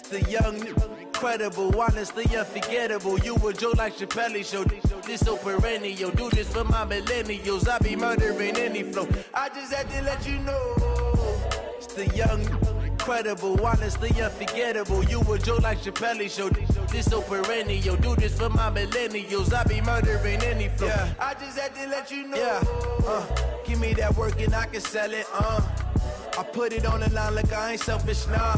The young, incredible, honestly unforgettable. You a joke like Chappelle Show. This so perennial. Do this for my millennials. I be murdering any flow. I just had to let you know. It's the young, incredible, honestly unforgettable. You a joke like Chappelle Show. This so perennial. Do this for my millennials. I be murdering any flow. Yeah. I just had to let you know. Yeah. Give me that work and I can sell it. I put it on the line like I ain't selfish, nah.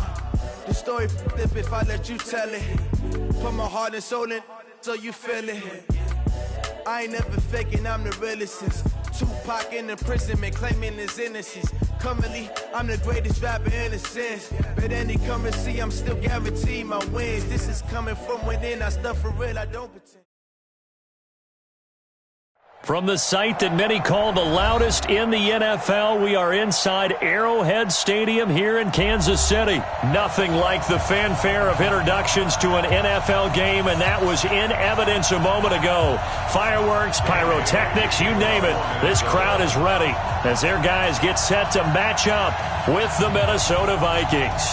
The story flip if I let you tell it. Put my heart and soul in so you feel it. I ain't never faking, I'm the realest since Tupac in imprisonment, claiming his innocence. Currently, I'm the greatest rapper in a sense. But any currency, I'm still guaranteed my wins. This is coming from within, I stuff for real, I don't pretend. From the site that many call the loudest in the NFL, we are inside Arrowhead Stadium here in Kansas City. Nothing like the fanfare of introductions to an NFL game, and that was in evidence a moment ago. Fireworks, pyrotechnics, you name it. This crowd is ready as their guys get set to match up with the Minnesota Vikings.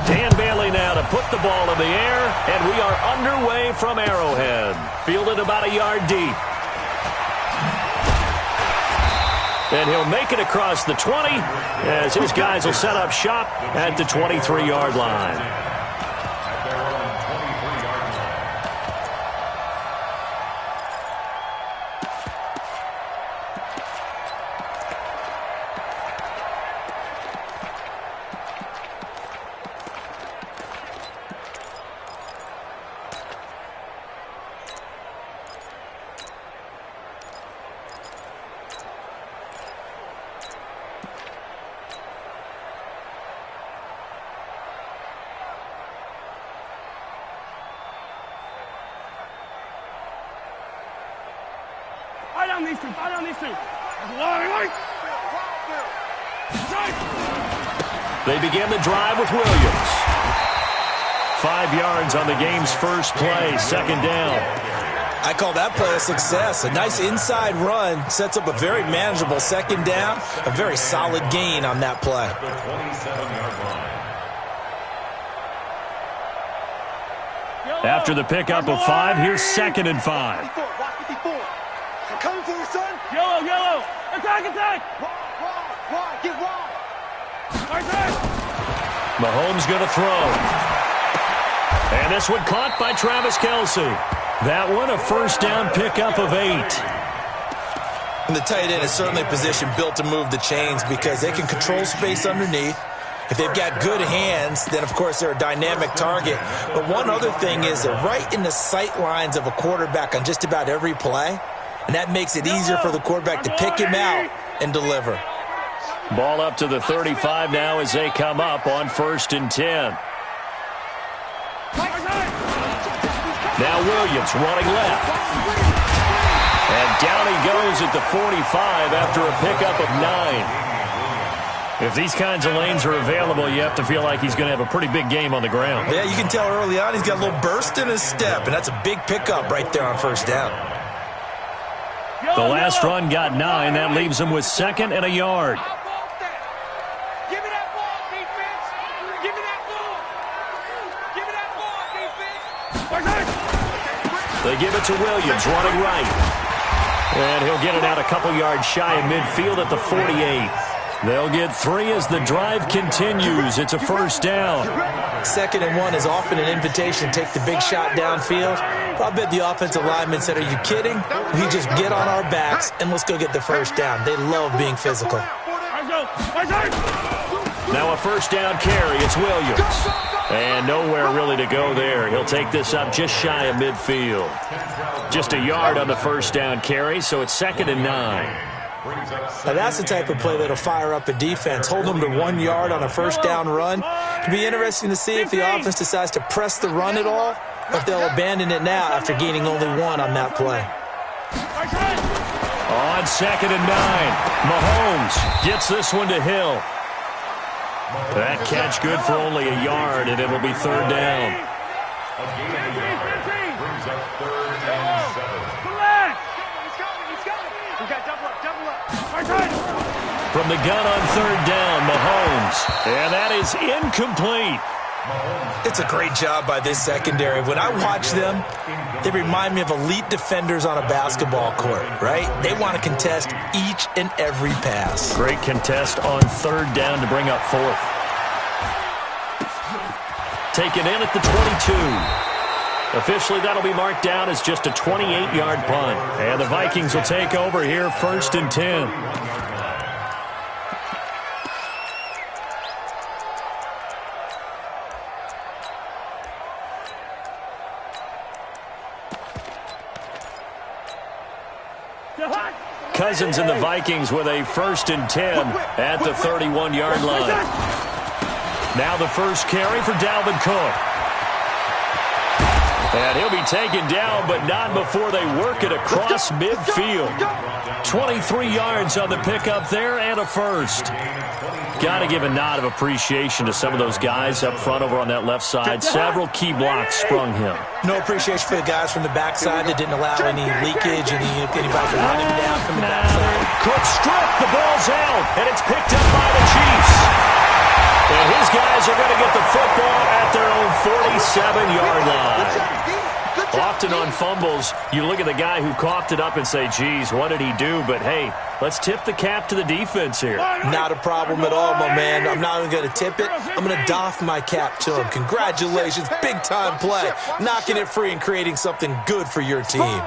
Dan Bailey now to put the ball in the air, and we are underway from Arrowhead. Fielded about a yard deep. And he'll make it across the 20 as his guys will set up shop at the 23-yard line. They begin the drive with Williams. 5 yards on the game's first play, second down. I call that play a success. A nice inside run sets up a very manageable second down. A very solid gain on that play. After the pickup of 5, here's 2nd and 5. Coming for you, son. Yellow, yellow. Attack, attack. Wide, get wide. Mahomes going to throw. And this one caught by Travis Kelce. That one a first down pickup of 8. And the tight end is certainly a position built to move the chains because they can control space underneath. If they've got good hands, then, of course, they're a dynamic target. But one other thing is they're right in the sight lines of a quarterback on just about every play. And that makes it easier for the quarterback to pick him out and deliver. Ball up to the 35 now as they come up on 1st and 10. Now Williams running left. And down he goes at the 45 after a pickup of 9. If these kinds of lanes are available, you have to feel like he's going to have a pretty big game on the ground. Yeah, you can tell early on he's got a little burst in his step, and that's a big pickup right there on first down. The last run got 9. That leaves him with 2nd and a yard. Give me that ball, defense. Give me that ball. Give me that ball, defense. They give it to Williams running right. And he'll get it out a couple yards shy of midfield at the 48. They'll get 3 as the drive continues. It's a first down. 2nd and 1 is often an invitation to take the big shot downfield. I bet the offensive lineman said, are you kidding? We just get on our backs and let's go get the first down. They love being physical. Now a first down carry. It's Williams. And nowhere really to go there. He'll take this up just shy of midfield. Just a yard on the first down carry, so it's 2nd and 9. Now that's the type of play that'll fire up a defense. Hold them to 1 yard on a first down run. It'll be interesting to see if the offense decides to press the run at all, or if they'll abandon it now after gaining only 1 on that play. On 2nd and 9, Mahomes gets this one to Hill. That catch good for only a yard, and it'll be 3rd down. From the gun on 3rd down, Mahomes. And that is incomplete. It's a great job by this secondary. When I watch them, they remind me of elite defenders on a basketball court, right? They want to contest each and every pass. Great contest on third down to bring up fourth. Taken in at the 22. Officially, that'll be marked down as just a 28-yard punt. And the Vikings will take over here, 1st and 10. Cousins and the Vikings with a 1st and 10 at the 31-yard line. Now the first carry for Dalvin Cook. And he'll be taken down, but not before they work it across midfield. 23 yards on the pickup there and a first. Got to give a nod of appreciation to some of those guys up front over on that left side. Several key blocks sprung him. No appreciation for the guys from the backside that didn't allow any leakage, anybody to run him down from the backside. Cook stripped, the ball's out, and it's picked up by the Chiefs. And his guys are going to get the football at their own 47-yard line. Often on fumbles, you look at the guy who coughed it up and say, geez, what did he do? But, hey, let's tip the cap to the defense here. Not a problem at all, my man. I'm not even going to tip it. I'm going to doff my cap to him. Congratulations, big-time play. Knocking it free and creating something good for your team.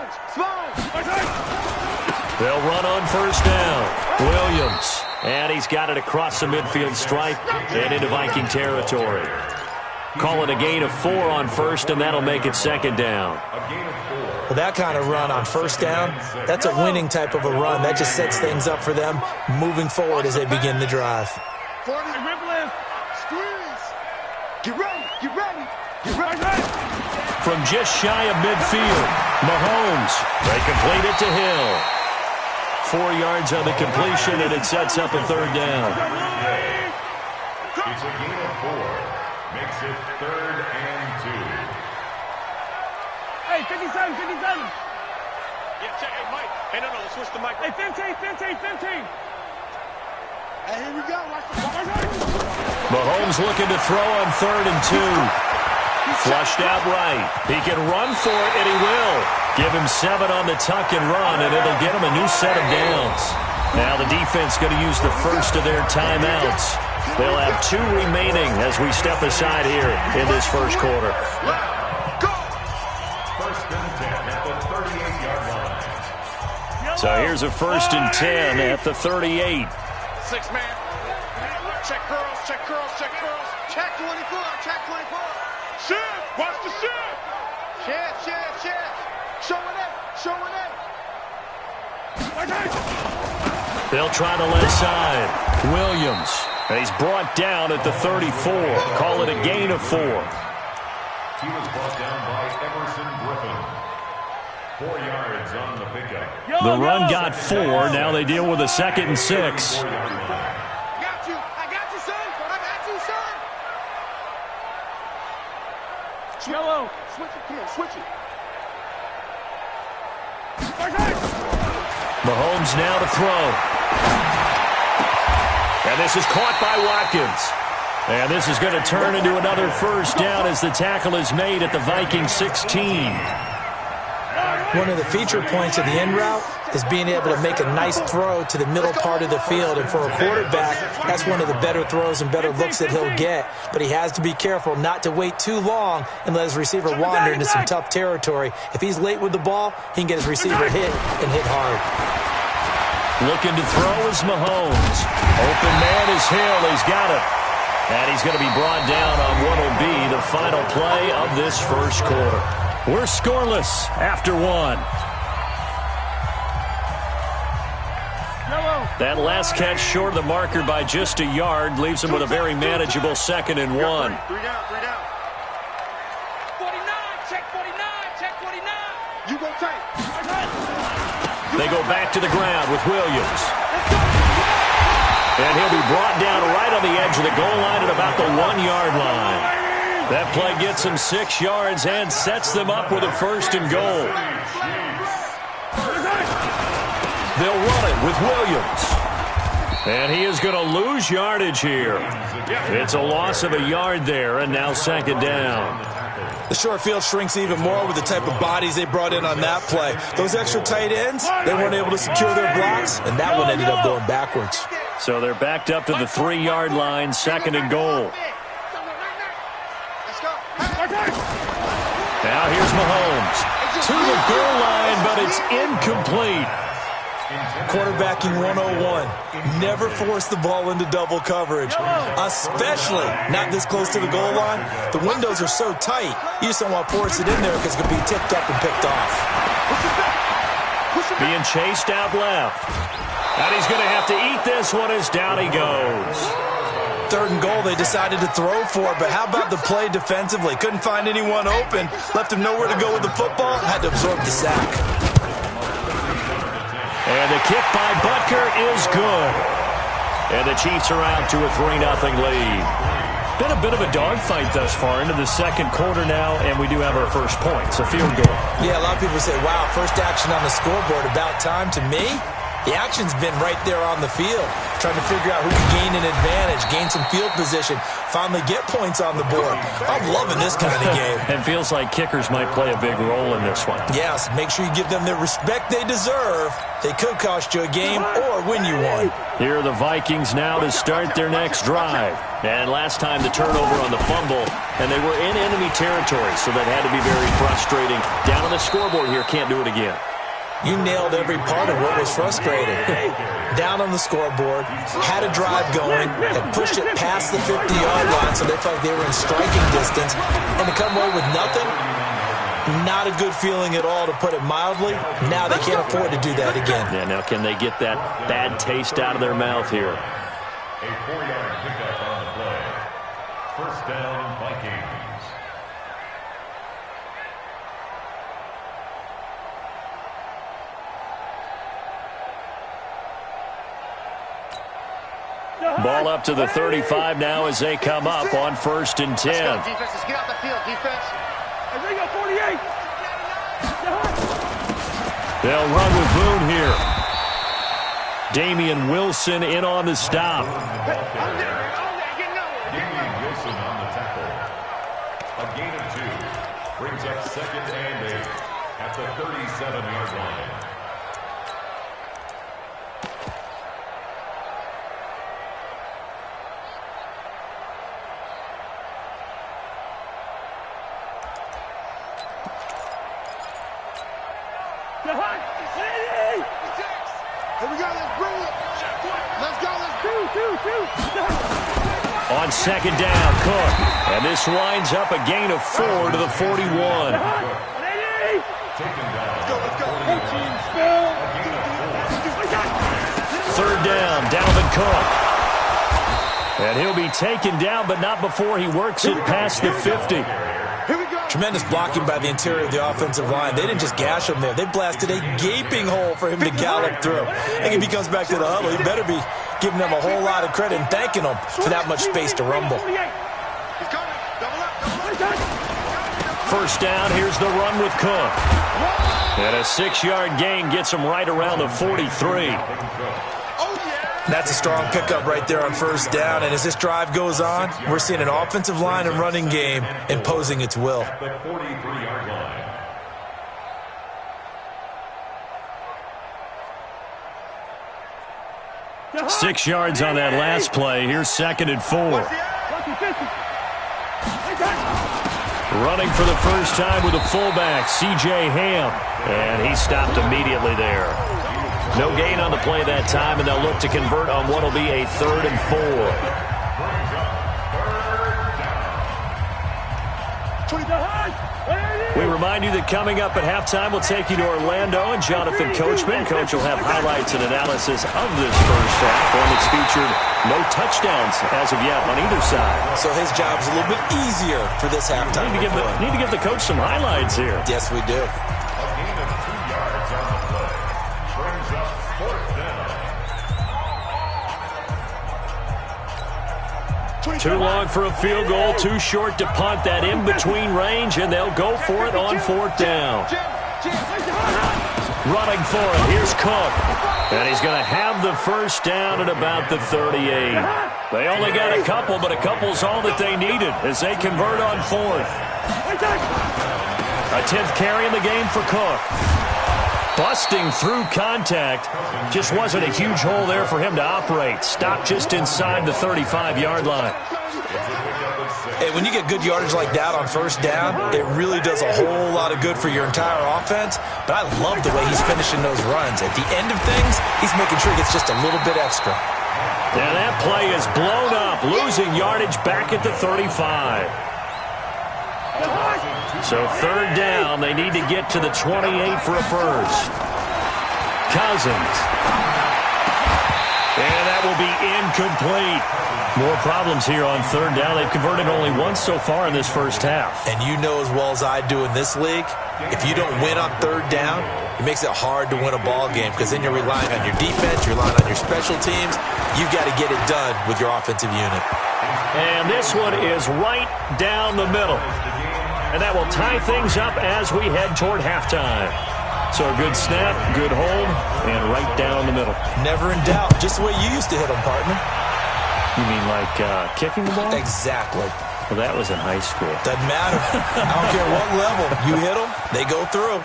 They'll run on first down. Williams. And he's got it across the midfield stripe and into Viking territory. Call it a gain of 4 on first, and that'll make it 2nd down. Well, that kind of run on first down, that's a winning type of a run. That just sets things up for them moving forward as they begin the drive. 40, squeeze. Get ready, get ready, get ready. From just shy of midfield, Mahomes. They complete it to Hill. 4 yards on the completion, and it sets up a 3rd down. It's a gain of 4. Makes it 3rd and 2. Hey, 57. Yeah, check. Hey, Mike. Hey, no, let's switch the mic. Hey, 15. Hey, here we go. Watch the ball. Mahomes looking to throw on 3rd and 2. Flushed out right. He can run for it, and he will. Give him 7 on the tuck and run, and it'll get him a new set of downs. Now the defense going to use the first of their timeouts. They'll have 2 remaining as we step aside here in this first quarter. First and 10 at the 38-yard line. So here's a 1st and 10 at the 38. 6 man. Check curls, check curls, check curls. Check 24, check 24. Shift, watch the shift. Shift. Showing it. They'll try the left side. Williams. And he's brought down at the 34. Call it a gain of 4. He was brought down by Emerson Griffin. 4 yards on the pickup. The run got 4. Now they deal with a 2nd and 6. I got you, son. Yellow. Switch it, come on, switch it. Mahomes now to throw. And this is caught by Watkins. And this is going to turn into another 1st down as the tackle is made at the Viking 16. One of the feature points of the end route is being able to make a nice throw to the middle part of the field. And for a quarterback, that's one of the better throws and better looks that he'll get. But he has to be careful not to wait too long and let his receiver wander into some tough territory. If he's late with the ball, he can get his receiver hit and hit hard. Looking to throw is Mahomes. Open man is Hill. He's got it. And he's going to be brought down on what will be the final play of this first quarter. We're scoreless after 1. That last catch short of the marker by just a yard leaves him with a very manageable 2nd and 1. 3 down. 49, check 49. You go tight. They go back to the ground with Williams. And he'll be brought down right on the edge of the goal line at about the 1-yard line. That play gets him 6 yards and sets them up with a 1st and goal. They'll run it with Williams. And he is going to lose yardage here. It's a loss of a yard there, and now second down. The short field shrinks even more with the type of bodies they brought in on that play. Those extra tight ends, they weren't able to secure their blocks, and that one ended up going backwards. So they're backed up to the 3-yard line, second and goal. Now here's Mahomes to the goal line, but it's incomplete. Quarterbacking 101. Never force the ball into double coverage, especially not this close to the goal line. The windows are so tight, you just don't want to force it in there because it could be tipped up and picked off. Being chased out left. And he's going to have to eat this one as down he goes. Third and goal, they decided to throw for it, but how about the play defensively? Couldn't find anyone open, left him nowhere to go with the football, had to absorb the sack. And the kick by Butker is good. And the Chiefs are out to a 3-0 lead. Been a bit of a dogfight thus far into the second quarter now, and we do have our first points, a field goal. Yeah, a lot of people say, wow, first action on the scoreboard, about time. To me, the action's been right there on the field, trying to figure out who can gain an advantage, gain some field position, finally get points on the board. I'm loving this kind of game. And feels like kickers might play a big role in this one. Yes, make sure you give them the respect they deserve. They could cost you a game or win you one. Here are the Vikings now to start their next drive. And last time the turnover on the fumble, and they were in enemy territory, so that had to be very frustrating. Down on the scoreboard here, can't do it again. You nailed every part of what was frustrating. Down on the scoreboard, had a drive going, and pushed it past the 50-yard line so they felt like they were in striking distance. And to come away with nothing, not a good feeling at all, to put it mildly. Now they can't afford to do that again. Yeah, now can they get that bad taste out of their mouth here? A 4-yard pickup on the play. First down, Vikings. Ball up to the 35 now as they come up on 1st and 10. Let's go, defense. Let's get out the field, defense. They got 48. They'll run with Boone here. Damian Wilson in on the stop. Damian Wilson on the tackle. A gain of 2. Brings up 2nd and 8 at the 37-yard line. Here we go, let's bring it. Let's go, let's do. On 2nd down, Cook. And this winds up a gain of 4 to the 41. Let's go. 3rd down, Dalvin Cook. And he'll be taken down, but not before he works it past the 50. Here we go. Tremendous blocking by the interior of the offensive line. They didn't just gash him there. They blasted a gaping hole for him to gallop through. And if he comes back to the huddle, he better be giving them a whole lot of credit and thanking them for that much space to rumble. He's coming. Double up. First down, here's the run with Cook. And a 6-yard gain gets him right around the 43. That's a strong pickup right there on 1st down. And as this drive goes on, we're seeing an offensive line and running game imposing its will. The 43-yard line. Six yards on that last play. Here's 2nd and 4. Running for the first time with a fullback, C.J. Ham. And he stopped immediately there. No gain on the play that time, and they'll look to convert on what will be a 3rd and 4. We remind you that coming up at halftime, we'll take you to Orlando, and Jonathan Coachman. Coach will have highlights and analysis of this first half. One that's featured no touchdowns as of yet on either side. So his job's a little bit easier for this halftime. Need to give the coach some highlights here. Yes, we do. A gain of 2 yards on the play. Brings up 4th down. Too long for a field goal, too short to punt. That in-between range, and they'll go for it on 4th down. Running for it. Here's Cook. And he's going to have the first down at about the 38. They only got a couple, but a couple's all that they needed as they convert on fourth. A 10th carry in the game for Cook. Busting through contact. Just wasn't a huge hole there for him to operate. Stopped just inside the 35-yard line. Hey, when you get good yardage like that on first down, it really does a whole lot of good for your entire offense. But I love the way he's finishing those runs. At the end of things, he's making sure he gets just a little bit extra. And that play is blown up, losing yardage back at the 35. So third down, they need to get to the 28 for a first. Cousins. And that will be incomplete. More problems here on third down. They've converted only once so far in this first half. And you know as well as I do in this league, if you don't win on third down, it makes it hard to win a ball game because then you're relying on your defense, you're relying on your special teams. You've got to get it done with your offensive unit. And this one is right down the middle. And that will tie things up as we head toward halftime. So a good snap, good hold, and right down the middle. Never in doubt. Just the way you used to hit them, partner. You mean like kicking the ball? Exactly. Well, that was in high school. Doesn't matter. I don't care what level. You hit them, they go through.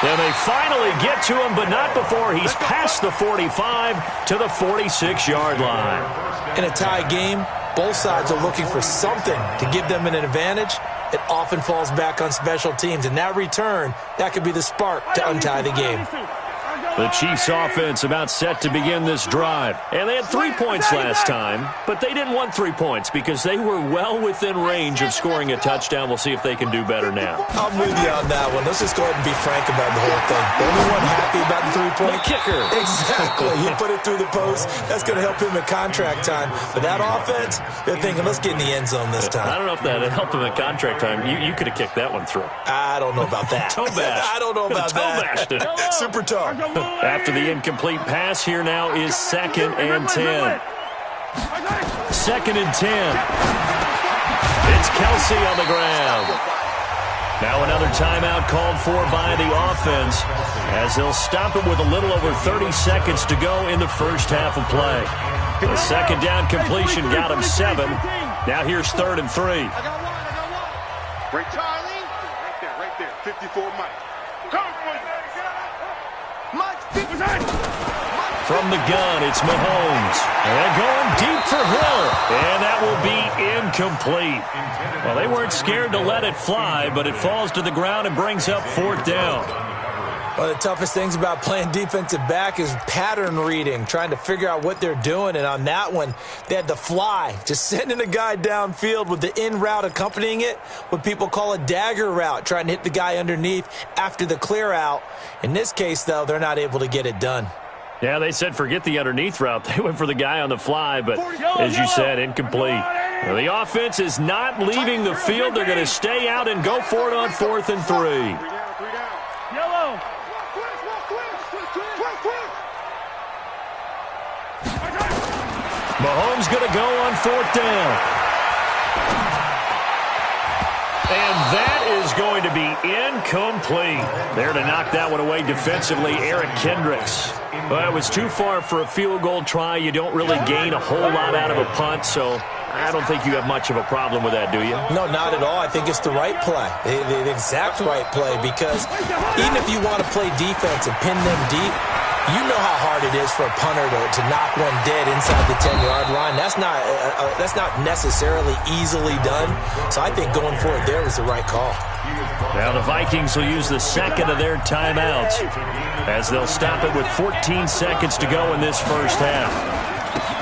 And they finally get to him, but not before he's past the 45 to the 46-yard line. In a tie game, both sides are looking for something to give them an advantage. It often falls back on special teams. And that return, that could be the spark to untie the game. The Chiefs offense about set to begin this drive. And they had 3 points last time, but they didn't want 3 points because they were well within range of scoring a touchdown. We'll see if they can do better now. I'm with you on that one. Let's just go ahead and be frank about the whole thing. The only one happy about the 3-point? The kicker. Exactly. He put it through the post. That's going to help him at contract time. But that offense, they're thinking, let's get in the end zone this time. I don't know if that helped him at contract time. You could have kicked that one through. I don't know about that. Toe bash. I don't know about that. Toe bashed it. Super toe. After the incomplete pass, here now is 2nd and 10. 2nd and 10. It's Kelsey on the ground. Now another timeout called for by the offense as they'll stop it with a little over 30 seconds to go in the first half of play. The second down completion got him 7. Now here's 3rd and 3. I got one. Right, Charlie. Right there. 54 Mike. Come on, From the gun, it's Mahomes. And going deep for Hill. And that will be incomplete. Well, they weren't scared to let it fly, but it falls to the ground and brings up 4th down. One of the toughest things about playing defensive back is pattern reading, trying to figure out what they're doing. And on that one, they had the fly, just sending a guy downfield with the in route accompanying it, what people call a dagger route, trying to hit the guy underneath after the clear out. In this case, though, they're not able to get it done. Yeah, they said forget the underneath route. They went for the guy on the fly, but as you said, incomplete. Well, the offense is not leaving the field. They're going to stay out and go for it on 4th and 3. Yellow. Mahomes going to go on 4th down. And that is going to be incomplete. There to knock that one away defensively, Eric Kendricks. Well, it was too far for a field goal try. You don't really gain a whole lot out of a punt, so I don't think you have much of a problem with that, do you? No, not at all. I think it's the right play, the exact right play, because even if you want to play defense and pin them deep, you know how hard it is for a punter to knock one dead inside the 10-yard line. That's not necessarily easily done. So I think going for it there was the right call. Now the Vikings will use the second of their timeouts as they'll stop it with 14 seconds to go in this first half.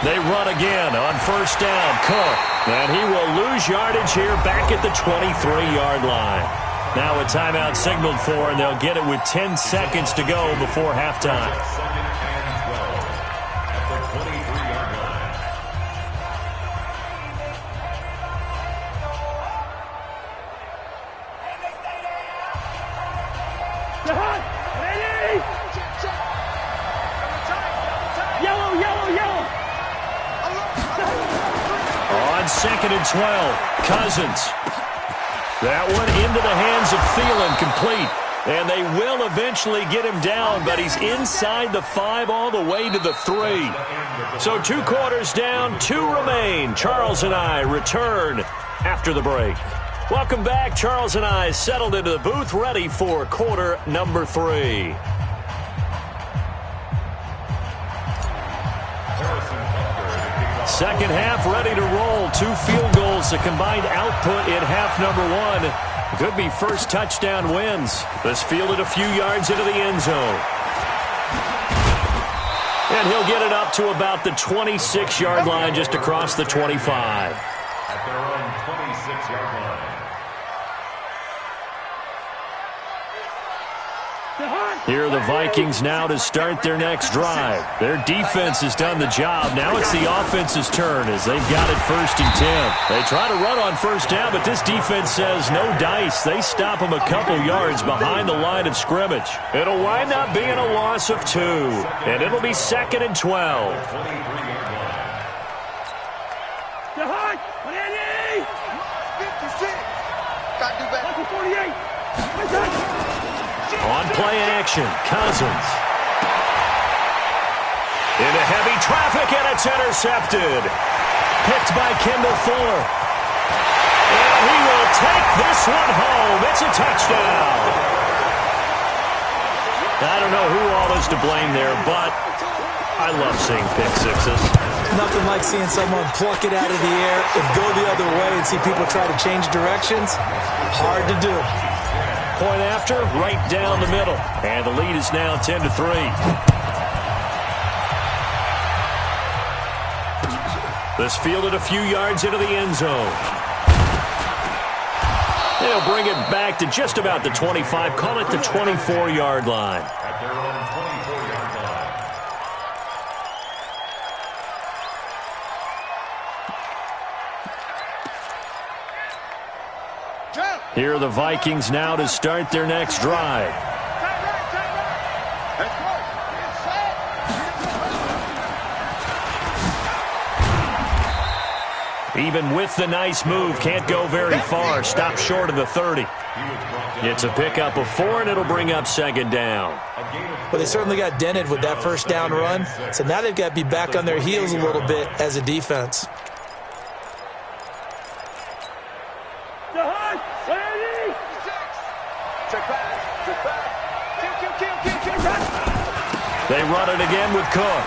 They run again on 1st down. Cook. And he will lose yardage here back at the 23-yard line. Now a timeout signaled for, and they'll get it with 10 seconds to go before halftime. Yellow. On 2nd and 12, Cousins. That one into the hands of Thielen, complete. And they will eventually get him down, but he's inside the 5 all the way to the 3. So 2 quarters down, 2 remain. Charles and I return after the break. Welcome back. Charles and I settled into the booth, ready for quarter number 3. Second half ready to roll. 2 field goals, a combined output in half number 1. Could be first touchdown wins. This fielded a few yards into the end zone. And he'll get it up to about the 26-yard line, just across the 25. At their own 26-yard line. Here are the Vikings now to start their next drive. Their defense has done the job. Now it's the offense's turn as they've got it 1st and 10. They try to run on 1st down, but this defense says no dice. They stop them a couple yards behind the line of scrimmage. It'll wind up being a loss of 2, and it'll be 2nd and 12. On play action, Cousins. Into heavy traffic, and it's intercepted. Picked by Kendall Fuller. And he will take this one home. It's a touchdown. I don't know who all is to blame there, but I love seeing pick sixes. Nothing like seeing someone pluck it out of the air and go the other way and see people try to change directions. Hard to do. Point after, right down the middle. And the lead is now 10-3. This fielded a few yards into the end zone. They'll bring it back to just about the 25. Call it the 24-yard line. At their own 24-yard line. Here are the Vikings now to start their next drive. Even with the nice move, can't go very far. Stop short of the 30. It's a pickup of 4, and it'll bring up 2nd down. Well, they certainly got dented with that 1st down run, so now they've got to be back on their heels a little bit as a defense. They run it again with Cook.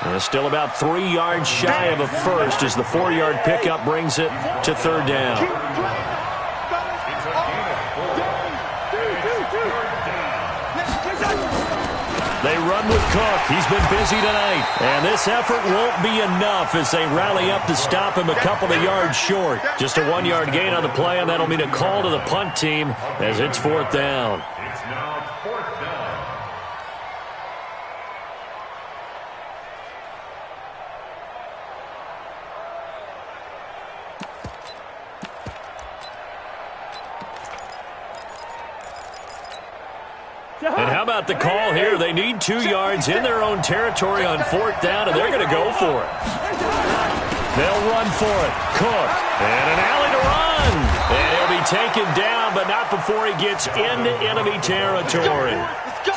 And still about 3 yards shy of a first as the 4-yard pickup brings it to 3rd down. They run with Cook. He's been busy tonight. And this effort won't be enough as they rally up to stop him a couple of yards short. Just a 1-yard gain on the play, and that'll mean a call to the punt team as it's 4th down. It's now 4th down. And how about the call here? They need 2 yards in their own territory on 4th down, and they're going to go for it. They'll run for it. Cook. And an alley to run. And he'll be taken down, but not before he gets into enemy territory.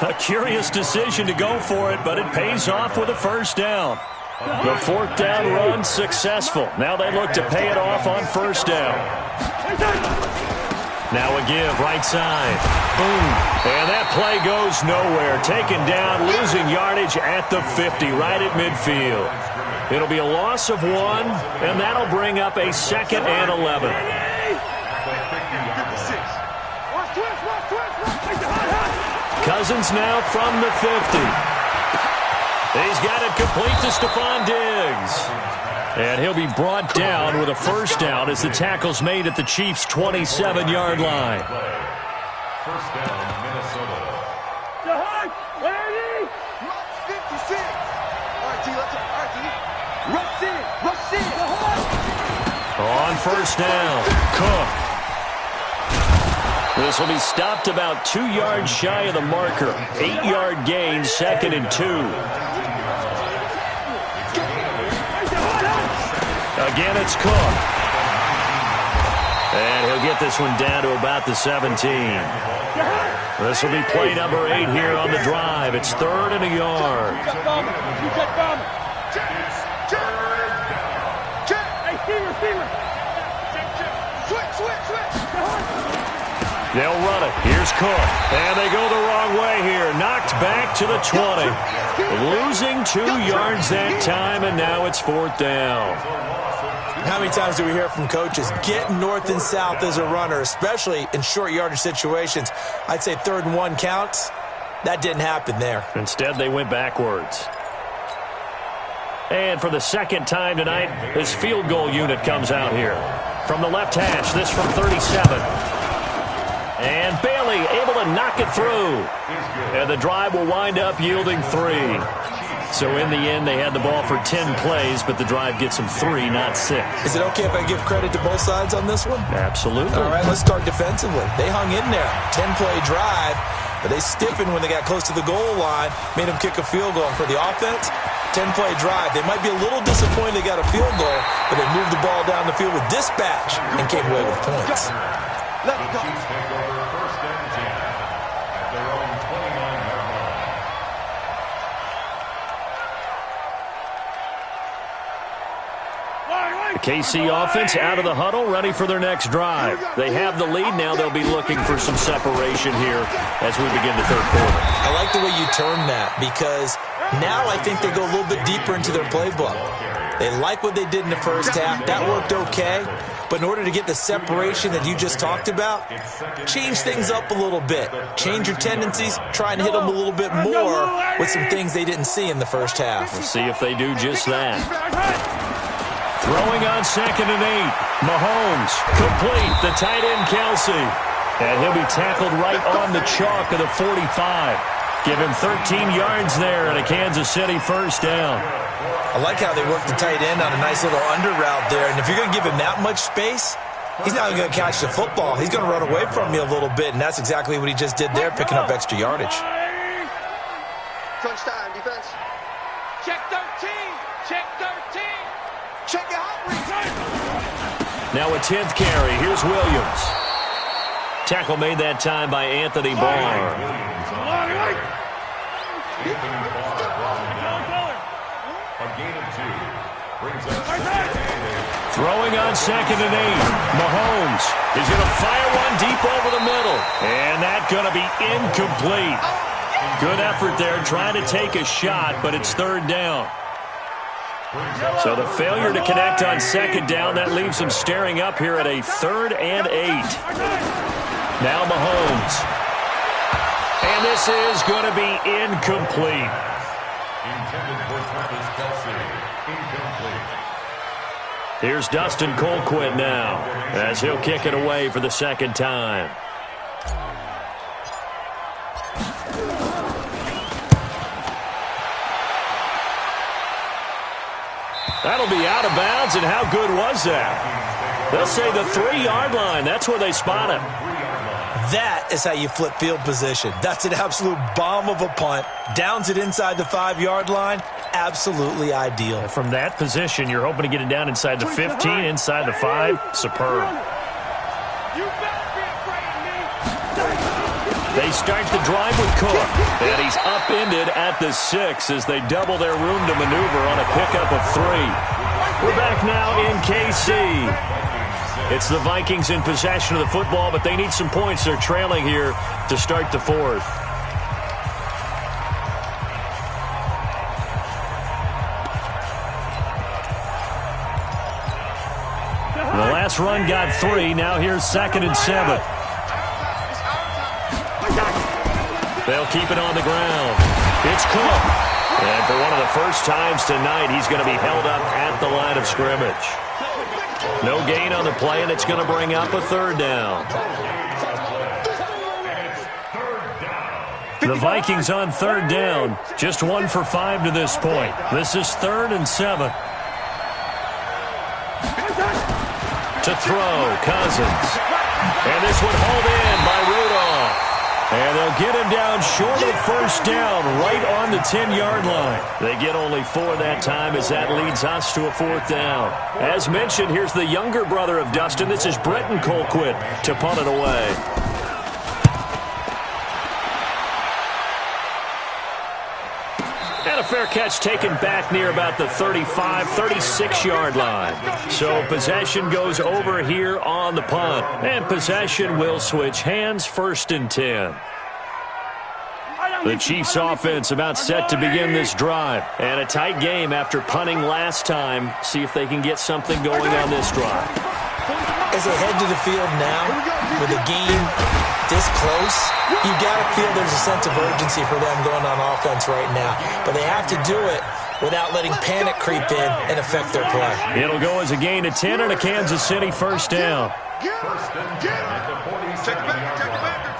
A curious decision to go for it, but it pays off with a 1st down. The 4th down run successful. Now they look to pay it off on 1st down. Now a give, right side. Boom. And that play goes nowhere. Taken down, losing yardage at the 50, right at midfield. It'll be a loss of 1, and that'll bring up a 2nd and 11. Cousins now from the 50. He's got it complete to Stephon Diggs. And he'll be brought down with a 1st down as the tackle's made at the Chiefs' 27-yard line. 1st down, Minnesota. On 1st down, Cook. This will be stopped about 2 yards shy of the marker. 8-yard gain, 2nd and 2. Again, it's Cook. And he'll get this one down to about the 17. This will be play number 8 here on the drive. It's 3rd and a yard. They'll run it. Here's Cook. And they go the wrong way here. Knocked back to the 20. Losing 2 yards that time, and now it's 4th down. How many times do we hear from coaches, get north and south as a runner, especially in short yardage situations? I'd say 3rd and 1 counts. That didn't happen there. Instead, they went backwards. And for the second time tonight, his field goal unit comes out here. From the left hash, this from 37. And Bailey able to knock it through. And the drive will wind up yielding 3. So in the end, they had the ball for 10 plays, but the drive gets them 3, not 6. Is it okay if I give credit to both sides on this one? Absolutely. All right, let's start defensively. They hung in there. 10-play drive, but they stiffened when they got close to the goal line, made them kick a field goal. And for the offense, 10-play drive. They might be a little disappointed they got a field goal, but they moved the ball down the field with dispatch and came away with points. Let's go. Chiefs take over 1st and 10 at their own 29-yard line. The KC offense out of the huddle, ready for their next drive. They have the lead now. They'll be looking for some separation here as we begin the 3rd quarter. I like the way you term that because now I think they go a little bit deeper into their playbook. They like what they did in the first half. That worked okay. But in order to get the separation that you just talked about, change things up a little bit. Change your tendencies. Try and hit them a little bit more with some things they didn't see in the first half. We'll see if they do just that. Throwing on 2nd and 8. Mahomes complete. The tight end, Kelsey. And he'll be tackled right on the chalk of the 45. Give him 13 yards there and a Kansas City 1st down. I like how they work the tight end on a nice little under route there. And if you're going to give him that much space, he's not going to catch the football. He's going to run away from you a little bit, and that's exactly what he just did there, picking up extra yardage. Crunch time, defense. Check 13. Check 13. Check your hot return. Now a 10th carry. Here's Williams. Tackle made that time by Anthony Barr. A gain of 2 brings us 2nd and 8. Throwing on 2nd and 8. Mahomes is going to fire one deep over the middle. And that's going to be incomplete. Good effort there trying to take a shot, but it's 3rd down. So the failure to connect on 2nd down, that leaves them staring up here at a 3rd and 8. Now Mahomes. And this is going to be incomplete. Intended for Travis Kelsey. Incomplete. Here's Dustin Colquitt now as he'll kick it away for the 2nd time. That'll be out of bounds, and how good was that? They'll say the 3-yard line. That's where they spot him. That is how you flip field position. That's an absolute bomb of a punt. Downs it inside the 5-yard line. Absolutely ideal. From that position, you're hoping to get it down inside the 15, inside the 5. Superb. They start the drive with Cook, and he's upended at the 6 as they double their room to maneuver on a pickup of 3. We're back now in KC. It's the Vikings in possession of the football, but they need some points. They're trailing here to start the 4th. The last run got 3. Now here's 2nd and 7. They'll keep it on the ground. It's Cook. And for one of the first times tonight, he's going to be held up at the line of scrimmage. No gain on the play, and it's going to bring up a 3rd down. The Vikings on 3rd down. Just 1 for 5 to this point. This is 3rd and 7. To throw, Cousins. And this one hauled in by Rudolph. And they'll get him down short of first down, right on the 10-yard line. They get only 4 that time as that leads us to a 4th down. As mentioned, here's the younger brother of Dustin. This is Brenton Colquitt to punt it away. And a fair catch taken back near about the 35, 36-yard line. So possession goes over here on the punt. And possession will switch hands, 1st and 10. The Chiefs offense about set to begin this drive. And a tight game after punting last time. See if they can get something going on this drive. As they head to the field now, with the game this close, you got to feel there's a sense of urgency for them going on offense right now. But they have to do it without letting panic creep in and affect their play. It'll go as a gain of 10 and a Kansas City 1st down. First and 10 at the 47-yard line.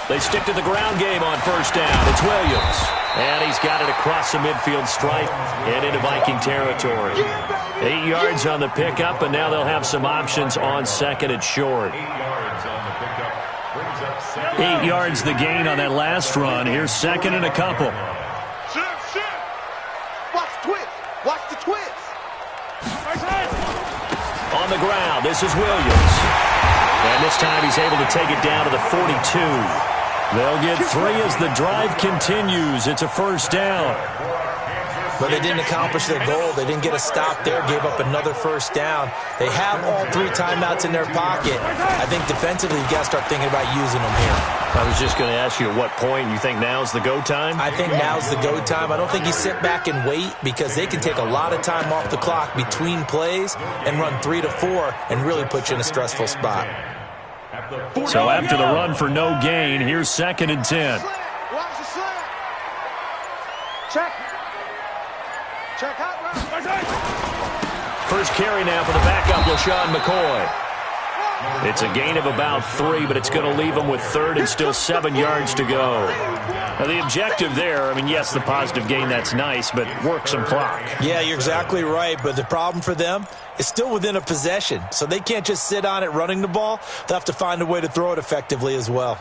They stick to the ground game on 1st down. It's Williams. And he's got it across the midfield stripe and into Viking territory. 8 yards on the pickup, and now they'll have some options on 2nd and short. 8 yards on the pickup. Brings up 7. 8 yards the gain on that last run. Here's 2nd and a couple. Watch the twist. Watch the twist. On the ground, this is Williams. And this time he's able to take it down to the 42. They'll get 3 as the drive continues. It's a 1st down. But they didn't accomplish their goal. They didn't get a stop there, gave up another 1st down. They have all 3 timeouts in their pocket. I think defensively you got to start thinking about using them here. I was just going to ask you at what point you think now's the go time? I think now's the go time. I don't think you sit back and wait because they can take a lot of time off the clock between plays and run 3 to 4 and really put you in a stressful spot. So after the run for no gain, here's 2nd and 10. Watch the slant. Check. Check out. First carry now for the backup, LaShawn McCoy. It's a gain of about 3, but it's going to leave them with 3rd and still 7 yards to go. Now the objective there, I mean, yes, the positive gain, that's nice, but work some clock. Yeah, you're exactly right, but the problem for them is still within a possession, so they can't just sit on it running the ball. They'll have to find a way to throw it effectively as well.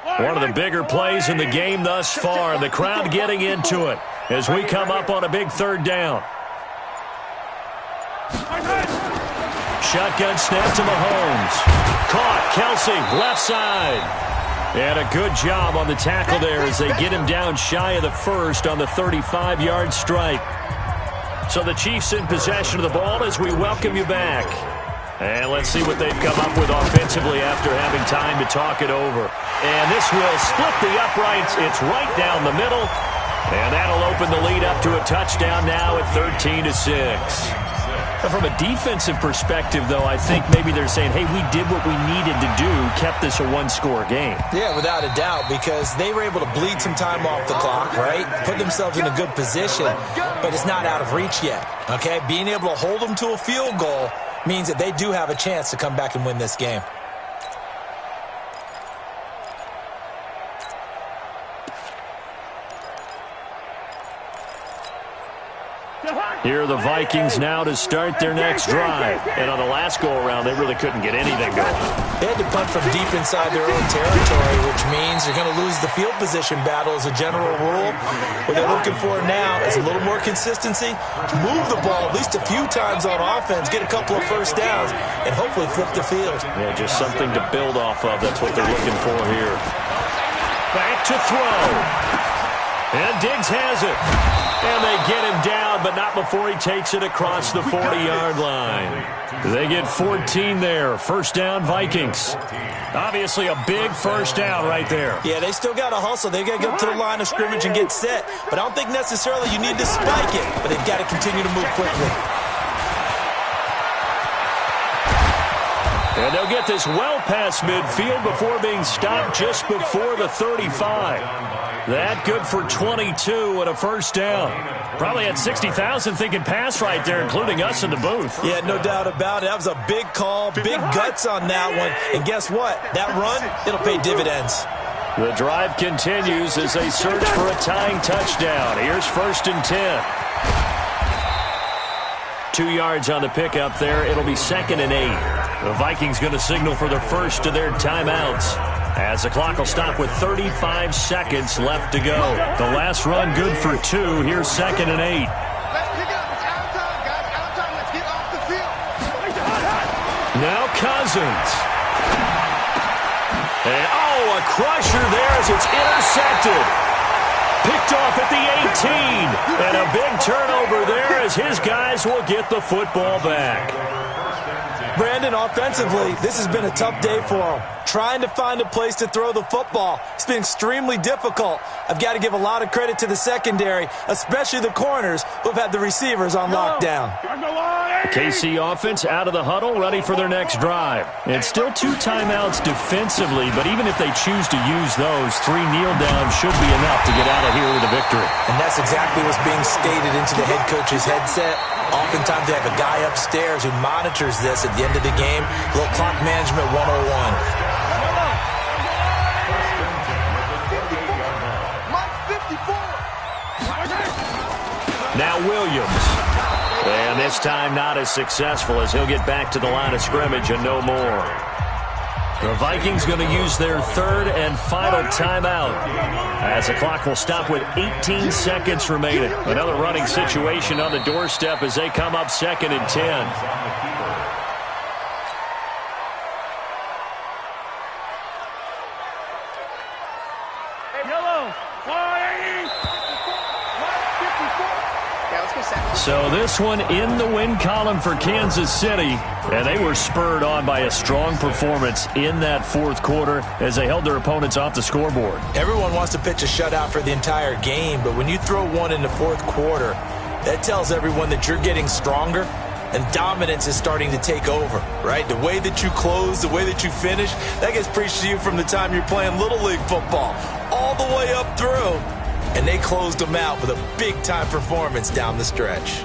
One of the bigger plays in the game thus far, and the crowd getting into it as we come up on a big 3rd down. Shotgun snap to Mahomes. Caught, Kelsey, left side. And a good job on the tackle there as they get him down shy of the 1st on the 35-yard stripe. So the Chiefs in possession of the ball as we welcome you back. And let's see what they've come up with offensively after having time to talk it over. And this will split the uprights. It's right down the middle. And that'll open the lead up to a touchdown now at 13-6. From a defensive perspective, though, I think maybe they're saying, hey, we did what we needed to do, kept this a 1-score game. Yeah, without a doubt, because they were able to bleed some time off the clock, right? Put themselves in a good position, but it's not out of reach yet, okay? Being able to hold them to a field goal means that they do have a chance to come back and win this game. Here are the Vikings now to start their next drive. And on the last go-around, they really couldn't get anything going. They had to punt from deep inside their own territory, which means you're going to lose the field position battle as a general rule. What they're looking for now is a little more consistency, move the ball at least a few times on offense, get a couple of 1st downs, and hopefully flip the field. Yeah, just something to build off of. That's what they're looking for here. Back to throw. And Diggs has it. And they get him down, but not before he takes it across the 40-yard line. They get 14 there. 1st down, Vikings. Obviously a big 1st down right there. Yeah, they still got to hustle. They got to get up to the line of scrimmage and get set. But I don't think necessarily you need to spike it, but they've got to continue to move quickly. And they'll get this well past midfield before being stopped just before the 35. That good for 22 and a 1st down. Probably had 60,000 thinking pass right there, including us in the booth. Yeah, no doubt about it. That was a big call, big guts on that one. And guess what? That run, it'll pay dividends. The drive continues as they search for a tying touchdown. Here's 1st and 10. 2 yards on the pickup there. It'll be 2nd and 8. The Vikings going to signal for the first of their timeouts, as the clock will stop with 35 seconds left to go. The last run good for 2. Here's 2nd and 8. Let's pick it up. It's out of time, guys. Out of time. Let's get off the field. Now Cousins. And, a crusher there as it's intercepted. Picked off at the 18. And a big turnover there as his guys will get the football back. Brandon, offensively, this has been a tough day for him. Trying to find a place to throw the football. It's been extremely difficult. I've got to give a lot of credit to the secondary, especially the corners who have had the receivers on lockdown. KC offense out of the huddle, ready for their next drive. It's still 2 timeouts defensively, but even if they choose to use those, 3 kneel downs should be enough to get out of here with a victory. And that's exactly what's being stated into the head coach's headset. Oftentimes they have a guy upstairs who monitors this at the end of the game. A little clock management 101. Now Williams. And this time not as successful as he'll get back to the line of scrimmage and no more. The Vikings going to use their 3rd and final timeout, as the clock will stop with 18 seconds remaining. Another running situation on the doorstep as they come up 2nd and 10. So this one in the win column for Kansas City, and they were spurred on by a strong performance in that 4th quarter as they held their opponents off the scoreboard. Everyone wants to pitch a shutout for the entire game, but when you throw one in the 4th quarter, that tells everyone that you're getting stronger and dominance is starting to take over, right? The way that you close, the way that you finish, that gets preached to you from the time you're playing Little League football all the way up through. And they closed them out with a big-time performance down the stretch.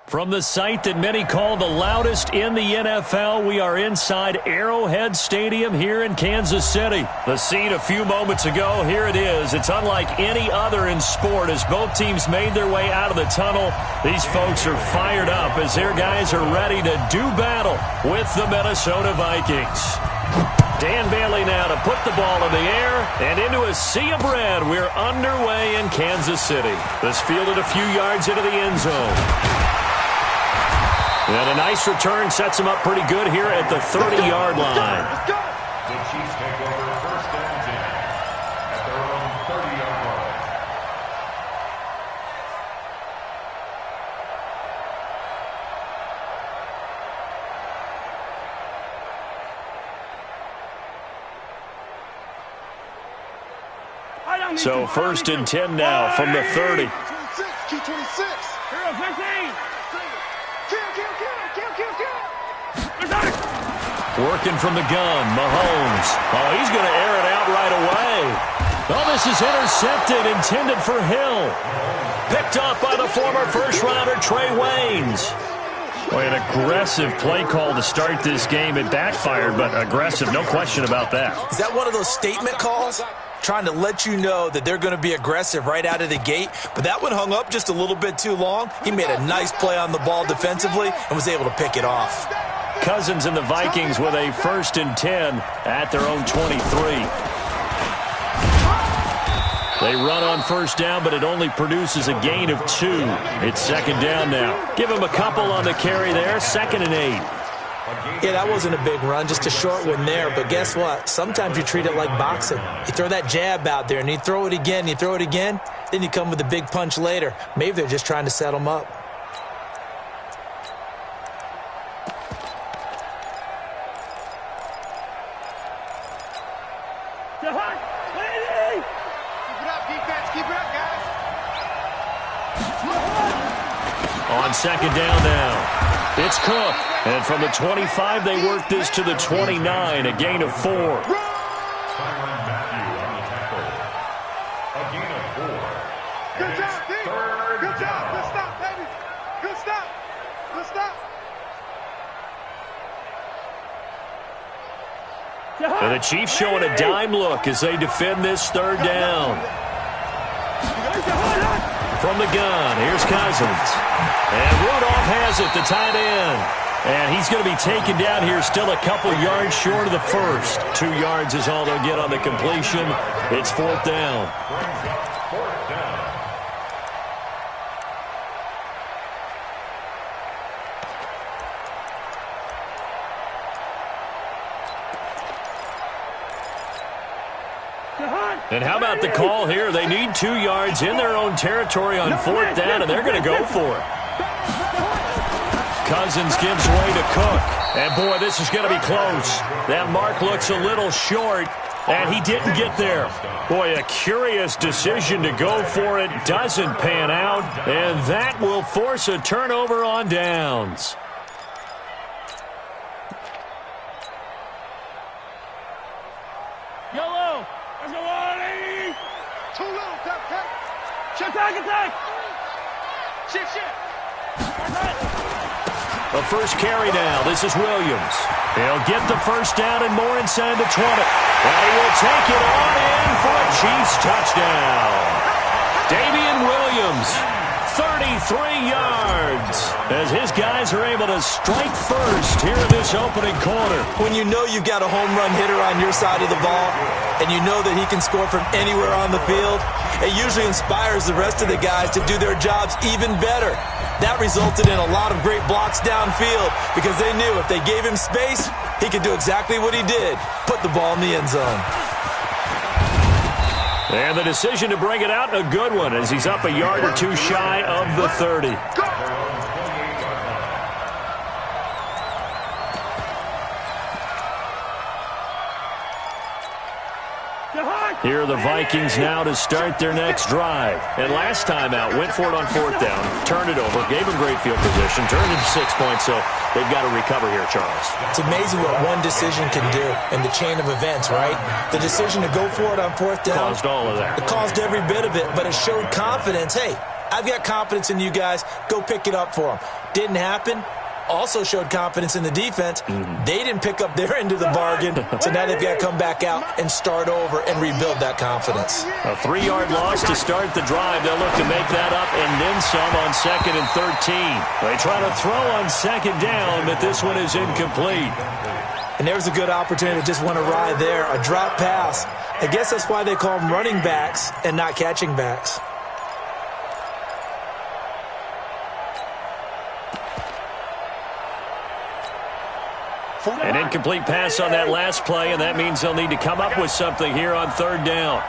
From the site that many call the loudest in the NFL, we are inside Arrowhead Stadium here in Kansas City. The scene a few moments ago, here it is. It's unlike any other in sport as both teams made their way out of the tunnel. These folks are fired up as their guys are ready to do battle with the Minnesota Vikings. Dan Bailey now to put the ball in the air and into a sea of red. We're underway in Kansas City. This fielded a few yards into the end zone. And a nice return sets him up pretty good here at the 30-yard line. The Chiefs take over first and 10 at their own 30-yard line. So first and 10 now from the 30. Keep 26. Hero 15. Working from the gun, Mahomes. Oh, he's going to air it out right away. Oh, this is intercepted, intended for Hill. Picked off by the former first-rounder Trey Waynes. Boy, an aggressive play call to start this game. It backfired, but aggressive, no question about that. Is that one of those statement calls? Trying to let you know that they're going to be aggressive right out of the gate. But that one hung up just a little bit too long. He made a nice play on the ball defensively and was able to pick it off. Cousins and the Vikings with a first and 10 at their own 23. They run on first down, but it only produces a gain of 2. It's second down now. Give him a couple on the carry there. Second and 8. Yeah, that wasn't a big run, just a short one there. But guess what? Sometimes you treat it like boxing. You throw that jab out there, and you throw it again, then you come with a big punch later. Maybe they're just trying to set them up. Keep it up, defense. Keep it up, guys. On second down now. It's Cook. And from the 25, they work this to the 29, a gain of 4. Byron Matthew on the tackle. A gain of 4. Good job, D. Good job. Good stop, baby. Good stop. Good stop. And the Chiefs showing a dime look as they defend this third down. From the gun, here's Cousins. And Rudolph has it, the tight end. And he's going to be taken down here, still a couple yards short of the first. 2 yards is all they'll get on the completion. It's fourth down. Fourth down. And how about the call here? They need 2 yards in their own territory on fourth down, and they're going to go for it. Cousins gives way to Cook. And, boy, this is going to be close. That mark looks a little short, and he didn't get there. Boy, a curious decision to go for it. Doesn't pan out, and that will force a turnover on downs. Yellow. Let's go on, Eddie. Too little, tap. Attack. Shift. The first carry now. This is Williams. He'll get the first down and more inside the 20. And he will take it on in for a Chiefs touchdown. Damian Williams, 33 yards, as his guys are able to strike first here in this opening quarter. When you know you've got a home run hitter on your side of the ball, and you know that he can score from anywhere on the field, it usually inspires the rest of the guys to do their jobs even better. That resulted in a lot of great blocks downfield because they knew if they gave him space, he could do exactly what he did, put the ball in the end zone. And the decision to bring it out, a good one, as he's up a yard or 2 shy of the 30. Here are the Vikings now to start their next drive. And last time out, went for it on fourth down, turned it over, gave them great field position, turned it to 6 points, so they've got to recover here, Charles. It's amazing what one decision can do in the chain of events, right? The decision to go for it on fourth down Caused all of that. It caused every bit of it, but it showed confidence. Hey, I've got confidence in you guys. Go pick it up for them. Didn't happen. Also showed confidence in the defense. They didn't pick up their end of the bargain, so now they've got to come back out and start over and rebuild that confidence. A 3-yard loss to start the drive. They'll look to make that up and then some on second and 13. They try to throw on second down, but this one is incomplete. And there's a good opportunity to just want to ride there. A drop pass. I guess that's why they call them running backs and not catching backs. An incomplete pass on that last play, and that means they'll need to come up with something here on third down.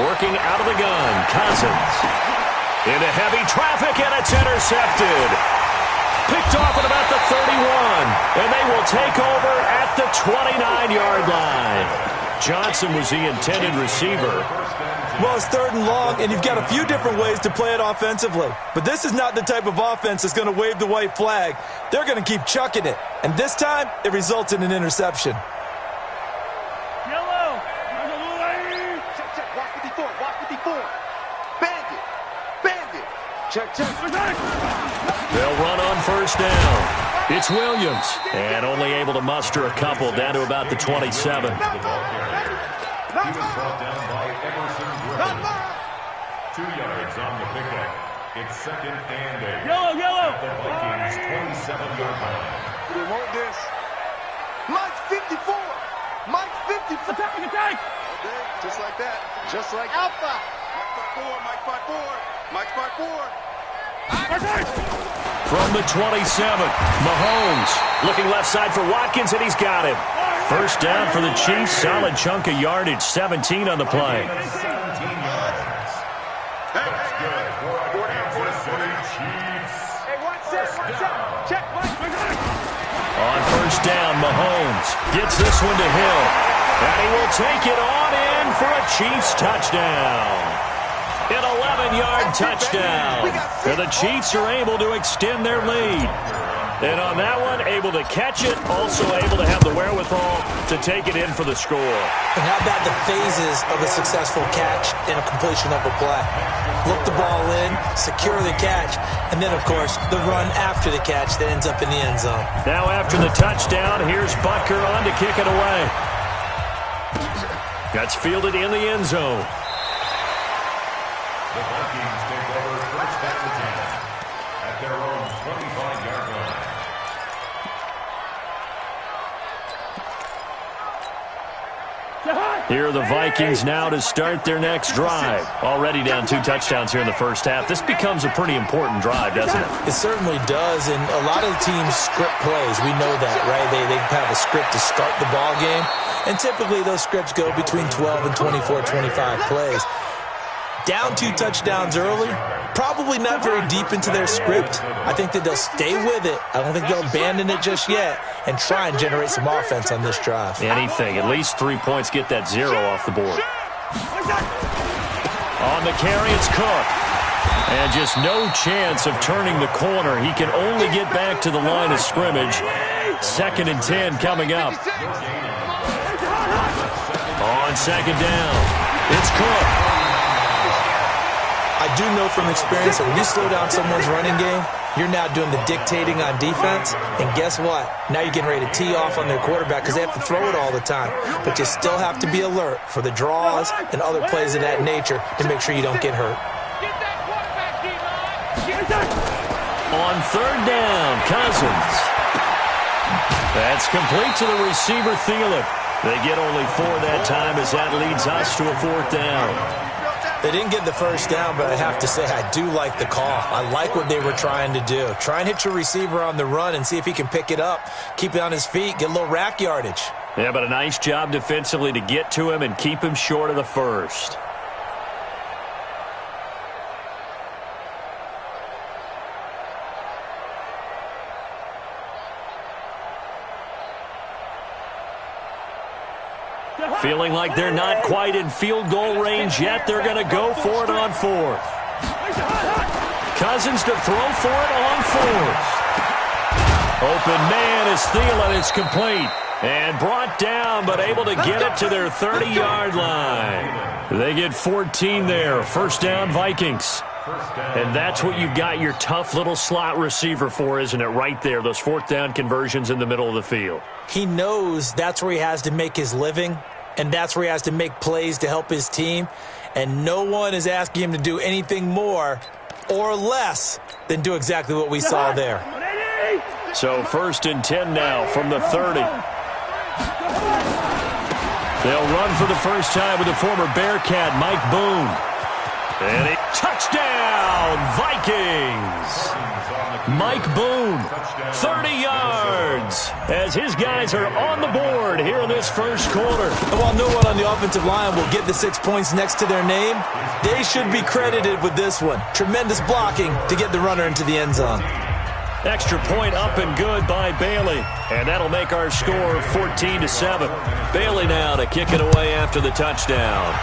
Working out of the gun, Cousins. Into heavy traffic, and it's intercepted. Picked off at about the 31, and they will take over at the 29-yard line. Johnson was the intended receiver. Well, it's third and long, and you've got a few different ways to play it offensively. But this is not the type of offense that's going to wave the white flag. They're going to keep chucking it. And this time, it results in an interception. Yellow. Check. Watch 54. Watch 54. Bandit. Bandit. Check. They'll run on first down. It's Williams, and only able to muster a couple down to about the 27. He was brought down by Emerson Griffin. 2 yards on the pickup. It's second and 8. Yellow. At the Vikings' 27-yard line. They want this. Mike's 54. Mike's 54. Attack. Okay, just like that. Just like Alpha. Mike 5-4. Mike 5-4. From the 27, Mahomes looking left side for Watkins, and he's got him. First down for the Chiefs. Solid chunk of yardage, 17 on the play. 17 yards. That's good for a Kansas City Chiefs. Hey, watch out. Check, Mike. On first down, Mahomes gets this one to Hill, and he will take it on in for a Chiefs touchdown. An 11-yard touchdown. And the Chiefs are able to extend their lead. And on that one, able to catch it, also able to have the wherewithal to take it in for the score. And how about the phases of a successful catch and a completion of a play? Look the ball in, secure the catch, and then, of course, the run after the catch that ends up in the end zone. Now after the touchdown, here's Butker on to kick it away. That's fielded in the end zone. The Vikings take over first down and 10 at their own 25-yard line. Here are the Vikings now to start their next drive. Already down 2 touchdowns here in the first half. This becomes a pretty important drive, doesn't it? It certainly does, and a lot of the teams script plays. We know that, right? They have a script to start the ball game, and typically those scripts go between 12 and 24, 25 plays. Down 2 touchdowns early, probably not very deep into their script. I think that they'll stay with it. I don't think they'll abandon it just yet and try and generate some offense on this drive. Anything, at least 3 points, get that 0 off the board. On the carry, it's Cook. And just no chance of turning the corner. He can only get back to the line of scrimmage. 2nd and 10 coming up. On second down, it's Cook. I do know from experience that when you slow down someone's running game, you're now doing the dictating on defense. And guess what? Now you're getting ready to tee off on their quarterback because they have to throw it all the time. But you still have to be alert for the draws and other plays of that nature to make sure you don't get hurt. On third down, Cousins. That's complete to the receiver, Thielen. They get only 4 that time as that leads us to a 4th down. They didn't get the first down, but I have to say I do like the call. I like what they were trying to do. Try and hit your receiver on the run and see if he can pick it up, keep it on his feet, get a little rack yardage. Yeah, but a nice job defensively to get to him and keep him short of the first. Feeling like they're not quite in field goal range yet. They're going to go for it on 4th. Cousins to throw for it on 4th. Open man is Thielen. It's complete. And brought down, but able to get it to their 30-yard line. They get 14 there. First down, Vikings. And that's what you've got your tough little slot receiver for, isn't it? Right there, those 4th down conversions in the middle of the field. He knows that's where he has to make his living, and that's where he has to make plays to help his team. And no one is asking him to do anything more or less than do exactly what we saw there. So 1st and 10 now from the 30. They'll run for the first time with the former Bearcat, Mike Boone. And a touchdown, Vikings! Mike Boone, 30 yards, as his guys are on the board here in this first quarter. And while no one on the offensive line will get the 6 points next to their name, they should be credited with this one. Tremendous blocking to get the runner into the end zone. Extra point up and good by Bailey. And that'll make our score 14-7. Bailey now to kick it away after the touchdown.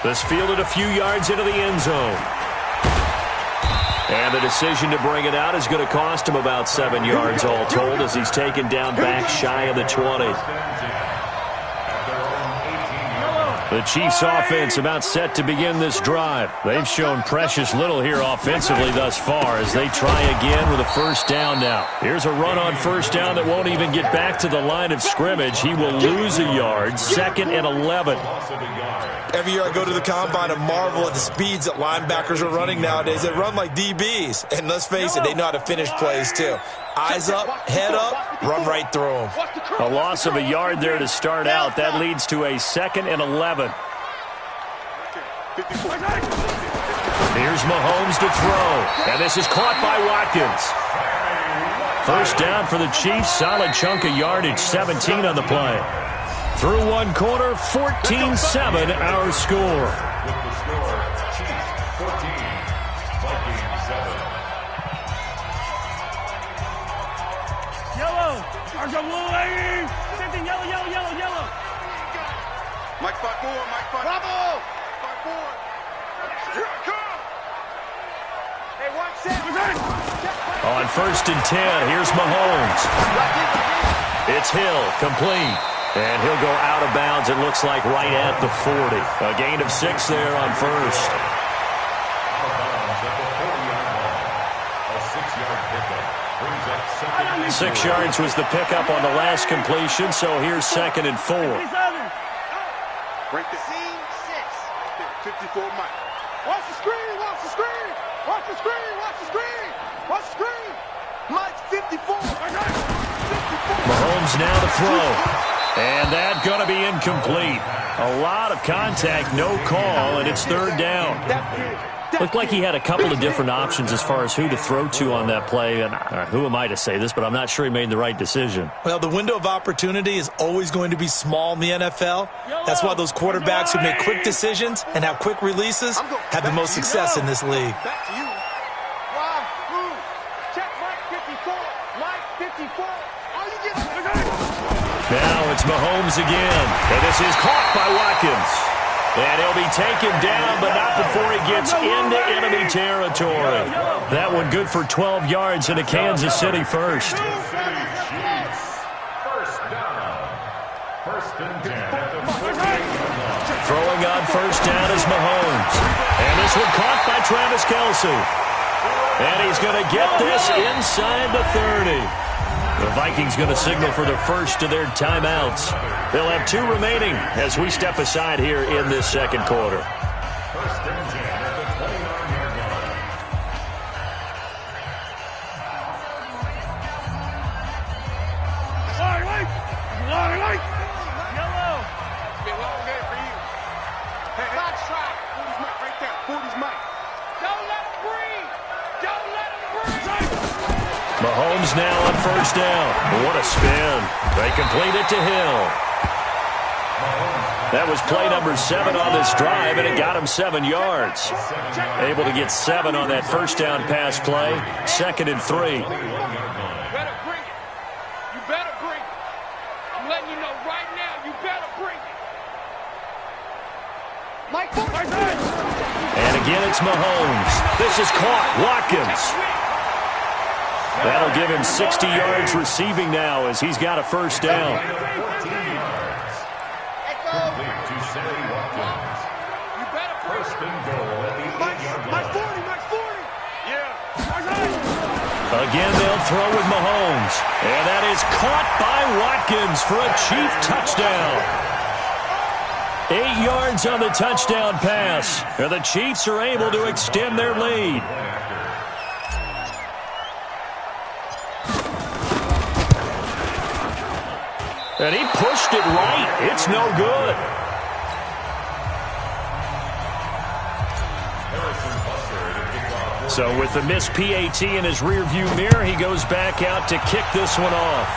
This fielded a few yards into the end zone. And the decision to bring it out is going to cost him about 7 yards all told as he's taken down back shy of the 20. The Chiefs offense about set to begin this drive. They've shown precious little here offensively thus far as they try again with a first down now. Here's a run on first down that won't even get back to the line of scrimmage. He will lose a yard. 2nd and 11. Every year I go to the combine and marvel at the speeds that linebackers are running nowadays. They run like DBs. And let's face it, they know how to finish plays too. Eyes up, head up, run right through them. A loss of a yard there to start out. That leads to a 2nd and 11. Here's Mahomes to throw. And this is caught by Watkins. First down for the Chiefs. Solid chunk of yardage, 17 on the play. Through one quarter, 14-7 our score. With the score, Chiefs 14, Vikings 7. Yellow. Argo blue, lady. Something yellow, yellow, yellow, yellow. Mike, fight forward, Mike, fight. Bravo! Fight forward. Here I come. Hey, watch that. On 1st and 10, here's Mahomes. It's Hill, complete. And he'll go out of bounds, it looks like, right at the 40. A gain of 6 there on first. Out of bounds at the 40-yard line. A 6-yard pickup brings up 2nd. 6 yards was the pickup on the last completion, so here's 2nd and 4. Right there. Scene 6. 54, Mike. Watch the screen, watch the screen. Watch the screen, watch the screen. Watch the screen. Mike's 54. 54. Mahomes now to throw. And that's going to be incomplete. A lot of contact, no call, and it's 3rd down. Looked like he had a couple of different options as far as who to throw to on that play. And who am I to say this, but I'm not sure he made the right decision. Well, the window of opportunity is always going to be small in the NFL. That's why those quarterbacks who make quick decisions and have quick releases have the most success in this league. Back to you. Check Mike 54. Mike 54. Are you getting Now it's Mahomes again. And this is caught by Watkins. And he'll be taken down, but not before he gets into enemy territory. That one good for 12 yards into Kansas City first. First down. 1st and 10 at the 48-yard line. Throwing on first down is Mahomes. And this one caught by Travis Kelce. And he's going to get this inside the 30. The Vikings going to signal for the first of their timeouts. They'll have 2 remaining as we step aside here in this second quarter. 1st and 10 at the 29-yard line. Yellow. It's been a long day for you. Hey, box try. 40's Mike right there. 40's Mike. Don't let him breathe. Don't let him breathe. Mahomes now on first down. What a spin. They complete it to Hill. That was play number 7 on this drive, and it got him 7 yards. Able to get 7 on that first down pass play. 2nd and 3. You better bring it. You better bring it. I'm letting you know right now, you better bring it. Mike, And again, it's Mahomes. This is caught. Watkins. That'll give him 60 yards receiving now as he's got a first down. 14 yards. Complete to Sammy Watkins. you better bring First it. and goal at the 8-yard Mike line. 40, Mike 40. Yeah. Again, they'll throw with Mahomes. And that is caught by Watkins for a Chief touchdown. 8 yards on the touchdown pass. And the Chiefs are able to extend their lead. And he pushed it right. It's no good. So with the missed PAT in his rearview mirror, he goes back out to kick this one off.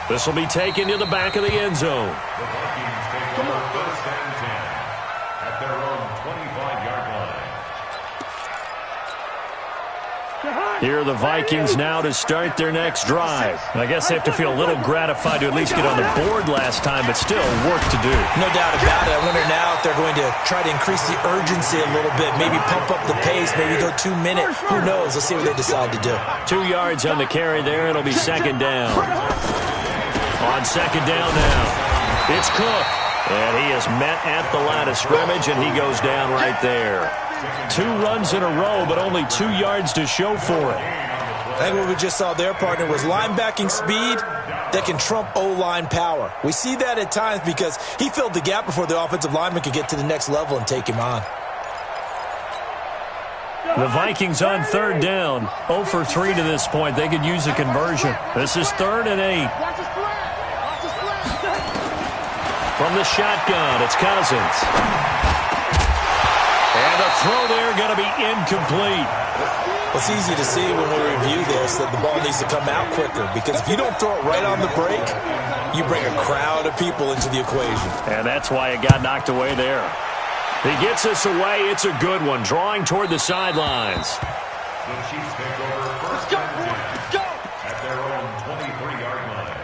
This will be taken to the back of the end zone. The Vikings take over first and 10 at their own 25-yard line. Here are the Vikings now to start their next drive. I guess they have to feel a little gratified to at least get on the board last time, but still work to do. No doubt about it. I wonder now if they're going to try to increase the urgency a little bit, maybe pump up the pace, maybe go 2 minutes. Who knows? Let's see what they decide to do. 2 yards on the carry there. It'll be second down. On second down now, it's Cook. And he is met at the line of scrimmage, and he goes down right there. 2 runs in a row, but only 2 yards to show for it. I think what we just saw there, partner, was linebacking speed that can trump O-line power. We see that at times because he filled the gap before the offensive lineman could get to the next level and take him on. The Vikings on third down, 0 for 3 to this point. They could use a conversion. This is 3rd and 8. From the shotgun, it's Cousins. And the throw there going to be incomplete. It's easy to see when we review this that the ball needs to come out quicker, because if you don't throw it right on the break, you bring a crowd of people into the equation. And that's why it got knocked away there. He gets us away. It's a good one, drawing toward the sidelines. The Chiefs take over first and 10 at their own 23-yard line.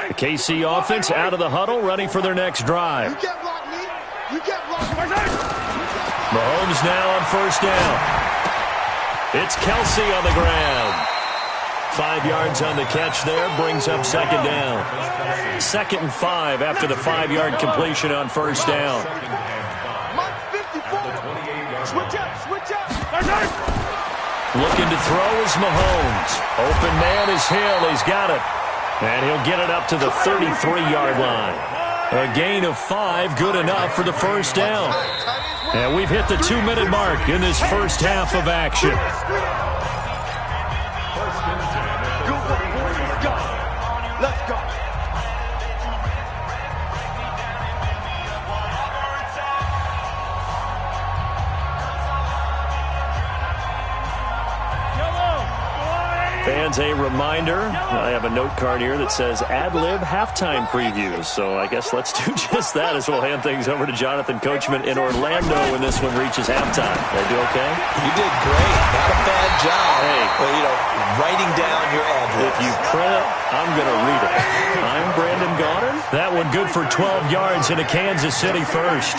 The KC offense out of the huddle, ready for their next drive. You get blocked, me. You get blocked. Mahomes now on first down. It's Kelsey on the ground. 5 yards on the catch there, brings up second down. 2nd and 5 after the 5-yard completion on first down. Switch up. Looking to throw is Mahomes. Open man is Hill. He's got it. And he'll get it up to the 33-yard line. A gain of 5, good enough for the first down. And we've hit the 2-minute mark in this first half of action. Let's go. Fans, a reminder, I have a note card here that says ad-lib halftime previews. So I guess let's do just that as we'll hand things over to Jonathan Coachman in Orlando when this one reaches halftime. Did I do okay? You did great. Not a bad job. Hey. But, writing down your ad-libs. If you print it, I'm going to read it. I'm Brandon Goddard. That one good for 12 yards into Kansas City first.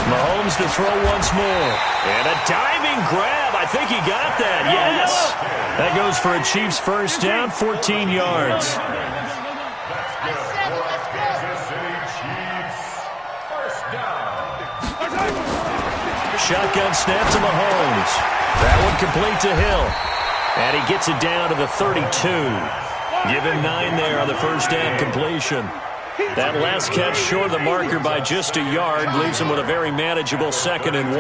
Mahomes to throw once more. And a diving grab. I think he got that. Yes. That goes for a Chiefs first down, 14 yards. Shotgun snap to Mahomes. That one complete to Hill. And he gets it down to the 32. Give him 9 there on the first down completion. That last catch short of the marker by just a yard leaves him with a very manageable 2nd and 1.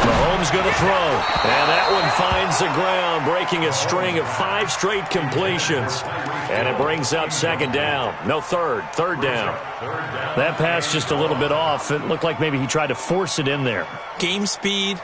Mahomes going to throw. And that one finds the ground, breaking a string of 5 straight completions. And it brings up second down. No, third down. That pass just a little bit off. It looked like maybe he tried to force it in there. Game speed,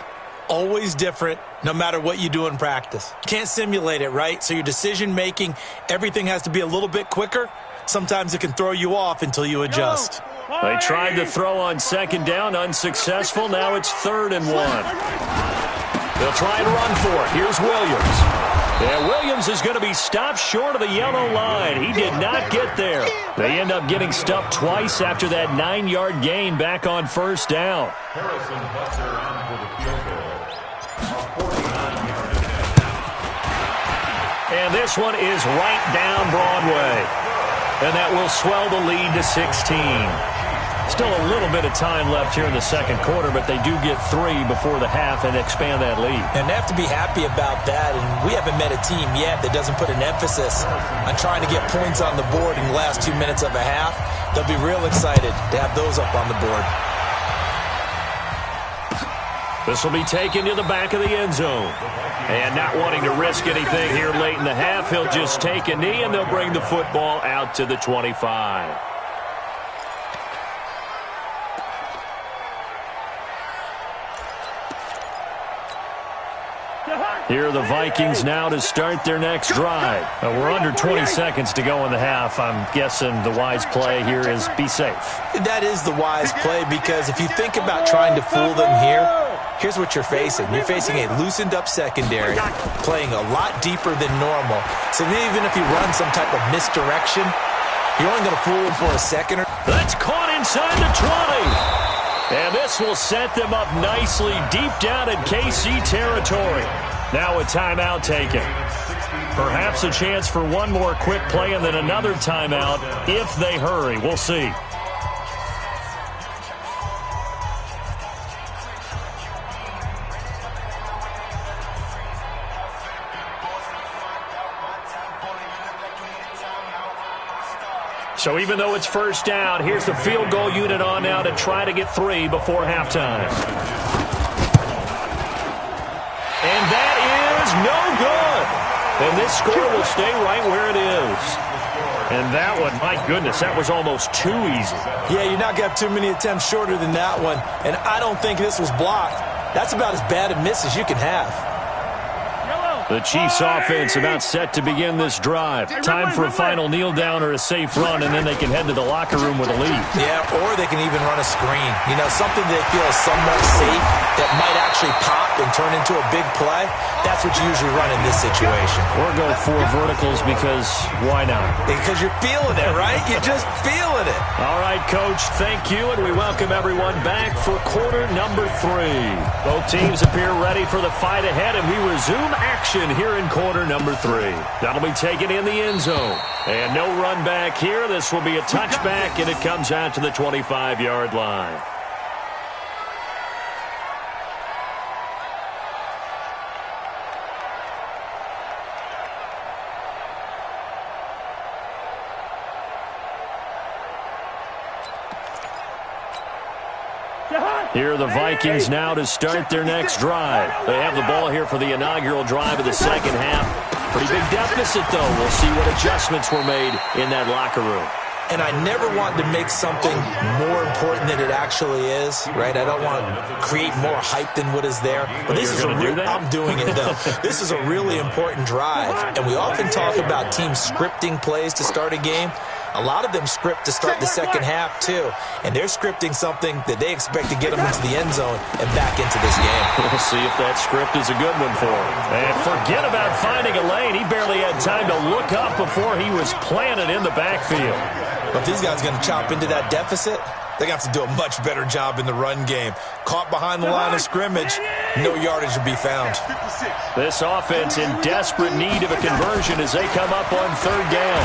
always different, no matter what you do in practice. Can't simulate it, right? So your decision-making, everything has to be a little bit quicker. Sometimes it can throw you off until you adjust. They tried to throw on second down, unsuccessful. Now it's 3rd and 1. They'll try and run for it. Here's Williams. Yeah, Williams is going to be stopped short of the yellow line. He did not get there. They end up getting stuffed twice after that 9-yard gain back on first down. Harrison Butler on for the field goal. A 49-yard attempt. And this one is right down Broadway. And that will swell the lead to 16. Still a little bit of time left here in the second quarter, but they do get 3 before the half and expand that lead. And they have to be happy about that, and we haven't met a team yet that doesn't put an emphasis on trying to get points on the board in the last 2 minutes of a half. They'll be real excited to have those up on the board. This will be taken to the back of the end zone. And not wanting to risk anything here late in the half, he'll just take a knee, and they'll bring the football out to the 25. Here are the Vikings now to start their next drive. We're under 20 seconds to go in the half. I'm guessing the wise play here is be safe. That is the wise play, because if you think about trying to fool them here, here's what you're facing. You're facing a loosened up secondary, playing a lot deeper than normal. So even if you run some type of misdirection, you're only going to fool them for a second. That's caught inside the 20. And this will set them up nicely deep down in KC territory. Now a timeout taken. Perhaps a chance for one more quick play and then another timeout if they hurry. We'll see. So even though it's first down, here's the field goal unit on now to try to get 3 before halftime. And that is no good. And this score will stay right where it is. And that one, my goodness, that was almost too easy. Yeah, you're not going to have too many attempts shorter than that one. And I don't think this was blocked. That's about as bad a miss as you can have. The Chiefs offense about set to begin this drive. Time for a final kneel down or a safe run, and then they can head to the locker room with a lead. Yeah, or they can even run a screen. You know, something they feel is somewhat safe that might actually pop and turn into a big play. That's what you usually run in this situation. Or go 4 verticals because why not? Because you're feeling it, right? You're just feeling it. All right, Coach, thank you, and we welcome everyone back for quarter number 3. Both teams appear ready for the fight ahead, and we resume action here in quarter number 3. That'll be taken in the end zone. And no run back here. This will be a touchback, and it comes out to the 25-yard line. Here are the Vikings now to start their next drive. They have the ball here for the inaugural drive of the second half. Pretty big deficit, though. We'll see what adjustments were made in that locker room. And I never want to make something more important than it actually is, right? I don't want to create more hype than what is there. But this is I'm doing it, though. This is a really important drive. And we often talk about teams scripting plays to start a game. A lot of them script to start the second half, too. And they're scripting something that they expect to get them into the end zone and back into this game. We'll see if that script is a good one for him. And forget about finding a lane. He barely had time to look up before he was planted in the backfield. But if these guys are going to chop into that deficit, they're going to have to do a much better job in the run game. Caught behind the line of scrimmage, no yardage to be found. This offense in desperate need of a conversion as they come up on third down.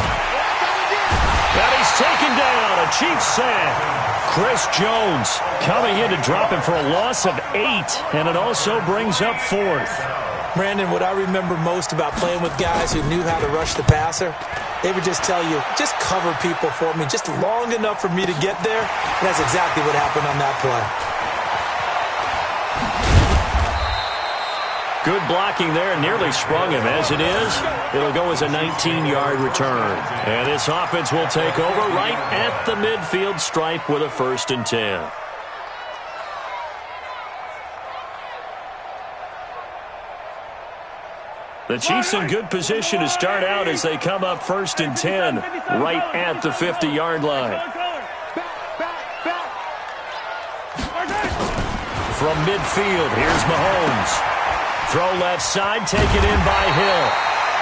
And he's taken down, a Chiefs sack. Chris Jones coming in to drop him for a loss of 8, and it also brings up 4th. Brandon, what I remember most about playing with guys who knew how to rush the passer, they would just tell you, just cover people for me, just long enough for me to get there. And that's exactly what happened on that play. Good blocking there, nearly sprung him. As it is, it'll go as a 19-yard return. And this offense will take over right at the midfield stripe with a 1st and 10. The Chiefs in good position to start out as they come up 1st and 10 right at the 50-yard line. From midfield, here's Mahomes. Throw left side, taken in by Hill.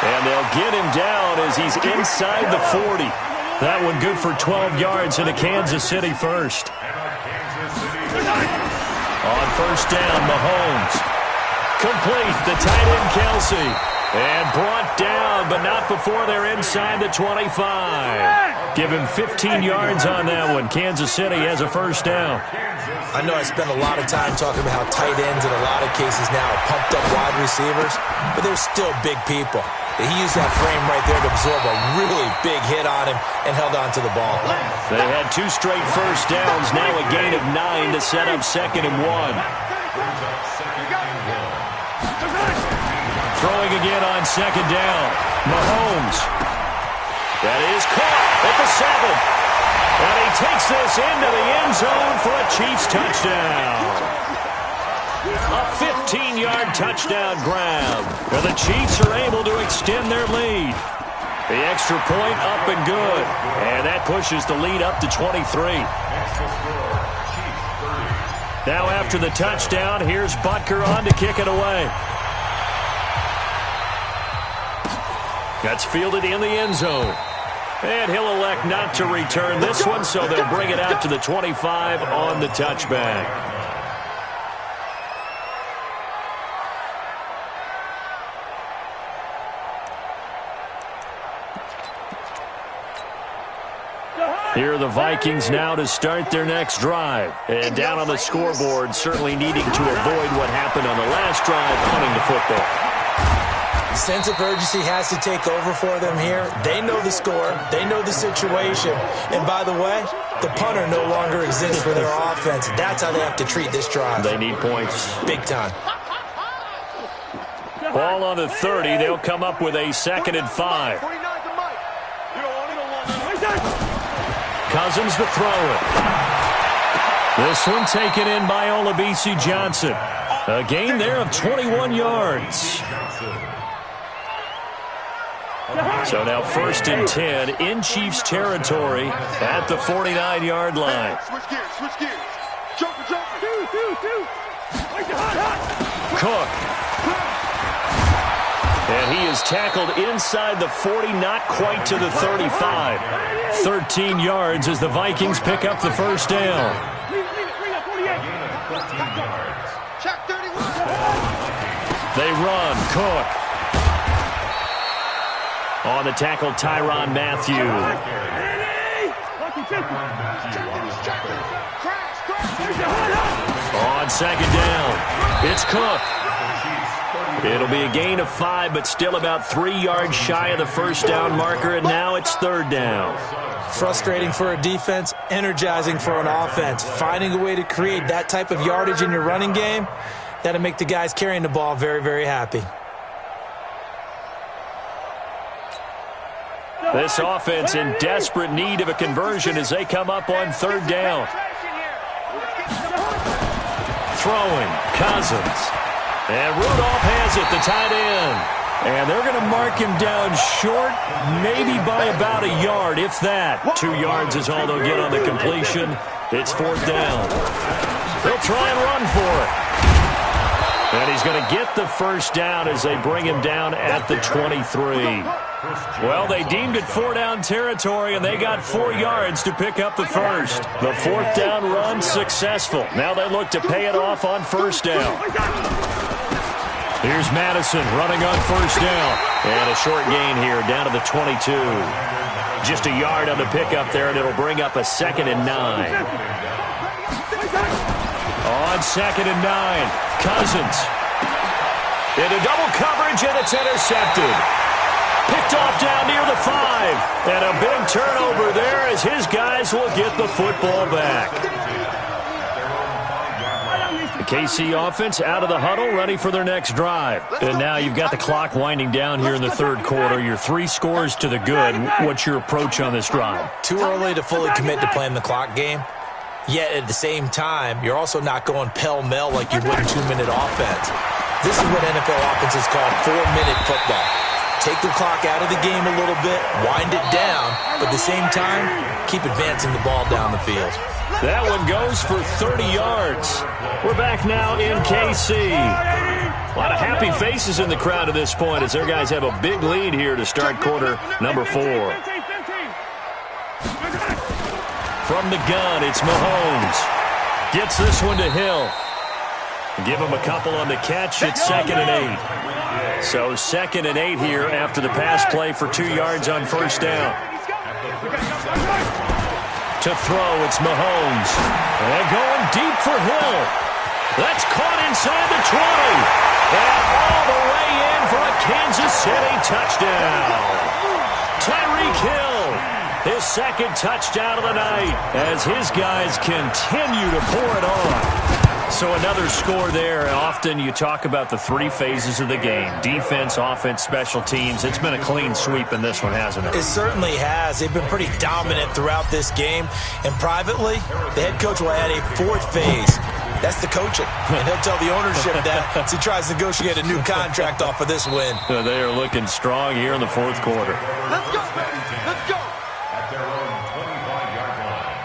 And they'll get him down as he's inside the 40. That one good for 12 yards into Kansas City first. On first down, Mahomes. Complete, the tight end Kelsey. And brought down, but not before they're inside the 25. Give him 15 yards on that one. Kansas City has a first down. I know I spend a lot of time talking about how tight ends in a lot of cases now are pumped up wide receivers, but they're still big people. He used that frame right there to absorb a really big hit on him and held on to the ball. They had 2 straight first downs, now a gain of 9 to set up 2nd and 1. Throwing again on 2nd down. Mahomes. That is caught at the 7. And he takes this into the end zone for a Chiefs touchdown. A 15-yard touchdown grab. And the Chiefs are able to extend their lead. The extra point up and good. And that pushes the lead up to 23. Now after the touchdown, here's Butker on to kick it away. That's fielded in the end zone. And he'll elect not to return this one, so they'll bring it out to the 25 on the touchback. Here are the Vikings now to start their next drive. And down on the scoreboard, certainly needing to avoid what happened on the last drive, punting the football. Sense of urgency has to take over for them here. They know the score. They know the situation. And by the way, the punter no longer exists for their offense. That's how they have to treat this drive. They need points. Big time. Ball on the 30. They'll come up with a 2nd and 5. Cousins to throw it. This one taken in by Olabisi Johnson. A gain there of 21 yards. So now 1st and 10 in Chiefs territory at the 49-yard line. Switch gears. Jumper. Cook. And he is tackled inside the 40, not quite to the 35. 13 yards as the Vikings pick up the first down. They run. Cook. On the tackle, Tyrann Mathieu. On 2nd down, it's Cook. It'll be a gain of 5, but still about 3 yards shy of the first down marker, and now it's 3rd down. Frustrating for a defense, energizing for an offense. Finding a way to create that type of yardage in your running game, that'll make the guys carrying the ball very, very happy. This offense in desperate need of a conversion as they come up on 3rd down. Throwing, Cousins. And Rudolph has it, the tight end. And they're going to mark him down short, maybe by about a yard, if that. 2 yards is all they'll get on the completion. It's 4th down. They'll try and run for it. And he's going to get the first down as they bring him down at the 23. Well, they deemed it 4-down territory, and they got 4 yards to pick up the first. The 4th down run successful. Now they look to pay it off on 1st down. Here's Madison running on 1st down. And a short gain here down to the 22. Just a yard on the pickup there, and it'll bring up a 2nd and 9. On 2nd and 9, Cousins. Into double coverage, and it's intercepted. Picked off down near the 5. And a big turnover there as his guys will get the football back. The KC offense out of the huddle, ready for their next drive. And now you've got the clock winding down here in the 3rd quarter. Your 3 scores to the good. What's your approach on this drive? Too early to fully commit to playing the clock game. Yet at the same time, you're also not going pell-mell like you would in 2-minute offense. This is what NFL offenses call 4-minute football. Take the clock out of the game a little bit, wind it down, but at the same time, keep advancing the ball down the field. That one goes for 30 yards. We're back now in KC. A lot of happy faces in the crowd at this point as their guys have a big lead here to start quarter number 4. From the gun, it's Mahomes. Gets this one to Hill. Give him a couple on the catch. It's 2nd and 8. So 2nd and 8 here after the pass play for 2 yards on first down. To throw, it's Mahomes. And going deep for Hill. That's caught inside the 20. And all the way in for a Kansas City touchdown. Tyreek Hill, his 2nd touchdown of the night as his guys continue to pour it on. So another score there. Often you talk about the 3 phases of the game. Defense, offense, special teams. It's been a clean sweep in this one, hasn't it? It certainly has. They've been pretty dominant throughout this game. And privately, the head coach will add a 4th phase. That's the coaching. And he'll tell the ownership that as he tries to negotiate a new contract off of this win. They are looking strong here in the 4th quarter. Let's go. Let's go. At their own 25-yard line.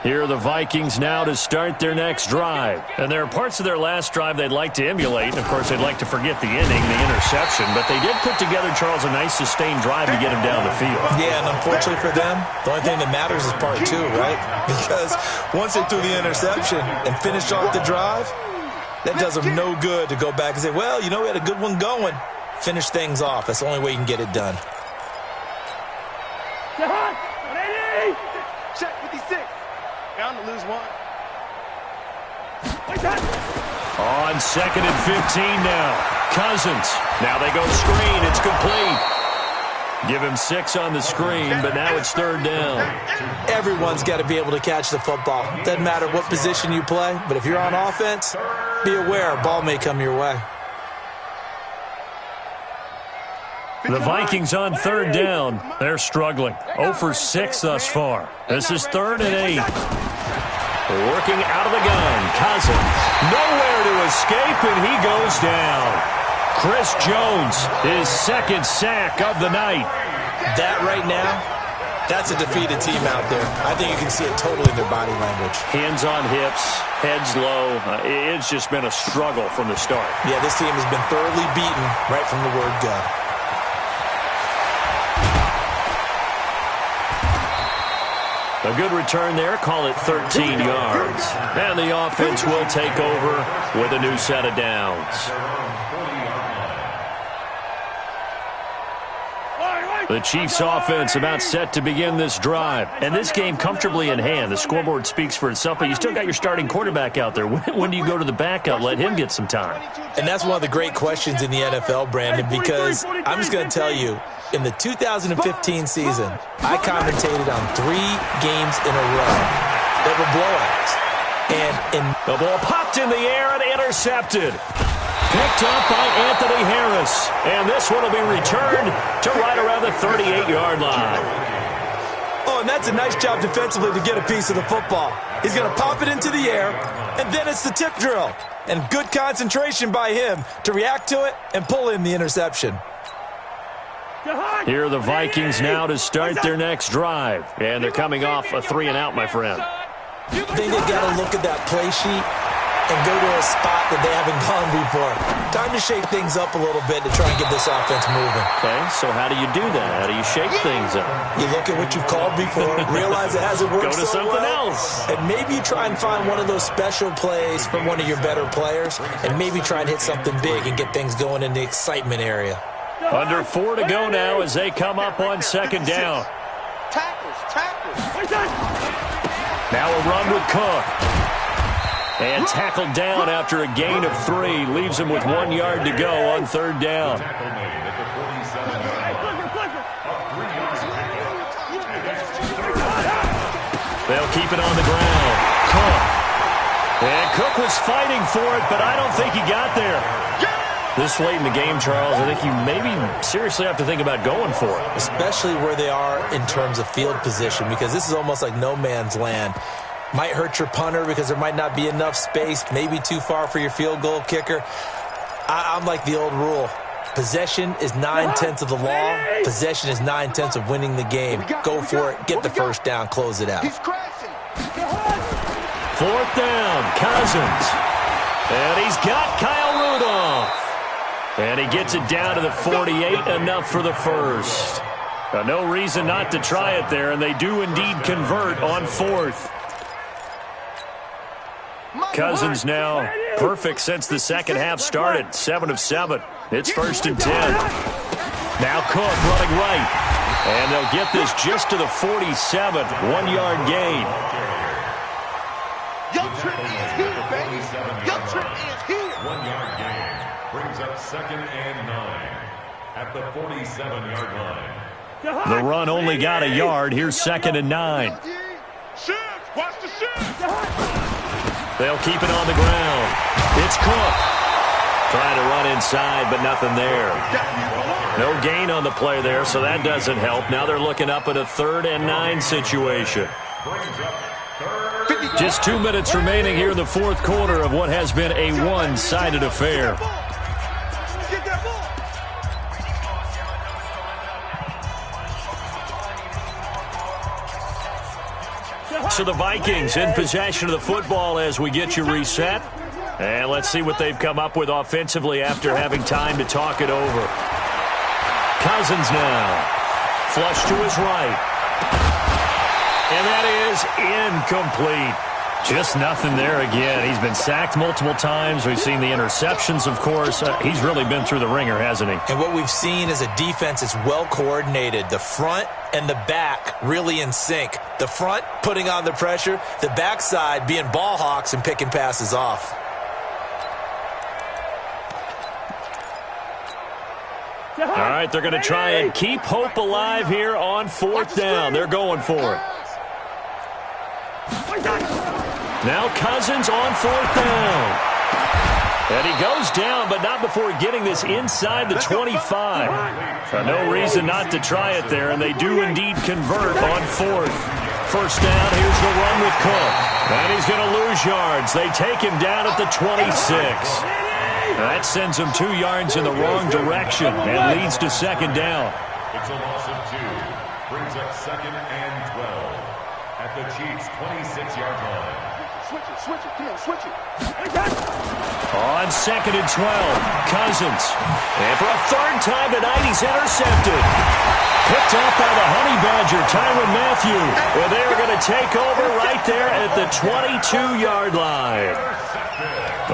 Here are the Vikings now to start their next drive. And there are parts of their last drive they'd like to emulate. And, of course, they'd like to forget the inning, the interception. But they did put together, Charles, a nice sustained drive to get him down the field. Yeah, and unfortunately for them, the only thing that matters is part 2, right? Because once they threw the interception and finished off the drive, that does them no good to go back and say, well, you know, we had a good one going. Finish things off. That's the only way you can get it done. Check 56. Bound to lose 1. On 2nd and 15 now. Cousins. Now they go screen. It's complete. Give him 6 on the screen, but now it's 3rd down. Everyone's got to be able to catch the football. Doesn't matter what position you play, but if you're on offense, be aware a ball may come your way. The Vikings on 3rd down. They're struggling. 0 for 6 thus far. This is 3rd and 8. Working out of the gun. Cousins. Nowhere to escape, and he goes down. Chris Jones, his 2nd sack of the night. That right now, that's a defeated team out there. I think you can see it totally in their body language. Hands on hips, heads low. It's just been a struggle from the start. Yeah, this team has been thoroughly beaten right from the word go. A good return there. Call it 13 yards. And the offense will take over with a new set of downs. The Chiefs' offense about set to begin this drive. And this game comfortably in hand. The scoreboard speaks for itself, but you still got your starting quarterback out there. When do you go to the backup? Let him get some time. And that's one of the great questions in the NFL, Brandon, because I'm just going to tell you, in the 2015 season, I commentated on 3 games in a row that were blowouts. And the ball popped in the air and intercepted. Picked up by Anthony Harris. And this one will be returned to right around the 38-yard line. Oh, and that's a nice job defensively to get a piece of the football. He's going to pop it into the air, and then it's the tip drill. And good concentration by him to react to it and pull in the interception. Here are the Vikings now to start their next drive. And they're coming off a 3-and-out, my friend. I think they've got to look at that play sheet and go to a spot that they haven't gone before. Time to shake things up a little bit to try and get this offense moving. Okay, so how do you do that? How do you shake things up? You look at what you've called before, realize it hasn't worked so well. Go to something else. And maybe you try and find one of those special plays from one of your better players, and maybe try and hit something big and get things going in the excitement area. Under 4 to go now as they come up on 2nd down. Tackles. Now a run with Cook. And tackled down after a gain of 3. Leaves him with 1 yard to go on 3rd down. They'll keep it on the ground. Cook. And Cook was fighting for it, but I don't think he got there. This late in the game, Charles, I think you maybe seriously have to think about going for it. Especially where they are in terms of field position, because this is almost like no man's land. Might hurt your punter because there might not be enough space, maybe too far for your field goal kicker. I'm like the old rule. Possession is 9/10 of the law. Possession is 9/10 of winning the game. Go for it. Get the first down. Close it out. 4th down. Cousins. And he's got Kyle Rudolph. And he gets it down to the 48, enough for the first. No reason not to try it there, and they do indeed convert on fourth. Cousins now perfect since the second half started, 7 of 7. It's 1st and 10. Now Cook running right, and they'll get this just to the 47, 1-yard gain. Your trip is here, baby. Your trip is here. 1-yard gain brings up 2nd and 9 at the 47-yard line. The run only got a yard. Here's 2nd and 9. Shift. Watch the shift. They'll keep it on the ground. It's Cook. Trying to run inside, but nothing there. No gain on the play there, so that doesn't help. Now they're looking up at a 3rd and 9 situation. Just 2 minutes remaining here in the fourth quarter of what has been a one-sided affair. So the Vikings in possession of the football as we get you reset. And let's see what they've come up with offensively after having time to talk it over. Cousins now. Flush to his right. And that is incomplete. Just nothing there again. He's been sacked multiple times. We've seen the interceptions, of course. He's really been through the ringer, hasn't he? And what we've seen is a defense that's well coordinated. The front and the back really in sync. The front putting on the pressure. The backside being ball hawks and picking passes off. All right, they're going to try and keep hope alive here on 4th down. They're going for it. Now Cousins on 4th down. And he goes down, but not before getting this inside the 25. No reason not to try it there, and they do indeed convert on 4th. 1st down, here's the run with Cook. And he's going to lose yards. They take him down at the 26. That sends him 2 yards in the wrong direction and leads to 2nd down. It's a loss of 2. Brings up 2nd and 12 at the Chiefs' 26-yard line. Switch it, come on, switch it. On 2nd and 12, Cousins. And for a 3rd time tonight, he's intercepted. Picked up by the Honey Badger, Tyrann Mathieu. And they are going to take over right there at the 22-yard line.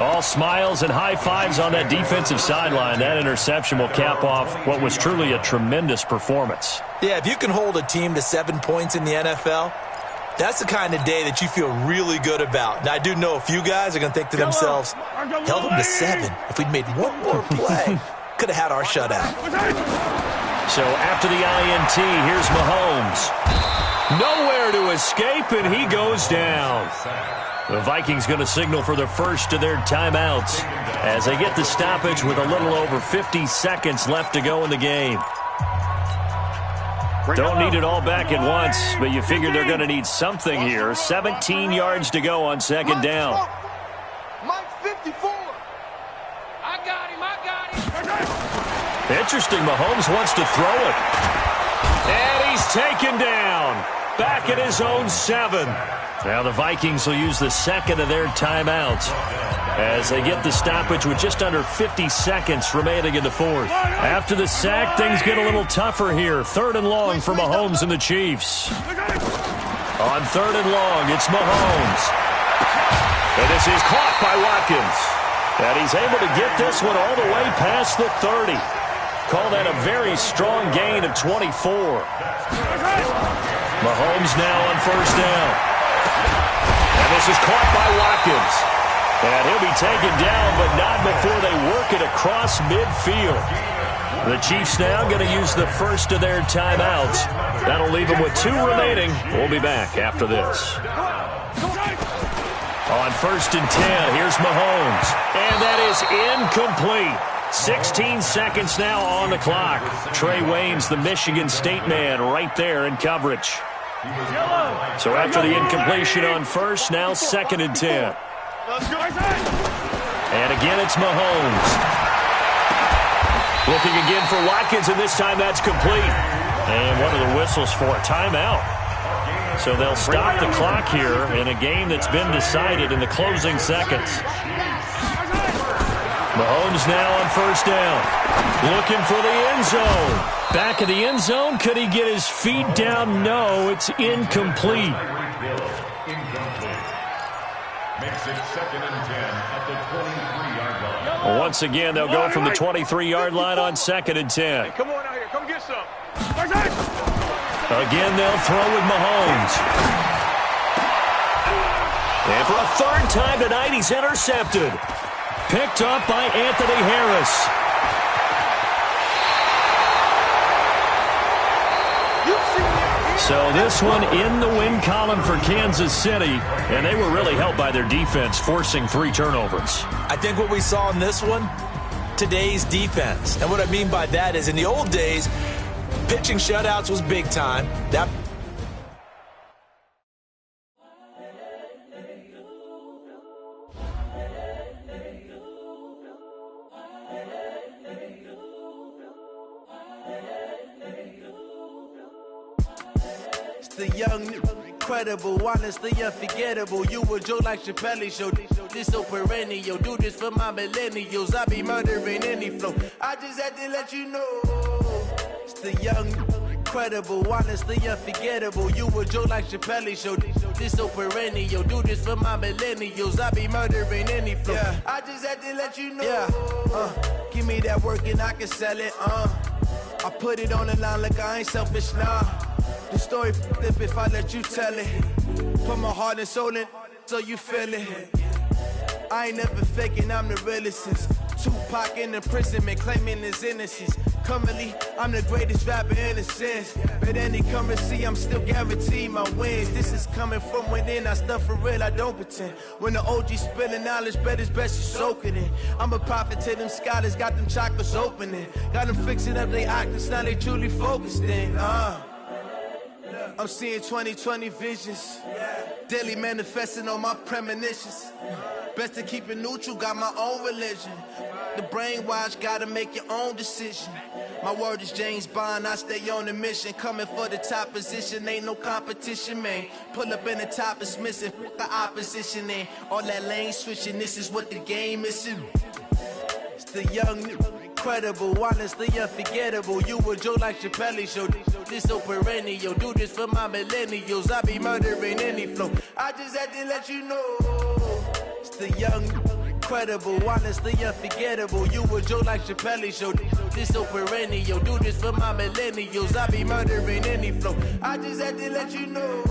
All smiles and high fives on that defensive sideline. That interception will cap off what was truly a tremendous performance. Yeah, if you can hold a team to 7 points in the NFL, that's the kind of day that you feel really good about. Now, I do know a few guys are going to think to themselves, held them to 7. If we'd made one more play, could have had our shutout. So after the INT, here's Mahomes. Nowhere to escape, and he goes down. The Vikings going to signal for the first of their timeouts as they get the stoppage with a little over 50 seconds left to go in the game. Don't need it all back at once, but you figure they're going to need something here. 17 yards to go on 2nd down. Mike 54. I got him. Interesting, Mahomes wants to throw it. And he's taken down. Back at his own 7. Now the Vikings will use the 2nd of their timeouts as they get the stoppage with just under 50 seconds remaining in the 4th. After the sack, things get a little tougher here. 3rd and long for Mahomes and the Chiefs. On 3rd and long, it's Mahomes. And this is caught by Watkins. And he's able to get this one all the way past the 30. Call that a very strong gain of 24. Mahomes now on 1st down. And this is caught by Watkins. And he'll be taken down, but not before they work it across midfield. The Chiefs now going to use the first of their timeouts. That'll leave them with 2 remaining. We'll be back after this. On 1st and 10, here's Mahomes. And that is incomplete. 16 seconds now on the clock. Trey Waynes, the Michigan State man, right there in coverage. So after the incompletion on 1st, now 2nd and 10. And again, it's Mahomes. Looking again for Watkins, and this time that's complete. And one of the whistles for a timeout. So they'll stop the clock here in a game that's been decided in the closing seconds. Mahomes now on first down. Looking for the end zone. Back of the end zone. Could he get his feet down? No, it's incomplete. Makes it 2nd and 10 at the 23-yard line. Once again, they'll go from the 23-yard line on 2nd and 10. Hey, come on out here. Come get some. Again, they'll throw with Mahomes. And for a third time tonight, he's intercepted. Picked up by Anthony Harris. So this one in the win column for Kansas City, and they were really helped by their defense, forcing 3 turnovers. I think what we saw in this one, today's defense. And what I mean by that is in the old days, pitching shutouts was big time. That The young, incredible, honestly unforgettable. You a Joe like Chappelle show. This so perennial. Do this for my millennials. I be murdering any flow. I just had to let you know. It's the young, incredible, honestly unforgettable. You a Joe like Chappelle show. This so perennial. Do this for my millennials. I be murdering any flow. Yeah. I just had to let you know. Yeah. Give me that work and I can sell it. I put it on the line like I ain't selfish, nah. The story flip if I let you tell it. Put my heart and soul in so you feel it. I ain't never faking, I'm the realest since Tupac in imprisonment, claiming his innocence. Currently, I'm the greatest rapper in a sense. But any currency, I'm still guaranteed my wins. This is coming from within, I stuff for real, I don't pretend. When the OG spilling knowledge, bet it's best you soak it in. I'm a prophet to them scholars, got them chakras opening. Got them fixing up they octaves, now they truly focused in. I'm seeing 2020 visions. Daily manifesting on my premonitions. Best to keep it neutral, got my own religion. The brainwash, gotta make your own decision. My word is James Bond, I stay on the mission. Coming for the top position, ain't no competition, man. Pull up in the top is missing, fuck the opposition, and all that lane switching, this is what the game is. It's the young, incredible, honestly unforgettable. You a Joe like Chappelle show. This so perennial. Do this for my millennials. I be murdering any flow. I just had to let you know. It's the young, incredible, honestly unforgettable. You a Joe like Chappelle show. This so perennial. Do this for my millennials. I be murdering any flow. I just had to let you know.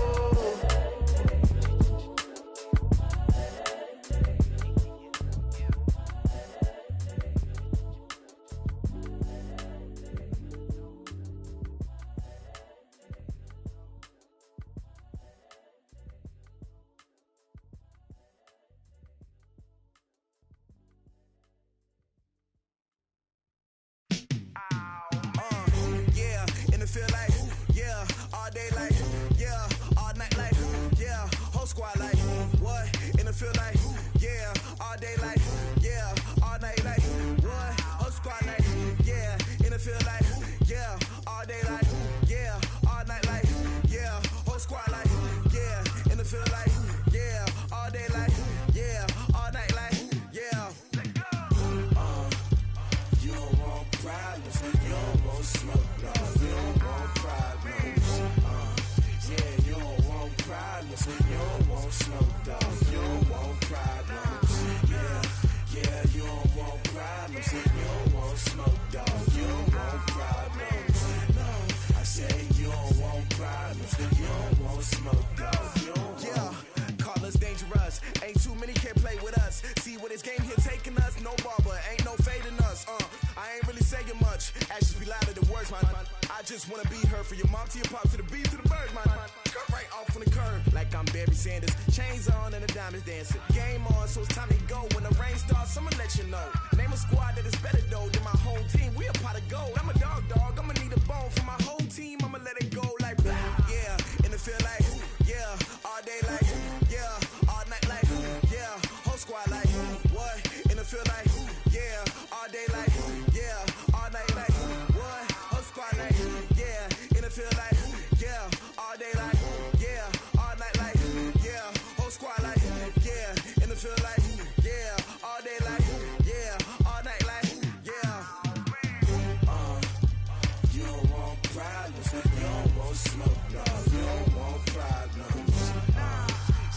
dog. You don't want problems.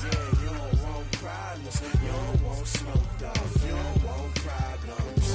Yeah, you don't want problems. You don't want smoke, dog. You don't want problems.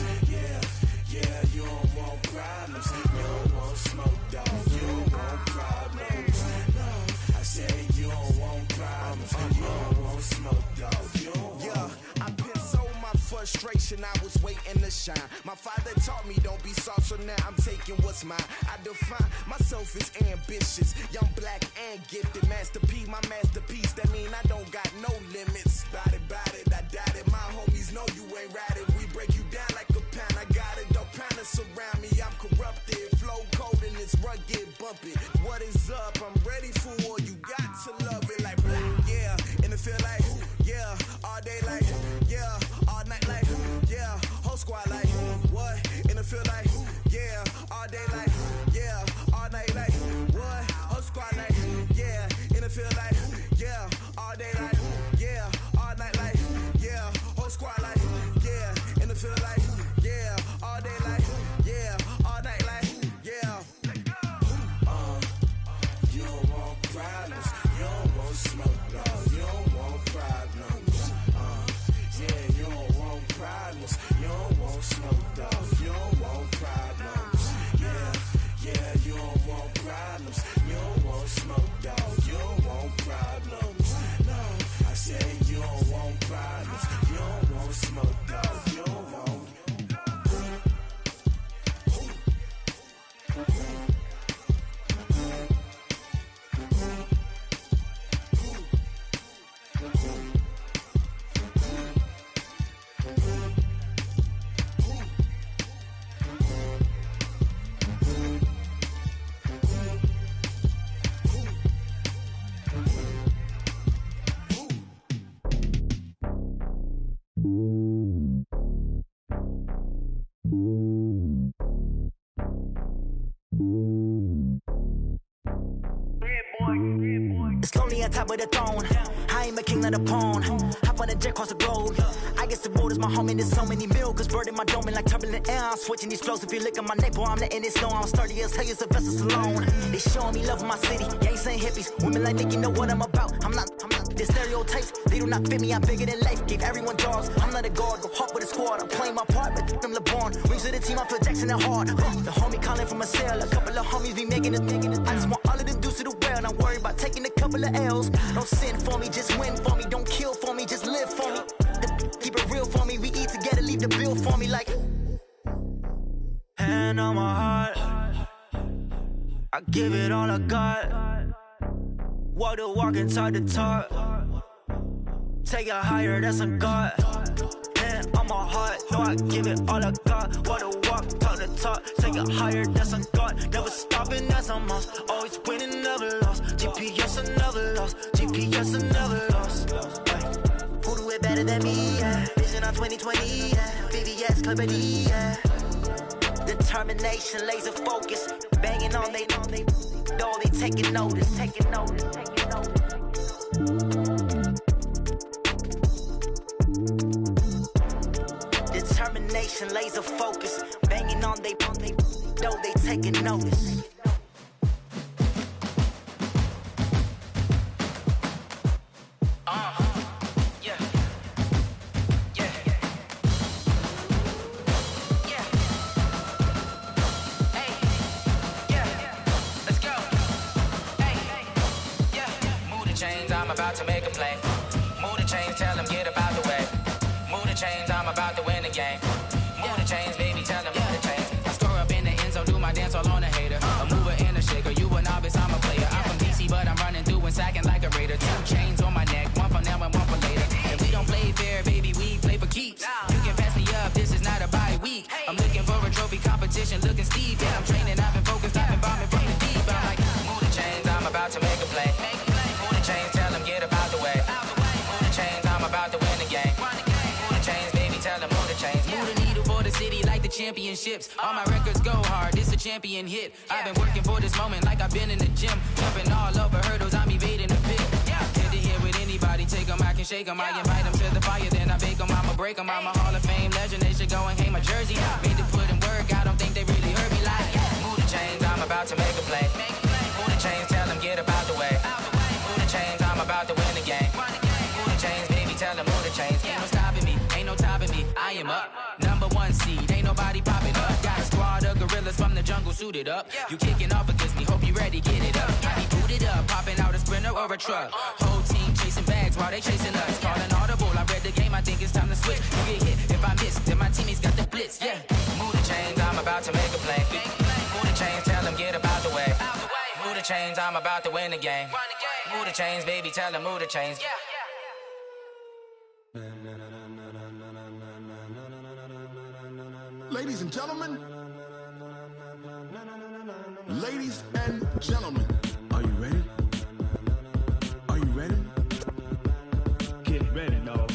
Yeah, you don't want problems. You don't want smoke, dog. You don't want problems. No, I said you don't want problems. You don't want smoke, dog. You don't want. I've been so my frustration, I was waiting to shine. My father taught me don't be soft, so now I'm taking what's mine. I define myself as ambitious, young, black, and gifted. Master P, my masterpiece. That mean I don't got no limits. Bout it, I doubt it. My homies know you ain't ratted. We break you down like a pound. I got it, don't pound to surround me. I'm corrupted, flow cold and it's rugged, bumpy. What is up? I'm ready for war. You got to love it like black, yeah. And it feel like, yeah, all day like, yeah, all night like, yeah, whole squad like, what? And it feel like, yeah, all day like, yeah, all night like, what? Whole squad like, yeah, and it feel like, yeah, all day like, yeah, all night like, yeah, whole squad like, yeah, and it feel like, yeah, all day like, yeah, all night like, yeah. You don't want problems, you don't want smoke, dog. You don't want problems. Yeah, you don't want problems, you don't want smoke, dog. You don't want problems. Yeah, you don't want problems, you don't want smoke, dog. You don't want problems. No, I said you don't want problems, you don't want smoke, dog. You don't want. It's lonely on top of the throne. I ain't a king of the pawn. Hop on a jet across the globe. I guess the road is my home and there's so many milkers burning my dome and like turbulent air. I'm switching these flows. If you look at my neck, boy, I'm letting it snow. I'm sturdy as hell, it's a vessel alone. They showing me love in my city. Gangsta and hippies. Women like Nicky know what I'm about. I'm not. The stereotypes, they do not fit me. I'm bigger than life. Gave everyone jobs. I'm not a guard. Go hard with a squad. I'm playing my part, but I'm LeBron. Wings of the team, I feel Jackson and hard. The homie calling from a cell. A couple of homies be making it. I just want all of them dudes to the well. Not worry about taking a couple of L's. Don't sin for me, just win for me. Don't kill for me, just live for me. Keep it real for me. We eat together, leave the bill for me like. Hand on my heart, I give it all I got. Walk the walk and talk the talk. Take it higher, that's a God. Hand on my heart, no, I give it all I got. Walk the walk, talk the talk. Take it higher, that's a God. Never stopping, that's a must. Always winning, never lost. GPS, I never lost. GPS, I never lost. Who do it better than me? Yeah. Vision on 2020. Yeah. VVS, Clarity. Yeah. Determination, laser focus. Banging on they door, they taking notice. Taking notice. Determination, laser focus. Banging on they door, they taking notice. I'm about to make a play. Move the chains, tell them get up out the way. Move the chains, I'm about to win the game. Move the chains, baby, tell them move the chains. I score up in the end zone, do my dance all on a hater. A mover and a shaker, you a novice, I'm a player. I'm from DC, but I'm running through and sacking like a raider. 2 chains on my neck, one for now and one for later. And we don't play fair, baby, we play for keeps. You can pass me up, this is not a bye week. I'm looking for a trophy competition, looking steep. Yeah, I'm training, I've been focused, I've been bombing from the deep. I'm like, move the chains, I'm about to make a play. Move the chains, tell them get up out the way. Move the chains, I'm about to win the game. Move the chains, baby, tell them move the chains. Move the needle for the city like the championships. All my records go hard, this a champion hit. I've been working for this moment like I've been in the gym. Jumping all over hurdles, I'm evading the pit. Head to head with anybody, take them, I can shake them. I invite them to the fire, then I bake them, I'ma break them. I'm a Hall of Fame legend, they should go and hang my jersey. Made to put in work, I don't think they really heard me like. Move the chains, I'm about to make a play. Move the the chains, tell them get about the way. Move the chains, I'm about to win the game. Move the chains, baby, tell them move the chains. Ain't no stopping me, ain't no topping me. I am up, #1 seed, ain't nobody popping up. Got a squad of gorillas from the jungle suited up. You kicking off against me, hope you ready, get it up. I be booted up, popping out a Sprinter or a truck. Whole team chasing bags while they chasing us. Calling audible, I read the game, I think it's time to switch. You get hit, if I miss, then my teammates got the blitz, yeah. Move the chains, I'm about to make a play. Move the chains, tell them get about the way. Move the chains, I'm about to win the game. Move the chains, baby, tell them move the chains. Ladies and gentlemen, ladies and gentlemen, are you ready? Are you ready? Get ready, dog.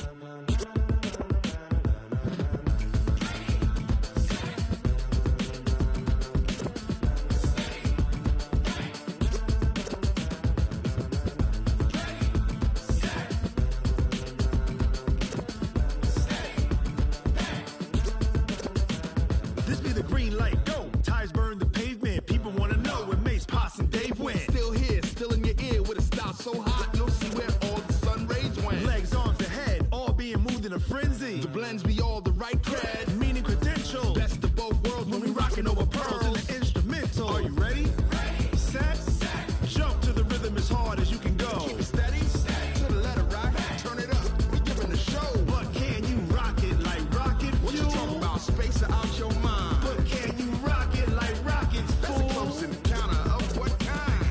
This be the green light, go. Tires burn the pavement. People want to know where Mace, Pops, and Dave went. Still here, still in your ear with a style so hot, you'll see where all the sun rays went. Legs, arms, and head, all being moved in a frenzy. The blends be all the right cred, meaning credentials. Best of both worlds when we rocking over pearls in the instrumental. Are you ready? Set, jump to the rhythm as hard as you can go. Keep it steady, to the letter rock, turn it up, we giving the show. But can you rock it like rocket fuel? What you talking about, space or out your mind? But can you rock it like rockets, fool? That's a close encounter of what kind?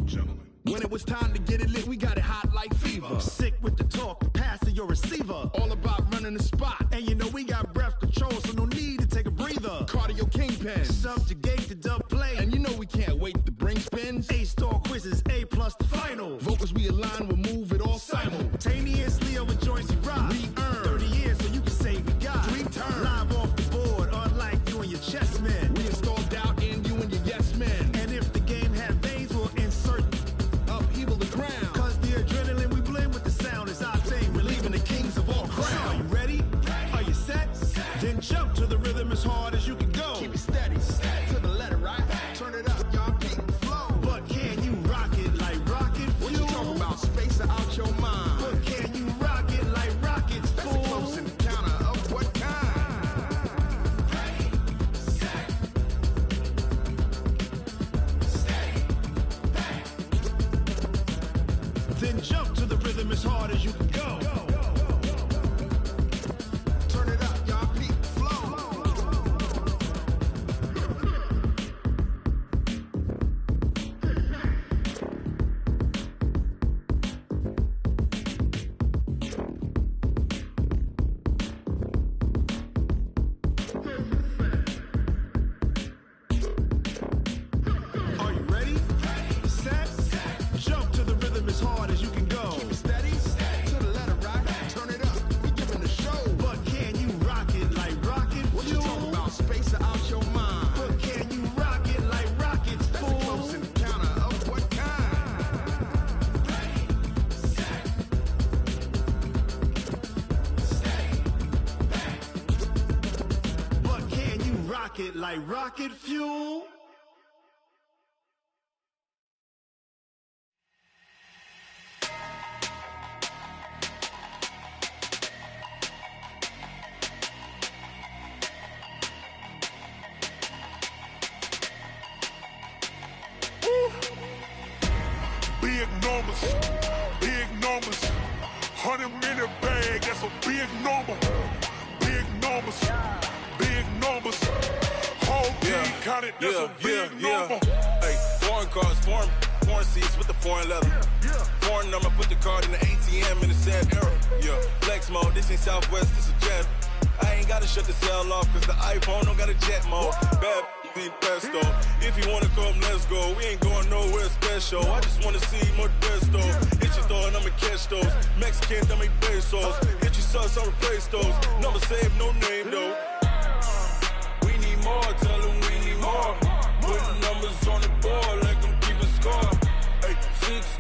Gentlemen. When it was time to get it lit, we got it hot like fever. Sick with the talk, the pass to your receiver. All about running the spot. And you know we got breath control, so no need to take a breather. Cardio kingpin, subjugate the dub play. And you know we can't wait to bring spins. A-star quizzes, A+ the final. Vocals we align, we'll move it all simultaneously over joints we rock. We earn 30 years, so you can say we got 3 turns. Live off the board, unlike you and your chess men. We install doubt in you and your yes men. And if the game had veins, we'll insert upheaval the ground. Cause the adrenaline we blend with the sound is our thing, relieving the kings of all crowns. So are you ready? Are you set? Then jump to the rhythm as hard as you can go. Keep it steady, to the letter right. Turn it up, y'all keep the flow. But can you rock it like rocket fuel? What you talking about, space or out your mind? But can you rock it like rockets, fool? That's a close encounter of what kind? Then jump to the rhythm as hard as you can go. Turn it up, y'all peak flow. Are you ready? Set, jump to the rhythm as hard as you can go. Keep it steady, to the letter rock. Turn it up, we giving the show. But can you rock it like rocket fuel? What you talking about, space or out your mind? But can you rock it like rockets, fool? That's a close encounter of what kind? But can you rock it like rocket fuel? Big numbers, 100-minute bag, that's a big number. Big numbers, whole team counted, that's a big number. Hey, foreign cars, foreign seats with the foreign leather. Foreign number, put the card in the ATM in the sad era. Yeah, flex mode, this ain't Southwest, this a jet. I ain't gotta shut the cell off, cause the iPhone don't got a jet mode. Bad be pesto. If you wanna come, let's go. We ain't going nowhere special. I just wanna see more pesto. Hit your thought, I'ma catch those. Mexican, I make pesos. Hit your sus, I'll replace those. Number save, no name though. We need more, tell them we need more. Putting numbers on the board like I'm keeping score. Hey,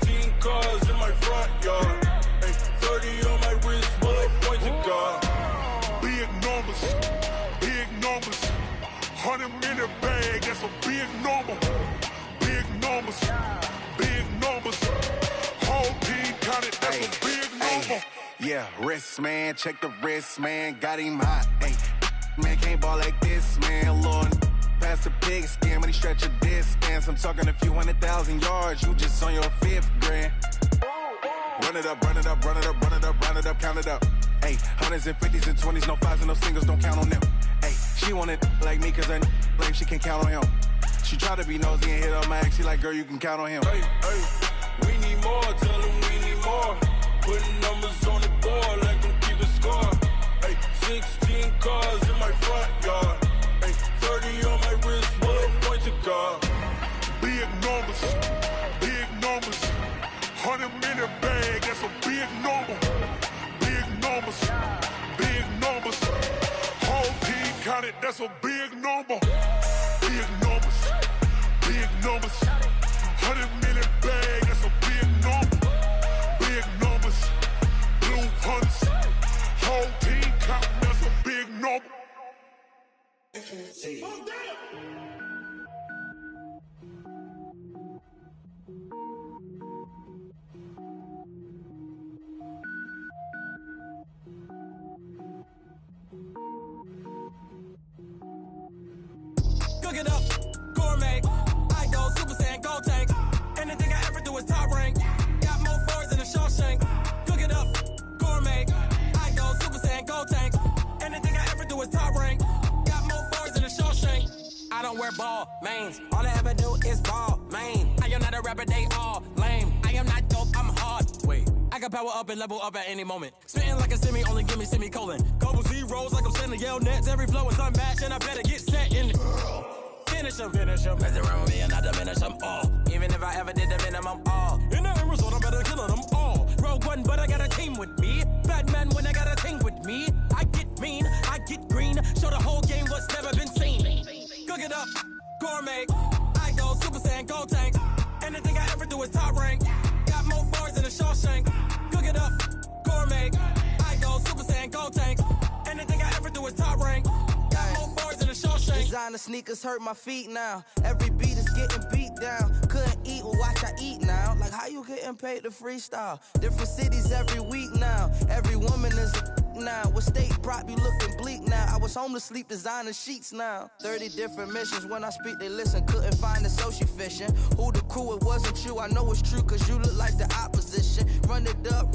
16 cars in my front yard. Hey, 30 on my wrist, bullet point to God. Big numbers, 100-minute bag, numbers. Big numbers. Whole team counted, that's a big number. Yeah, wrist, man, check the wrist, man, got him hot. Ay, man, can't ball like this, man, Lord. Pass the pig skin, but he stretch a distance. I'm talking a few 100,000 yards, you just on your 5th grand. Run it up, run it up, run it up, run it up, run it up, count it up. Ay, 100s and 50s and 20s, no 5s and no singles, don't count on them. Ay, she want it like me, cause her like she can count on him. She try to be nosy and hit on my ex, she like, girl, you can count on him. Hey, hey, we need more, tell them we need more. Putting numbers on the board, like them keep a score. Hey, 16 cars in my front yard. Hey, 30 on my wrist, one point to guard. Big numbers, big numbers. 100 minute bag, that's a big number. Big numbers, big numbers. Whole team counted, that's a big number. Big numbers, big numbers. 100 minute bag, that's a big number. Big numbers, blue hunts. Whole team counting, that's a big number. Cook it up, gourmet. I go Super Saiyan, gold tank. Anything I ever do is top rank. Got more boys than a Shawshank. Cook it up, gourmet. I go Super Saiyan, gold tank. Anything I ever do is top rank. Got more boys than a Shawshank. I don't wear ball mains. All I ever do is ball main. I am not a rapper, they all lame. I am not dope, I'm hard. Wait, I can power up and level up at any moment. Spitting like a semi, only give me semicolon. Couple zeros like I'm sending yell nets. Every flow is unmatched and I better get set in. Finish them. Mess around with me and I diminish them all. Even if I ever did the minimum all. In the end result, I'm better killing them all. Rogue One, but I got a team with me. Batman when I got a team with me. I get mean, I get green. Show the whole game what's never been seen. Cook it up, gourmet. I go Super Saiyan, gold tank. Anything I ever do is top rank. Got more bars than a Shawshank. Cook it up, gourmet. I go Super Saiyan, gold tank. Anything I ever do is top rank. Got more bars than a Shawshank. Designer sneakers hurt my feet now. Every beat is getting beat down. Couldn't eat, well watch I eat now. Like how you getting paid to freestyle? Different cities every week now. Every woman is a now. What state prop you looking bleak now? I was home to sleep designing sheets now. 30 different missions. When I speak they listen. Couldn't find it so she fishing. Who the crew, it wasn't you. I know it's true cause you look like the opposition. Run it up.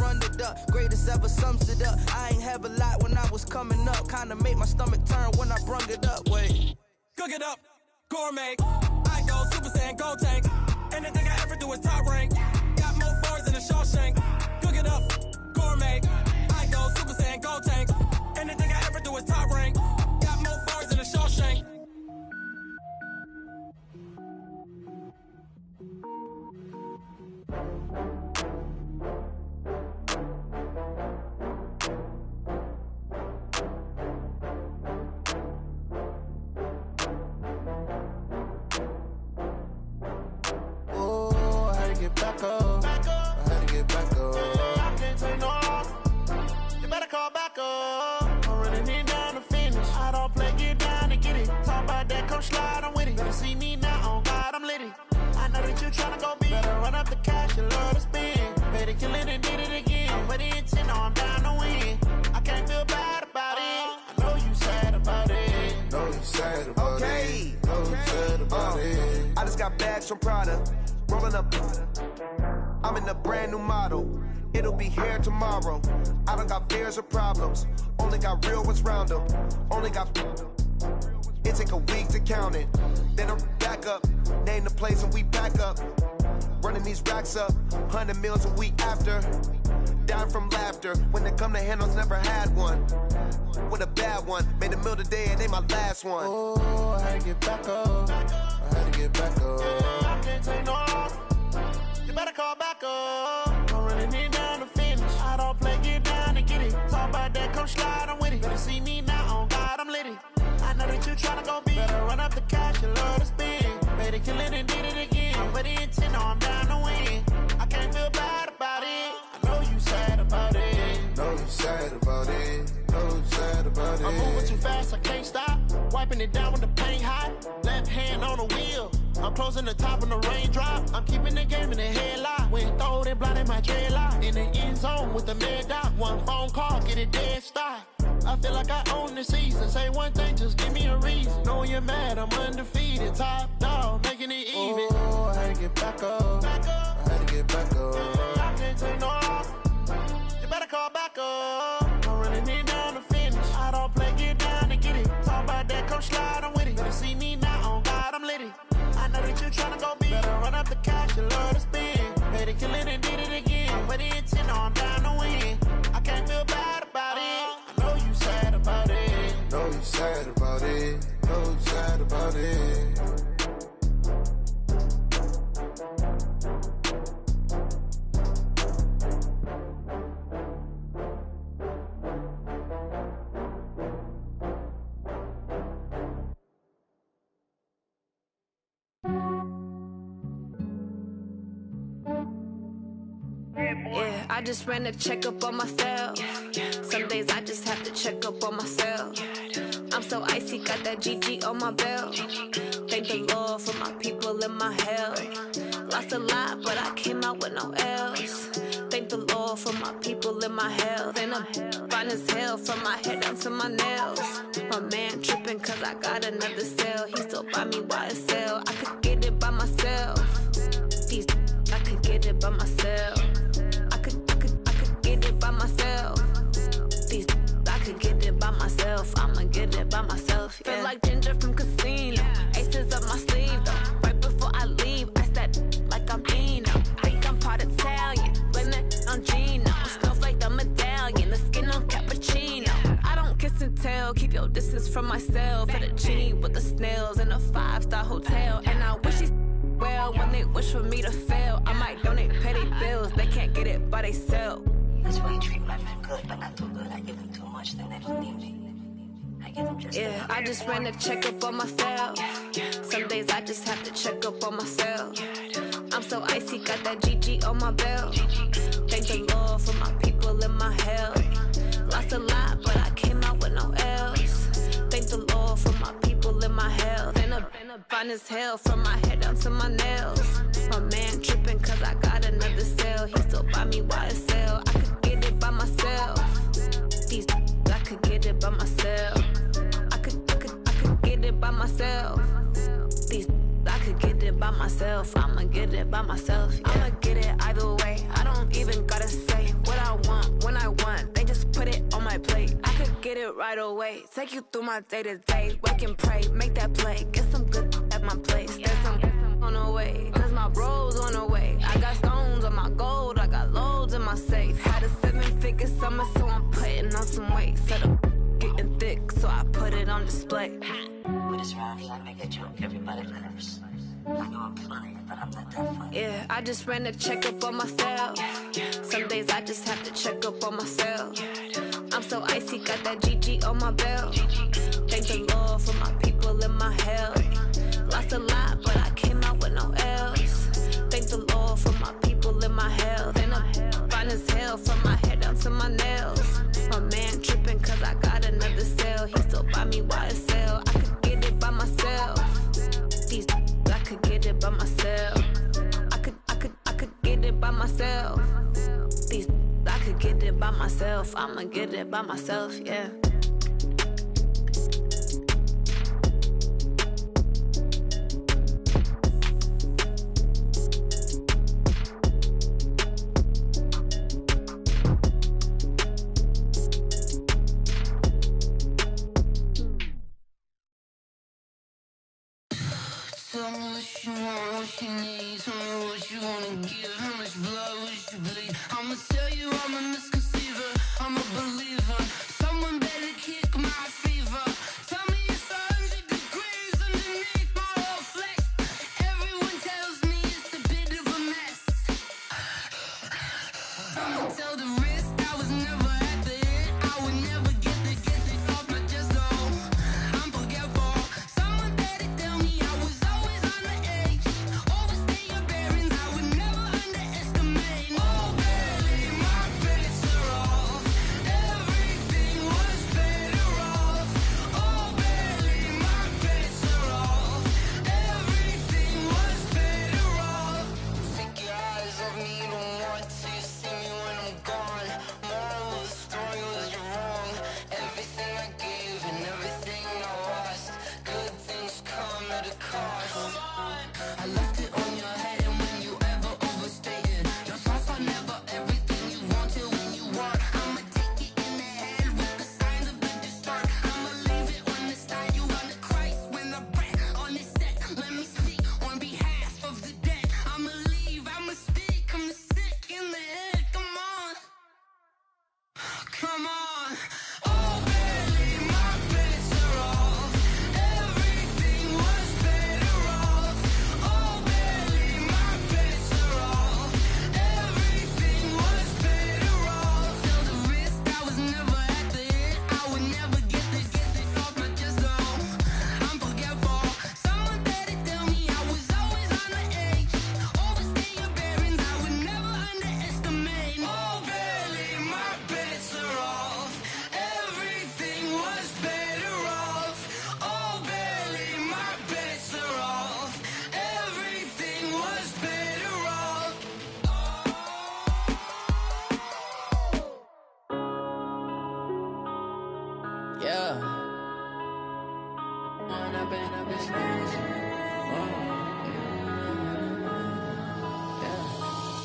Greatest ever sums it up. I ain't have a lot when I was coming up. Kinda made my stomach turn when I brung it up. Wait. Cook it up, gourmet. I go Super Saiyan, gold tank. Anything I ever do is top rank. Got more bars than a Shawshank. Cook it up, gourmet. I go Super Saiyan, gold tank. Anything I ever do is top rank. Got more bars than a Shawshank. Get back up. I had to get back up. I can't take no loss. You better call back up. I'm running it down to finish. I don't play, get down to get it. Talk about that, come slide, I'm with it. Better see me now, on God, I'm litty. I know that you tryna go big. Better run up the cash, you love to spend. Better kill it and did it again. I'm with the intent, no, I'm down to win. I can't feel bad about it. I know you sad about it. Know you sad about it. Know you sad about it. I just got bags from Prada. Rolling up, I'm in a brand new model. It'll be here tomorrow. I don't got fears or problems. Only got real ones round them. Only got. It take a week to count it. Then I'm back up. Name the place and we back up. Running these racks up. 100 meals a week after. Down from laughter. When they come to handles, never had one. With a bad one. Made a meal today and they my last one. Oh, I had to get back up. I had to get back up. I can't take no loss. You better call back up. I'm running it down to finish. I don't play, get down to get it. Talk about that, come slide, I'm with it. Better see me now, on God, I'm litty. I know that you tryna go big. Better run up the cash, you love to spend. Better kill it and did it again. I'm with the intent, no, I'm down to win. I can't feel bad about it. I know you sad about it. Know you sad about it. Know you sad about it. I'm moving too fast, I can't stop. Wiping it down with the paint hot. Left hand on the wheel. I'm closing the top on the raindrop. I'm keeping the game in the headlock. Went gold and blinded my dreadlock. In the end zone with the mad dot. One phone call, get it dead stop. I feel like I own the season. Say one thing, just give me a reason. Know you're mad, I'm undefeated. Top dog, making it even. Oh, I had to get back up. I had to get back up. I can't take no loss. You better call back up. I'm running it down to finish. I don't play, get down to get it. Talk about that, come slide, I'm with it. Better see me now, on God, I'm litty. I know that you tryna go big. Better run up the cash, you love to spend. Better kill it and did it again. Put the intent on, down to win. I can't feel bad about it. I know you sad about it. Know you sad about it. Know you sad about it. Yeah, I just ran a checkup on myself. Some days I just have to check up on myself. I'm so icy, got that GG on my belt. Thank the Lord for my people in my health. Lost a lot, but I came out with no L's. Thank the Lord for my people in my health. And I'm fine as hell from my head down to my nails. My man tripping cause I got another cell. He still buy me YSL. I could get it by myself. These I could get it by myself. I could get it by myself. These I could get it by myself. I'ma get it by myself. Yeah. Feel like Ginger from Casino. Aces up my sleeve though. Right before I leave, I said like I'm Dino. Think I'm part Italian. Blame it on Gino. Smells like the medallion. The skin on cappuccino. I don't kiss and tell. Keep your distance from myself. Fettuccine with the snails in a 5-star hotel. And I wish he's well when they wish for me to fail. I might donate petty bills. They can't get it by themselves. That's why you treat my men good, but not too good. I give them too much, then they don't need me. I give them just yeah, I just ran a checkup on myself. Some days I just have to check up on myself. I'm so icy, got that GG on my belt. Thank the Lord for my people in my health. Lost a lot, but I came out with no L's. Thank the Lord for my people in my health. And I'm fine as hell from my head down to my nails. My man tripping cause I got another cell. He still buy me YSL. I could get it by myself. These I could get it by myself. I could get it by myself. These I could get it by myself. I'ma get it by myself. Yeah. I'ma get it either way. I don't even gotta say what I want when I want. They just put it on my plate. I could get it right away. Take you through my day to day. Wake and pray, make that play. Get some good at my place. There's some on the way. Cause my bro's on the way. I got stones on my gold. I got loads in my safe. Had a 7-figure summer, so I'm putting on some weight. Set up getting thick, so I put it on display. With this round here, I make a joke. Everybody laughs. I know I'm funny, but I'm not that funny. Yeah, I just ran a checkup on myself. Some days I just have to check up on myself. I'm so icy, got that GG on my belt. Thank the Lord for my people in my health. Lost a lot, but I came out with no L's. Thank the Lord for my people in my health. And I'm fine as hell from my head down to my nails. My man tripping cause I got another cell. He still buy me YSL. I could get it by myself. These I could get it by myself. I could get it by myself. These I could get it by myself. I'ma get it by myself, yeah. Tell me what you want, what you need. Tell me what you wanna give. How much blood would you bleed? I'ma tell you I'm a misconceiver. I'm a believer. Someone better kick my fever. Tell me it's 100 degrees underneath my whole flesh. Everyone tells me it's a bit of a mess. I'ma tell the risk I was never at the end. I would never get this off my chest though. I'm forgetful. Someone better tell me I was always on the edge. Overstay your bearings, I would never underestimate. Oh baby, my bets are off.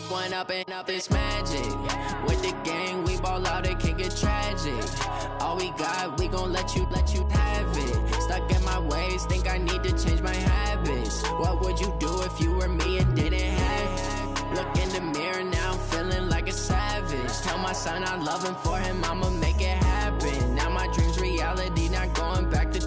One up and up, it's magic. With the gang, we ball out, it can get tragic. All we got, we gon' let you have it. Stuck in my ways, think I need to change my habits. What would you do if you were me and didn't have it? Look in the mirror, now I'm feeling like a savage. Tell my son I love him, for him I'ma make it happen. Now my dream's reality, not going back to.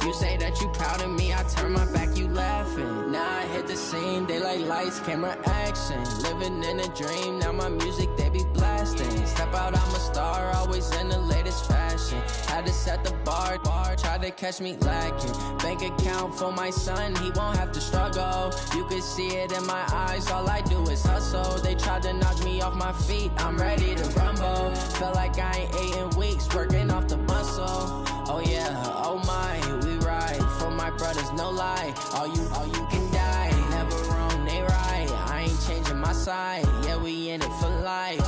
You say that you proud of me, I turn my back, you laughing. Now I hit the scene, daylight lights, camera action. Living in a dream, now my music, they be blasting. Step out, I'm a star, always in the latest fashion. Had to set the bar, try to catch me lacking. Bank account for my son, he won't have to struggle. You can see it in my eyes, all I do is hustle. They tried to knock me off my feet, I'm ready to rumble. Felt like I ain't ate in weeks, working off the muscle. Oh yeah, oh my, we ride for my brothers, no lie. All you can die, never wrong, they right. I ain't changing my side, yeah, we in it for life.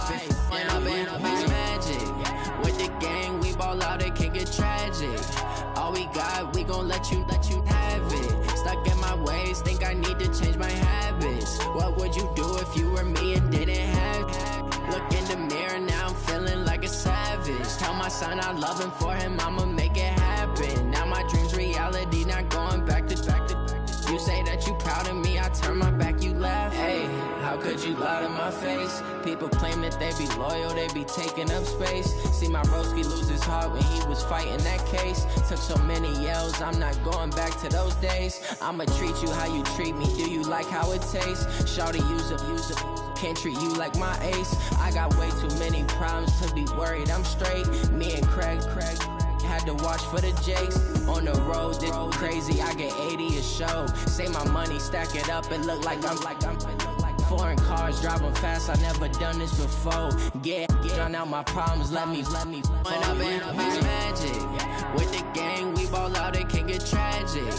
When up and up, it's magic. With the gang, we ball out, it can get tragic. All we got, we gon' let you have it. Stuck in my ways, think I need to change my habits. What would you do if you were me and didn't have it? Look in the mirror, now I'm feeling like a savage. Tell my son I love him, for him I'ma make it happen. Now my dream's reality, not going back to. You say that you proud of me, I turn my back, you laugh. Hey, how could you lie to my face? People claim that they be loyal, they be taking up space. See my broski lose his heart when he was fighting that case. Took so many yells, I'm not going back to those days. I'ma treat you how you treat me, do you like how it tastes? Shawty, use it. Can't treat you like my ace. I got way too many problems to be worried, I'm straight. Me and Craig had to watch for the Jakes. On the road, this crazy, I get 80 a show. Say my money, stack it up, it look like I'm foreign cars, driving fast, I never done this before. Get drown out my problems, let me When up and up, it's magic. With the gang, we ball out, it can get tragic.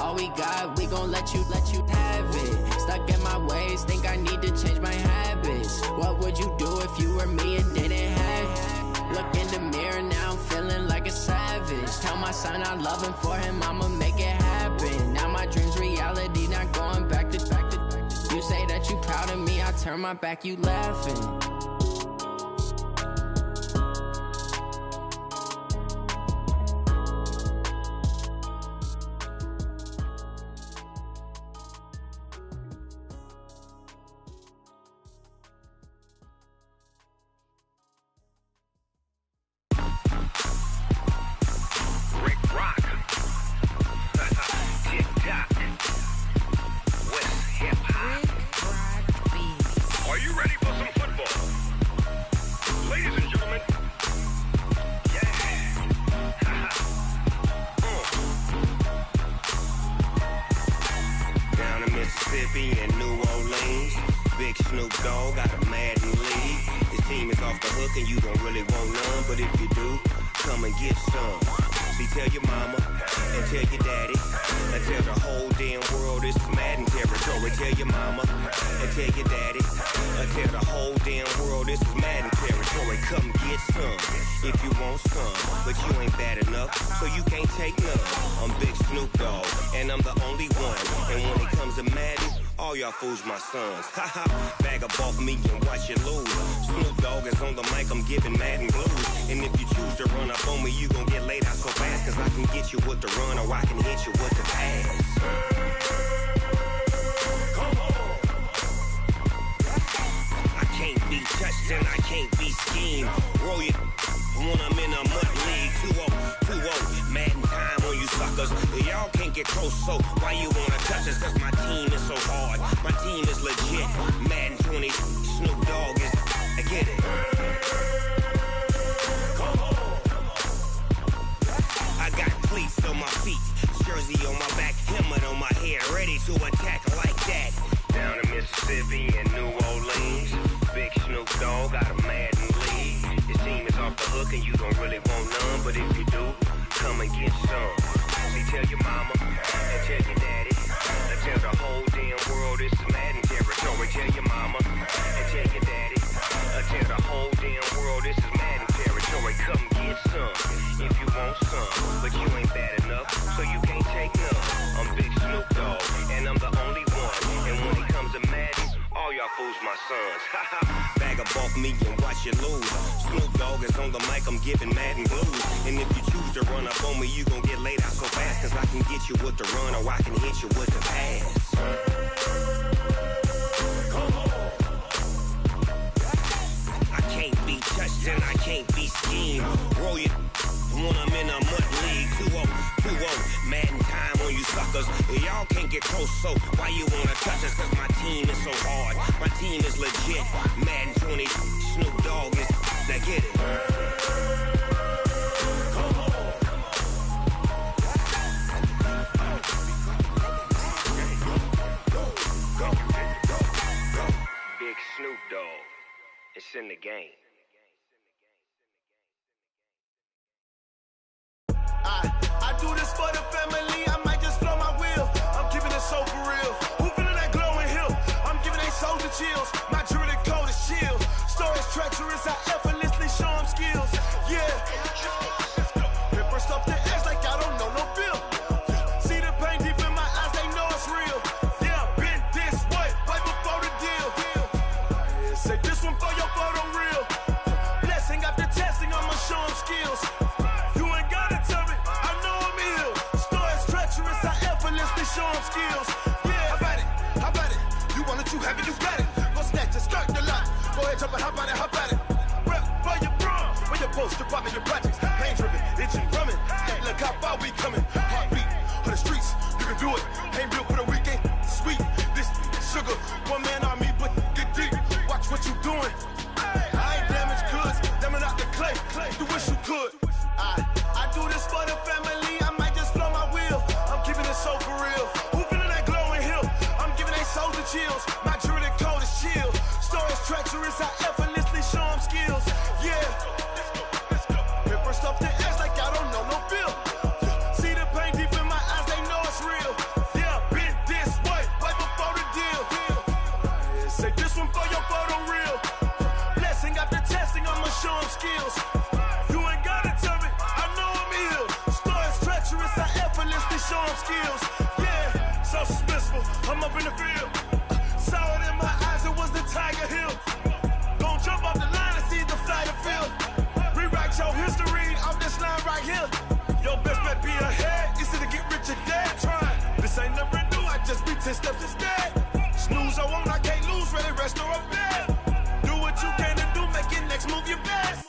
All we got, we gon' let you have it. Stuck in my ways, think I need to change my habits. What would you do if you were me and didn't have it? Look in the mirror, now I'm feeling like a savage. Tell my son I love him, for him I'ma make it happen. Now my dream's reality, not going back to. You say that you proud of me, I turn my back, you laughing. Fools my sons. Haha, bag up off me and watch you lose. Snoop Dogg is on the mic, I'm giving Madden blues. And if you choose to run up on me, you gon' get laid out so fast. Cause I can get you with the run or I can hit you with the pass. Come on. I can't be touched and I can't be schemed. Roll you when I'm in a mud league. 2-0, Madden time on you suckers. Y'all can't get close, so why you wanna touch us? Cause my team is so hard. My team is legit. Madden 20, Snoop Dogg is. I get it. Come on. I got cleats on my feet, jersey on my back, helmet on my head, ready to attack like that. Down in Mississippi and New Orleans, big Snoop Dogg got a Madden league. His team is off the hook and you don't really want none, but if you do, come and get some. See, tell your mama and tell your daddy. Tell the whole damn world this is Madden territory. Tell your mama and tell your daddy. Tell the whole damn world this is Madden territory. Come get some if you want some, but you ain't bad enough, so you can't take none. I'm Big Snoop Dogg, and I'm the only one. And when it comes to Madden, all y'all y'all fools my sons. Bag of off me and watch you lose. Snoop Dogg is on the mic, I'm giving mad and blues. And if you choose to run up on me, you gon' get laid out so fast. Cause I can get you with the run or I can hit you with the pass. I can't be touched and I can't be schemed. Roll you when I'm in a mud league. 2-0, mad in time on you suckers. Y'all can't get close, so why you wanna touch us? Cause my team is so hard, my team is legit. Madden 20, Snoop Dogg is, now get it. Big Snoop Dogg, it's in the game. I do this for the family, I might just blow my wheel. I'm keeping it so for real. Who feeling that glowing hill? I'm giving they soldier chills. My jewelry code is chill. Stories treacherous, I effortlessly show them skills. Yeah. Paper stuff the edge like I don't know no bill. See the pain deep in my eyes, they know it's real. Yeah, been this way, way before the deal. Say this one for your photo real. Blessing after testing, I'ma show them skills. Show them skills. Yeah, how about it? You want it, you have it, you got it. Go snatch it, start the lot. Go ahead, jump it, how about it? Rep for your bro. Where your post, department, your projects. Pain driven, itching, drumming. Hey, look how far we coming. Heartbeat on the streets, you can do it. Ain't built for the weekend. Sweet, this sugar. One man army, but get deep. Watch what you doing. I ain't damaged goods, damn out the clay. You wish you could. I do this for the family. I might just blow my wheel. I'm keeping it so for real. Who feeling that glowing hill? I'm giving they soldier chills. My jewelry code is chill. Stories treacherous, I effortlessly show them skills. Yeah. Paper stuff the edge like I don't know no bill. See the pain deep in my eyes, they know it's real. Yeah, been this way, way before the deal. Say this one for your photo real. Blessing after testing, I'ma show them skills. You ain't gotta tell me, I know I'm ill. Stories treacherous, I effortlessly show them skills. Yeah, so suspenseful, I'm up in the field. Saw it in my eyes, it was the Tiger Hill. Gon' jump off the line and see the fly the field. Rewrite your history off this line right here. Your best bet be ahead, easy to get rich or dead. Try, this ain't never new, I just be 10 steps instead. Snooze I won't, I can't lose, ready, rest or up bed. Do what you can to do, make your next move your best.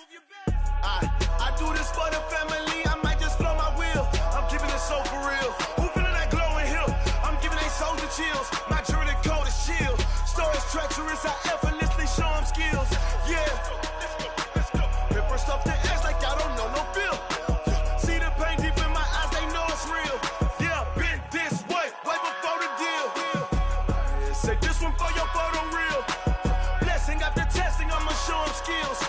I do this for the family, I might just blow my wheel. I'm keeping it so for real. Who feeling that glowing hill? I'm giving they soldier chills. My jewelry code is chill. Stories treacherous, I effortlessly show them skills. Yeah. Paper stuff the edge like I don't know no bill. See the pain deep in my eyes, they know it's real. Yeah, been this way, way before the deal. Say this one for your photo real. Blessing after testing, I'ma show them skills.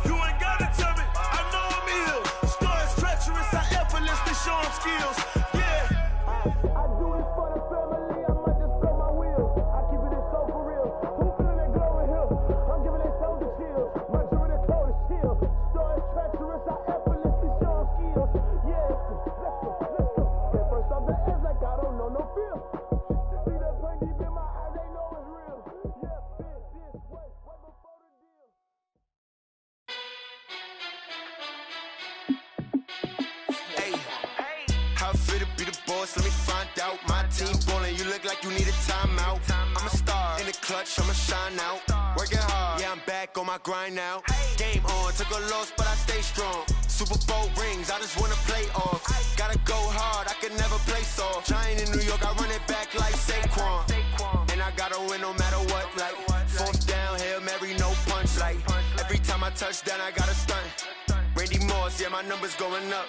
You ain't gotta tell me, I know I'm ill. Stories treacherous, I effortlessly show them skills. Yeah. I do this for the family, I might just blow my wheel. I keep it so for real. Who feeling that glowing hill? I'm giving they soldier chills. My jewelry code is chill. Stories treacherous, I effortlessly show them skills. Yeah. Let's go. Paper stuff the edge like I don't know no feel. See that pain deep in my eyes, they know it's real. Yeah, been this way, way before the deal. Hey, how fit to be the boss? Let me find out. My team ballin', you look like you need a timeout. I'm a star in the clutch, I'ma shine out. Working hard, yeah, I'm back on my grind now. Game on, took a loss, but I stay strong. Super Bowl rings, I just wanna play off. Gotta go hard, I can never play soft. Giant in New York, I run it back like Saquon. And I gotta win no matter what, like fourth down, Hail Mary, no punch. Like every time I touch down, I gotta stunt. Randy Moss, yeah, my numbers going up.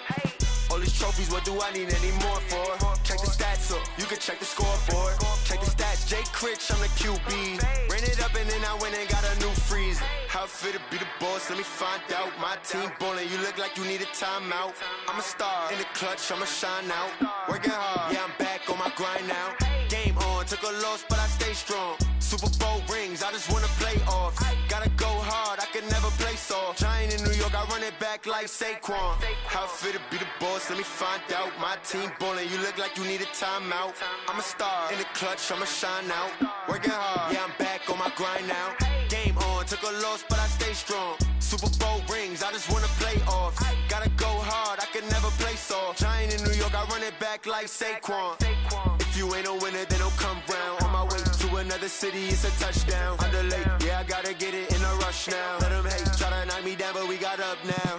All these trophies, what do I need any more for? Check the stats up, you can check the scoreboard. Check the stats, Jay Critch, I'm the QB. Ran it up and then I went and got a new freeze. How fit to be the boss, let me find out. My team ballin', you look like you need a timeout. I'm a star in the clutch, I'ma shine out. Working hard, yeah, I'm back on my grind now. Game on, took a loss, but I stay strong. Super Bowl rings, I just wanna play off. Gotta go hard, I can never play place off. Giant in New York, I run it back like Saquon. How fit to be the boss, let me find out. My team ballin', you look like you need a timeout. I'm a star, in the clutch, I'ma shine out. Working hard, yeah, I'm back on my grind now. Game on, took a loss, but I stay strong. Super Bowl rings, I just wanna play off. Gotta go hard, I can never play soft. Giant in New York, I run it back like Saquon. If you ain't a winner, then don't come round. On my way to another city, it's a touchdown. Underlay, yeah, I gotta get it in a rush now. Let them hate, try to knock me down, but we got up now.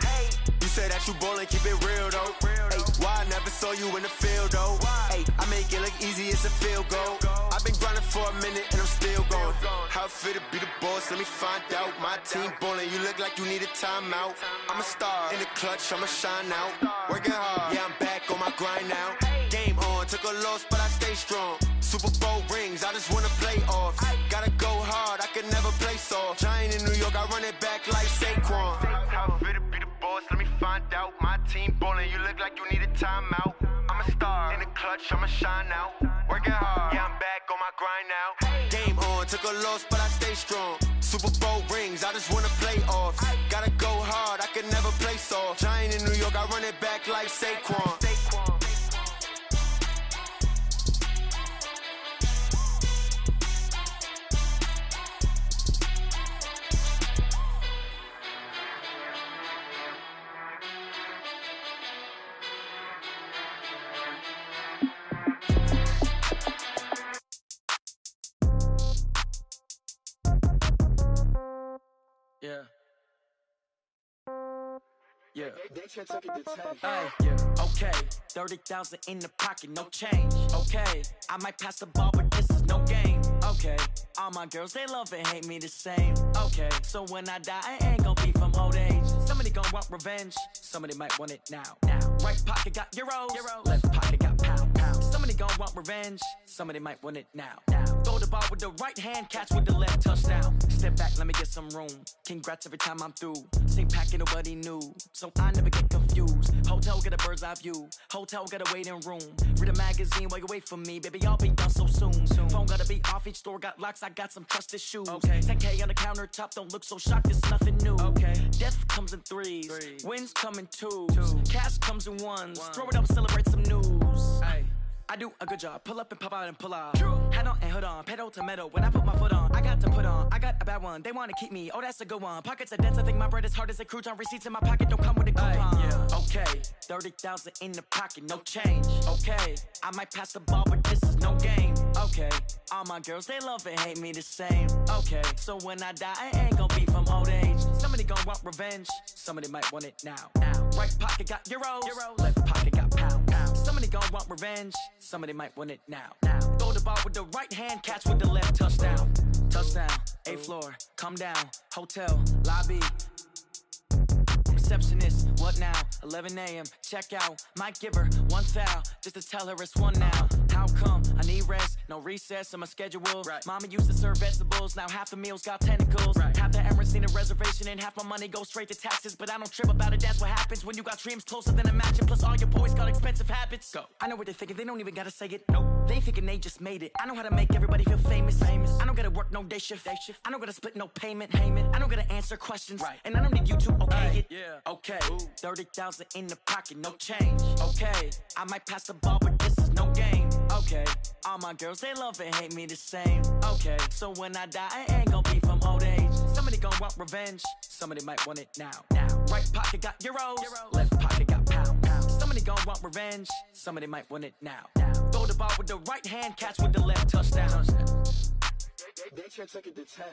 You said that you ballin', keep it real though. Ay, why I never saw you in the field though? Ay, I make it look easy, it's a field goal. I've been grinding for a minute and I'm still going. How fit to be the boss, let me find out. My team ballin', you look like you need a timeout. I'm a star, in the clutch, I'ma shine out. Working hard, yeah, I'm back on my grind now. Game on, took a loss, but I stay strong. Super Bowl rings, I just wanna play off. Gotta go hard, I can never play soft. Giant in New York, I run it back like Saquon. How fit to be the boss, let me find out. My team ballin', you look like you need a timeout. I'm a star, in the clutch, I'ma shine out. Working hard, yeah, I'm back on my grind now. Game on, took a loss, but I stay strong. Super Bowl rings, I just wanna play off. Gotta go hard, I can never play soft. Giant in New York, I run it back like Saquon. Yeah. Yeah. Hey, yeah. Okay. 30,000 in the pocket, no change. Okay. I might pass the ball, but this is no game. Okay. All my girls, they love and hate me the same. Okay. So when I die, I ain't gon' be from old age. Somebody gon' want revenge. Somebody might want it now. Right pocket got euros. Left pocket got pound. Somebody gon' want revenge. Somebody might want it now. Throw the ball with the right hand, catch with the left, touchdown. Step back, let me get some room. Congrats every time I'm through. Same packet, nobody knew, so I never get confused. Hotel get a bird's eye view. Hotel got a waiting room. Read a magazine while you wait for me, baby. I'll be done so soon. Phone gotta be off. Each store got locks. I got some trusted shoes. 10K on the countertop. Don't look so shocked. It's nothing new. Death comes in threes. Wins come in twos. Cash comes in ones. Throw it up, celebrate some news. I do a good job. Pull up and pop out and pull out. Head on and hood on. Pedal to metal. When I put my foot on, I got to put on. I got a bad one. They want to keep me. Oh, that's a good one. Pockets are dense. I think my bread is hard as a crouton. Receipts in my pocket don't come with a coupon. Yeah. Okay. 30,000 in the pocket. No change. Okay. I might pass the ball, but this is no game. Okay. All my girls, they love and hate me the same. Okay. So when I die, I ain't gonna be from old age. Somebody gon' want revenge. Somebody might want it now. Right pocket got euros. Left pocket got pound. Somebody gon' want revenge. Somebody might want it now. Throw the ball with the right hand, catch with the left, touchdown. Touchdown, 8th floor, come down, hotel, lobby. Receptionist, what now? 11 a.m., check out. Might give her one foul, just to tell her it's one now. How come? I need rest, no recess in my schedule. Mama used to serve vegetables, now half the meals got tentacles. Half the errands need a reservation and half my money goes straight to taxes. But I don't trip about it, that's what happens when you got dreams closer than a mansion. Plus all your boys got expensive habits. Go. I know what they're thinking, they don't even gotta say it. Nope. They thinking they just made it. I know how to make everybody feel famous. I don't gotta work no day shift. I don't gotta split no payment. I don't gotta answer questions. And I don't need you to okay it. Okay, 30,000 in the pocket, no change. Okay, I might pass the ball, but this is no game. Okay, all my girls, they love and hate me the same. Okay, so when I die, I ain't gonna be from old age. Somebody gon' want revenge. Somebody might want it now. Right pocket got euros. Left pocket got pound. Somebody gon' want revenge. Somebody might want it now. Throw the ball with the right hand, catch with the left, touchdown. They can't take it to 10.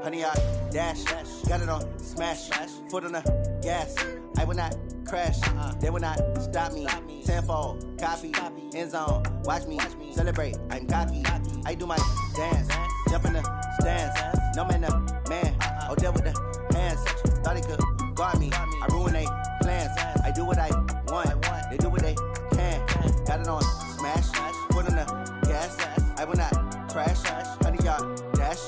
Honey, I dash, got it on smash, foot on the gas. I will not crash, they will not stop me. Tenfold, copy, end zone, watch me celebrate. I'm cocky, I do my dance, jump in the stands. No man, the man, oh there with the hands. Thought he could guard me. I ruin they plans. I do what I want. They do what they can. Got it on smash. Foot on the gas. I will not crash. 100-yard dash.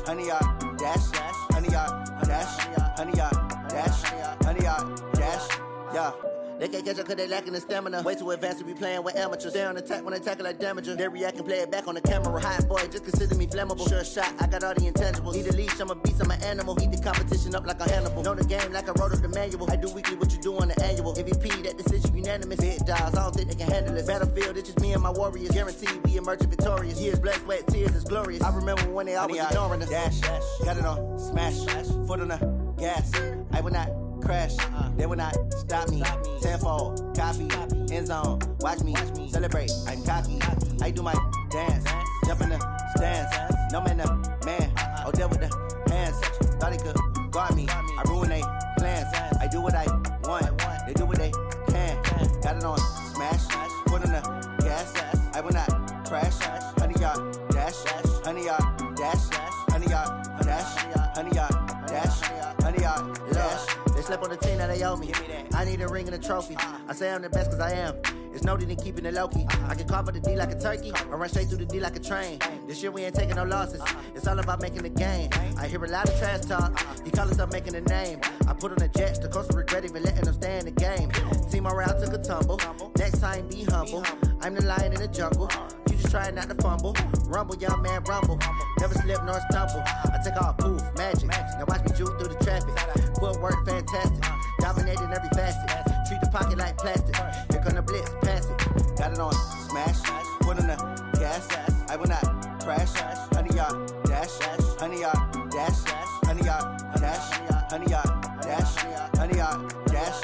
100-yard dash. 100-yard dash. 100-yard dash. 100-yard dash. Yeah. They can't catch up cause they lacking the stamina. Way too advanced to be playing with amateurs. Stay on attack when they tackle like damager. They react and play it back on the camera. Hot boy, just consider me flammable. Sure shot, I got all the intangibles. Need a leash, I'm a beast, I'm an animal. Eat the competition up like a Hannibal. Know the game like I wrote up the manual. I do weekly what you do on the annual. MVP, that decision unanimous. Big dogs, I don't think they can handle it. Battlefield, it's just me and my warriors. Guaranteed we emerge victorious. Years, blood, sweat, tears, it's glorious. I remember when they always ignoring us. Dash, got it on smash. Foot on the gas. I will not crash, they will not stop me. Tenfold, copy, end zone, watch me celebrate. I'm cocky, I do my dance, jump in the stands. No man, man, oh there with the hands. Thought he could guard me. I ruin they plans. I do what I want. They do what they can. Got it on smash, foot on the gas. I will not crash. 100-yard dash, 100-yard dash, 100-yard dash, 100-yard dash, 100-yard dash. They slept on the team that they owe me. I need a ring and a trophy. I say I'm the best cause I am. It's noted in keeping it low-key. I can carve up the D like a turkey or run straight through the D like a train. This year we ain't taking no losses. It's all about making the game. I hear a lot of trash talk. He call himself making a name. I put on the Jets. The coach regret even letting them stay in the game. Team morale took a tumble. Next time be humble. I'm the lion in the jungle. You just trying not to fumble. Rumble, young man, rumble. Never slip nor stumble. I take off, poof, magic. Now watch me juke through the traffic. Footwork fantastic. Dominating every facet. Treat the pocket like plastic. Here come the blitz, pass it. Got it on smash. Foot on the gas. I will not crash. 100-yard dash. 100-yard dash. 100-yard dash. 100-yard dash. 100-yard dash.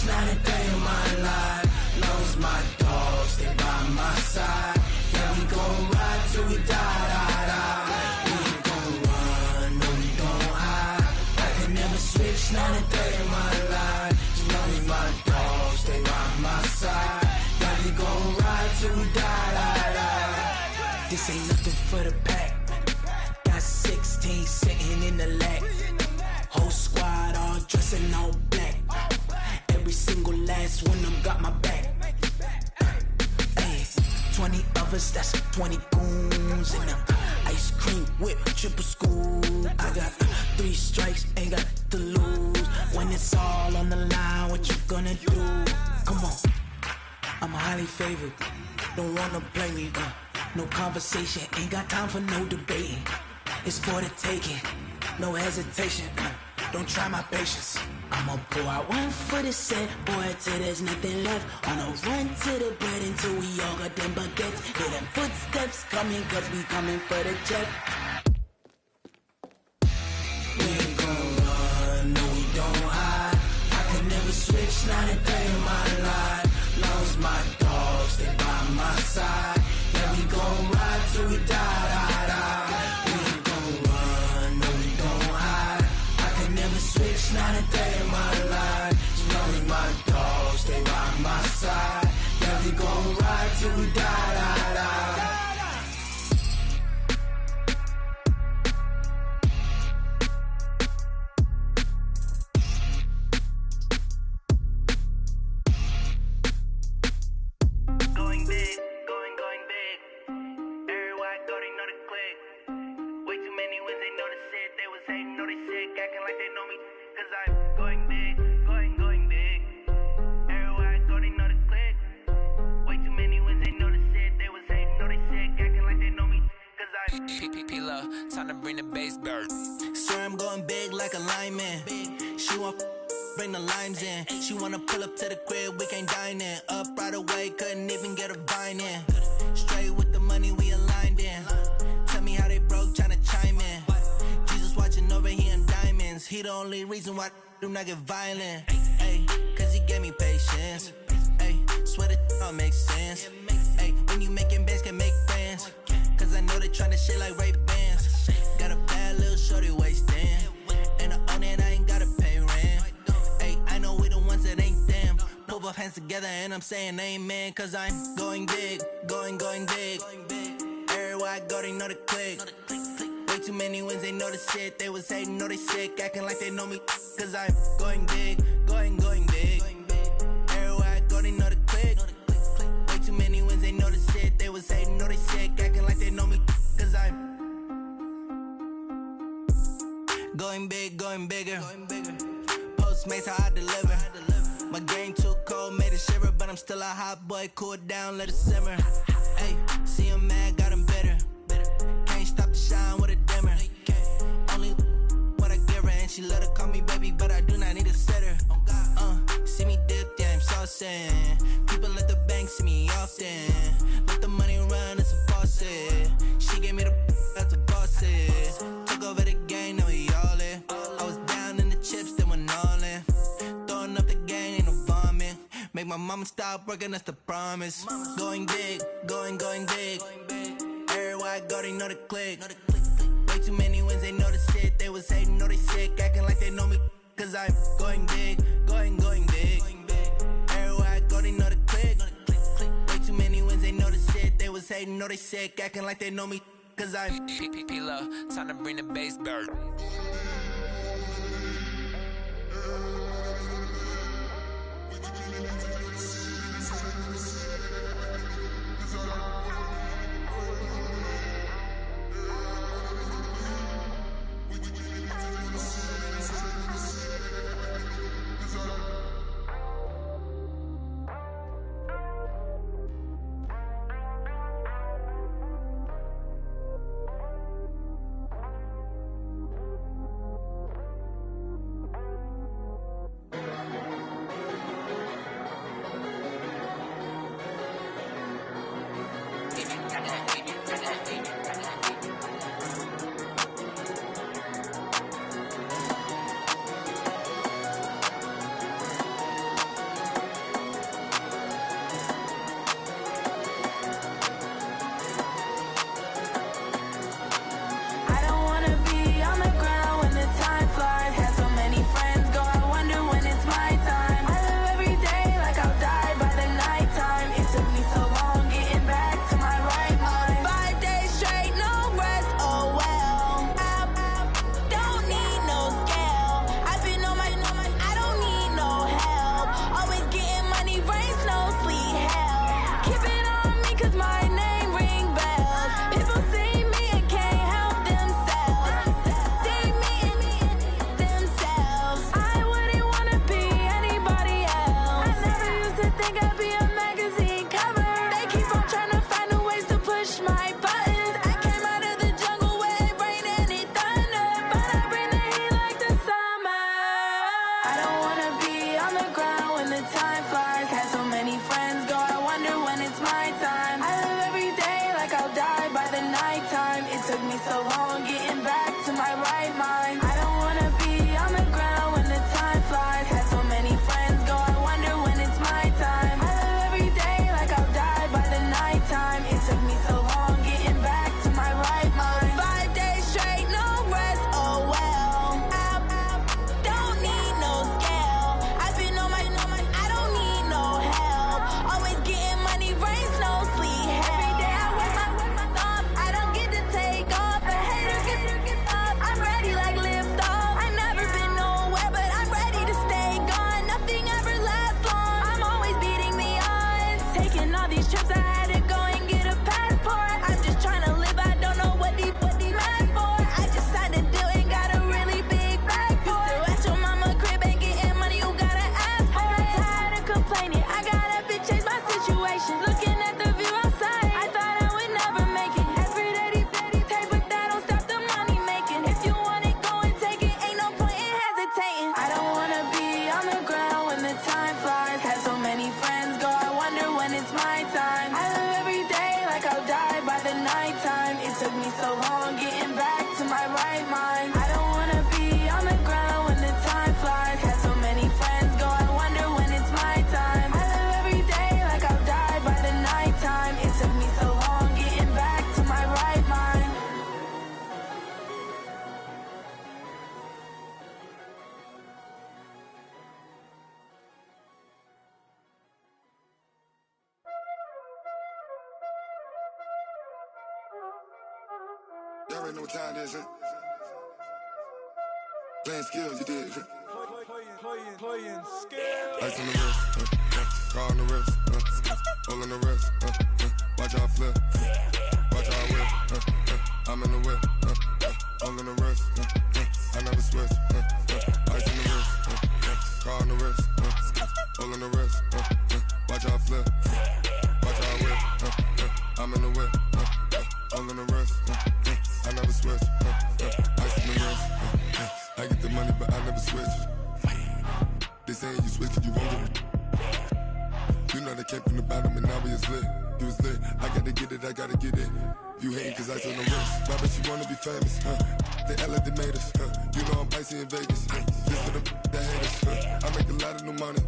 Not a day in my life. Knows my dogs, stay by my side. Yeah, we gon' ride till we die. We ain't gon' run, no, we don't hide. I can never switch, not a day in my life. Knows my dogs, stay by my side. Yeah, we gon' ride till we die. This ain't nothing for the pack. Got 16 sitting in the lag. Whole squad all dressing all black. Every single last one of them got my back. Ay, 20 of us, that's 20 goons in them. Ice cream whip, triple scoop. I got 3 strikes, ain't got to lose. When it's all on the line, what you gonna do? Come on, I'm highly favored. Don't wanna play me, no conversation, ain't got time for no debating. It's for the taking, no hesitation. Don't try my patience. I'ma pull out one for the set, boy, till there's nothing left. On a run to the bread until we all got them baguettes. Hear them footsteps coming, cause we coming for the jet. We ain't gon' run, no, we don't hide. I can never switch, not a day in my life. Long as my dogs, stay by my side. Yeah, we gon' ride till we die. We ain't gon' run, no, we don't hide. I can never switch, not a day in my life. As long as my dogs stay by my side. Yeah, we gon' ride till we die. Going big, going big. Everywhere I go, they know the click. Way too many wins, they know the shit. They was hating, know they sick, acting like they know me. Cause I'm going big, going big. Everywhere I go, they know the click. Way too many wins, they know the shit. They was hating, know they sick, acting like they know me. Cause I'm P-P-P-Lo, time to bring the bass bird. Swear I'm going big like a lineman. She want bring the limes in. She wanna pull up to the crib, we can't dine in. Up right away, couldn't even get a vine in. Straight with the money we aligned in. Tell me how they broke, tryna chime in. Jesus watching over here in diamonds. He the only reason why I do not get violent. Ay, cause he gave me patience. Ay, swear the all makes sense. Hey, when you making bands, can make friends. Cause I know they tryna shit like Ray-Bans. Got a bad little shorty wasting. And I own it, I ain't gotta pay rent. Hey, I know we the ones that ain't them. Put both hands together and I'm saying amen. Cause I'm going big, going big. Everywhere I go, they know the click. Way too many wins, they know the shit. They was hating, know they sick, acting like they know me. Cause I'm going big, going big. Everywhere I go, they know the click. Way too many wins, they know the shit. They was hating, know they sick, acting like they know me. Cause I'm going big, going bigger. Postmates, how I deliver. My game too cold, made it shiver. But I'm still a hot boy, cool it down, let it simmer. Hey, see him mad, got him bitter. Can't stop the shine with a dimmer. Only what I give her, and she let her call me baby, but I do not need a sitter. See me dip, yeah, I'm saucing. People let the bank see me often. Let the money run, it's a faucet. She gave me the that's a boss it. Took over the game, now we all in. I was down in the chips, then went all in. Throwing up the gang, ain't no vomit. Make my mama stop working, that's the promise. Going big, going big. Everywhere I go, they know the click. Way too many wins, they know the shit. They was hating, know they sick, acting like they know me. Cause I'm going big, going big. Everywhere I go, they know the click. Way too many wins, they know the shit. They was hating, know they sick, acting like they know me. Cause I'm P-P-P-Lo, time to bring the bass back. already know what time it is, huh? Playing skills, you did. Playing skills. Ice on the wrist, car on the wrist, hole in the wrist, watch how I flip, watch how I whip, I'm in the whip, hole in the wrist, I never switch, ice on the wrist, car on the wrist, hole in the wrist, watch how I flip, watch how I whip, I'm in the whip, hole in the wrist, I never switch, ice on the wrist, I get the money but I never switch. They saying you switch it, you won't get it. You know they came from the bottom and now we is lit. You was lit, I gotta get it, I gotta get it. You hating cause I on the wrist. Why bet you wanna be famous, They act like they made us, You know I'm icy in Vegas, This for them that hate us, I make a lot of new money,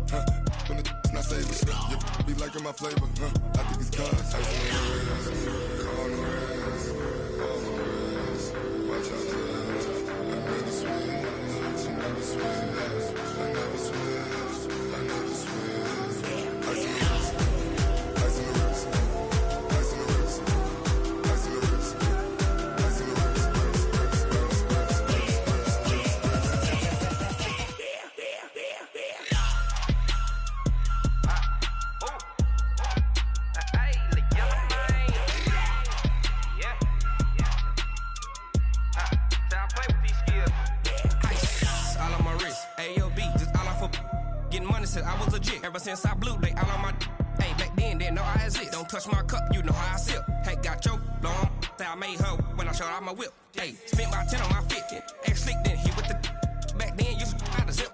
When it's not savings, You be liking my flavor, I think it's cause I on the wrist, on the wrist, on the wrist. Watch out, I never switch, I never switch. I never switch, I never switch. Ice in the wrist, ice in the wrist, ice in the wrist, ice in the wrist, ice in the wrist. I was legit ever since I blew they all on my hey back then didn't know I exist. Don't touch my cup, you know how I sip. Hey, got your long I made her when I showed out my whip. Hey, spent about 10 on my fit. Ex slick then hit with the back then used to out the zip.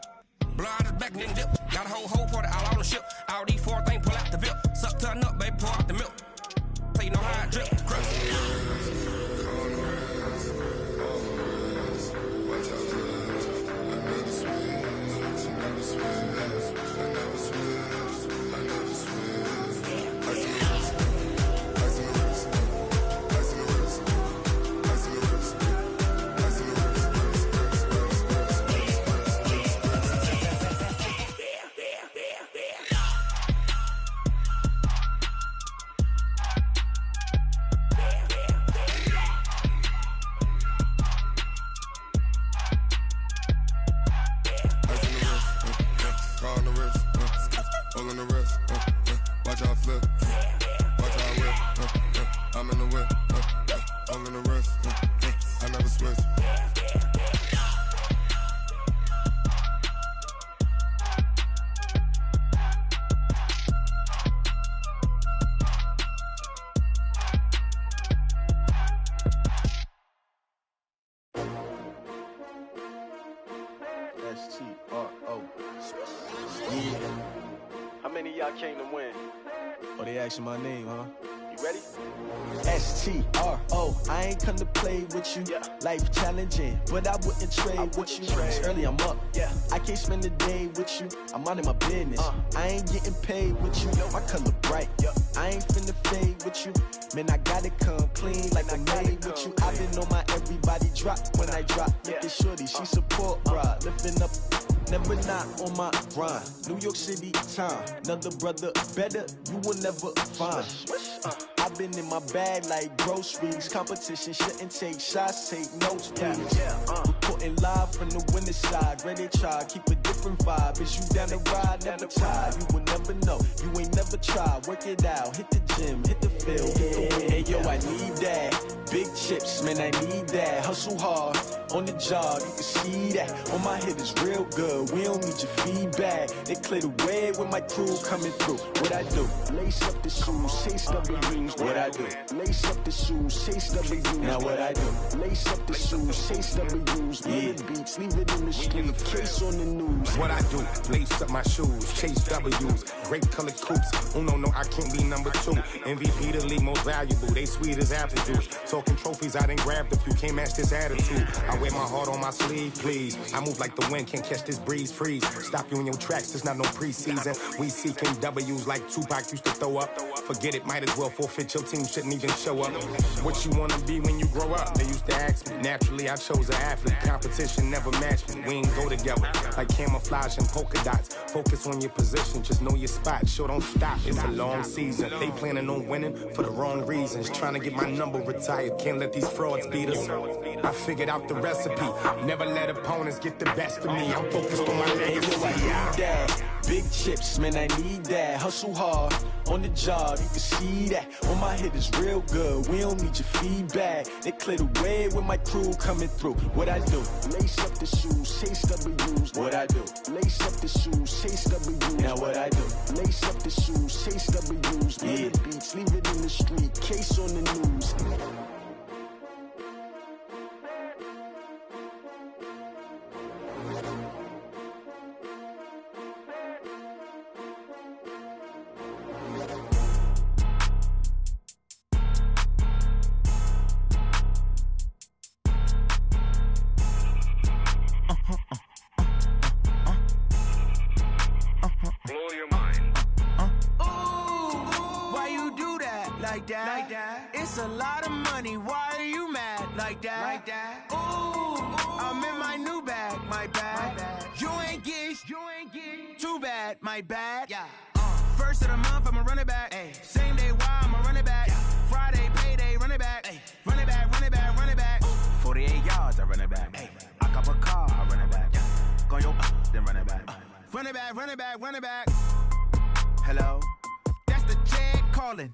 Blow out his back then dip. Got a whole party all on the ship. All these 4 things pull out the VIP. Suck to a nut, baby, pour out the milk. So you know how I drip. My name, huh? You ready? STRO, I ain't come to play with you. Life challenging, but I wouldn't trade with you. It's early, I'm up. I can't spend the day with you. I'm out of my business. I ain't getting paid with you. My color bright. I ain't finna fade with you. Man, I gotta come clean like I made with you. I've been on my everybody drop when I drop. Look at shorty, she support bra. Lifting up. Never not on my grind. New York City time. Another brother better, you will never find. I've been in my bag like groceries. Competition shouldn't take shots, take notes, please. Reporting live from the winter side. Ready to try, keep a different vibe. Is you down the ride, never tired. You will never know, you ain't never tried. Work it out, hit the gym, hit the field, hit the wind. Hey yo, I need that. Big chips, man, I need that. Hustle hard, on the job, you can see that. On my hit is real good, we don't need your feedback. They clear the way with my crew coming through. What I do? Lace up the shoes, chase W's. What I do? Lace up the shoes, chase W's. Now what I do? Lace up the shoes, chase W's. Leave the beats, leave it in the street, case on the news. What I do? Lace up my shoes, chase W's. Great colored coops. Oh no, I can't be number 2. MVP the league most valuable. They sweet as apple juice. Talking trophies, I done grabbed a few. Can't match this attitude. I wear my heart on my sleeve, please. I move like the wind, can't catch this breeze. Freeze. Stop you in your tracks. There's not no preseason. We seeking W's like Tupac used to throw up. Forget it, might as well forfeit. Your team shouldn't even show up. What you wanna be when you grow up? They used to ask me. Naturally, I chose an athlete. Competition never matched me. We ain't go together like camouflage. camouflage and polka dots. Focus on your position, just know your spot. Sure, don't stop, it's a long season. They planning on winning for the wrong reasons. Trying to get my number retired, can't let these frauds beat us. I figured out the recipe, never let opponents get the best of me. I'm focused on my legacy. Big chips, man, I need that. Hustle hard on the job, you can see that. On my head is real good, we don't need your feedback. They clear the way with my crew coming through. What I do? Lace up the shoes, chase W's. What I do? Lace up the shoes, chase W's. Now what I do? Lace up the shoes, chase W's. Yeah. The beats, leave it in the street, case on the news. It's a lot of money, why are you mad like that? Ooh, I'm in my new bag, my bad. You ain't get too bad, my bad. Yeah. First of the month, I'ma run it back. Ay. Same day, why I'ma run it back. Friday, payday, run it back. Ay. Run it back, run it back, run it back. 48 yards, I run it back. Ay. I cop a car, I run it back. Go your then run it back. Run it back, run it back, run it back. Hello? That's the check calling.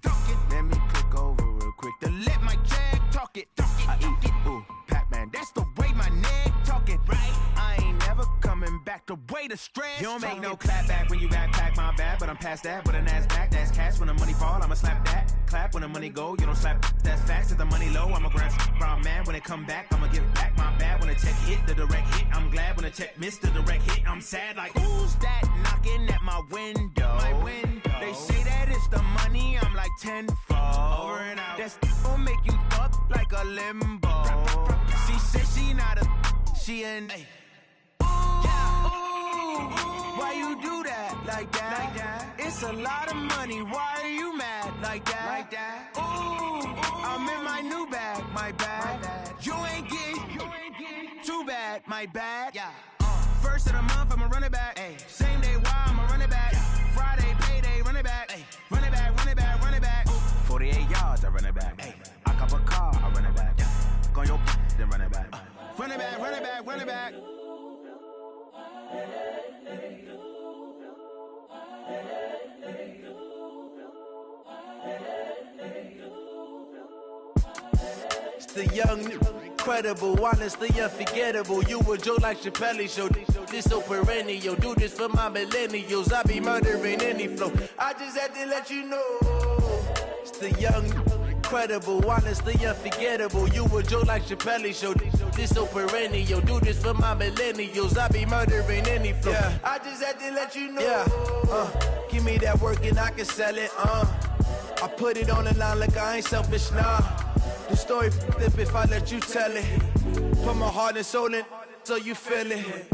Let me click over real quick to let my check talk it. I eat it, ooh, Pac-Man. That's the way my neck talking, right? I ain't never coming back the way the stress. You don't make no clap back when you backpack my bad, but I'm past that with a NASDAQ. That's cash when the money fall, I'ma slap that. Clap when the money go, you don't slap. That's fast. If the money low, I'ma grab brown man. When it come back, I'ma give back my bad. When the check hit, the direct hit. I'm glad when the check missed the direct hit. I'm sad like who's that knocking at my window? My window. They say that it's the money, I'm like tenfold. Over and out. That's gon' make you up like a limbo. She said she not a, she an. Ay. Why you do that like that? It's a lot of money, why are you mad like that? Ooh, I'm in my new bag, my bad. You ain't get too bad, my bad. Yeah. First of the month, I'ma run it back. Ay. Same day, why I'ma run it back. Friday, payday, run it back. Ay. Run it back, run it back, run it back. 48 yards, I run it back. Ay. I cop a car, I run it back. Go your then run it back. Run it back, run it back, run it back. It's the young, incredible, honestly unforgettable. You a joke like Chappelle show. This so perennial. Do this for my millennials. I be murdering any flow. I just had to let you know. It's the young, incredible, honestly unforgettable. You a joke like Chappelle show. This so perennial. Do this for my millennials. I be murdering any flow. Yeah. I just had to let you know. Yeah. Give me that work and I can sell it. I put it on the line like I ain't selfish, nah. The story flip if I let you tell it. Put my heart and soul in so you feel it.